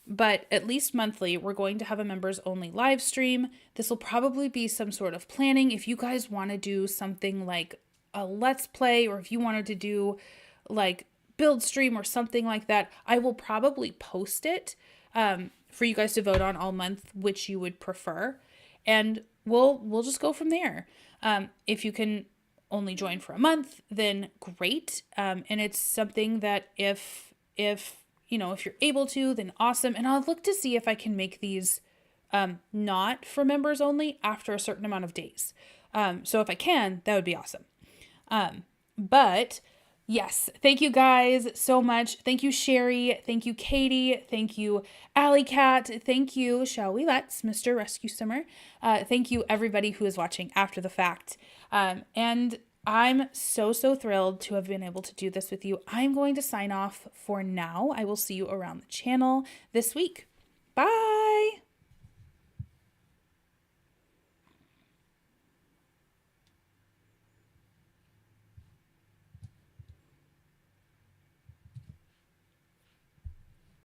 But at least monthly, we're going to have a members only live stream. This will probably be some sort of planning. If you guys want to do something like a let's play, or if you wanted to do like build stream or something like that, I will probably post it for you guys to vote on all month, which you would prefer. And we'll just go from there. If you can only join for a month, then great. And it's something that if you're able to, then awesome. And I'll look to see if I can make these not for members only after a certain amount of days. So if I can, that would be awesome. But yes, thank you guys so much. Thank you, Sherry. Thank you, Katie. Thank you, Alley Cat. Thank you, Shall We Let's, Mr. Rescue Summer. Thank you, everybody who is watching after the fact. And I'm so thrilled to have been able to do this with you. I'm going to sign off for now. I will see you around the channel this week. Bye.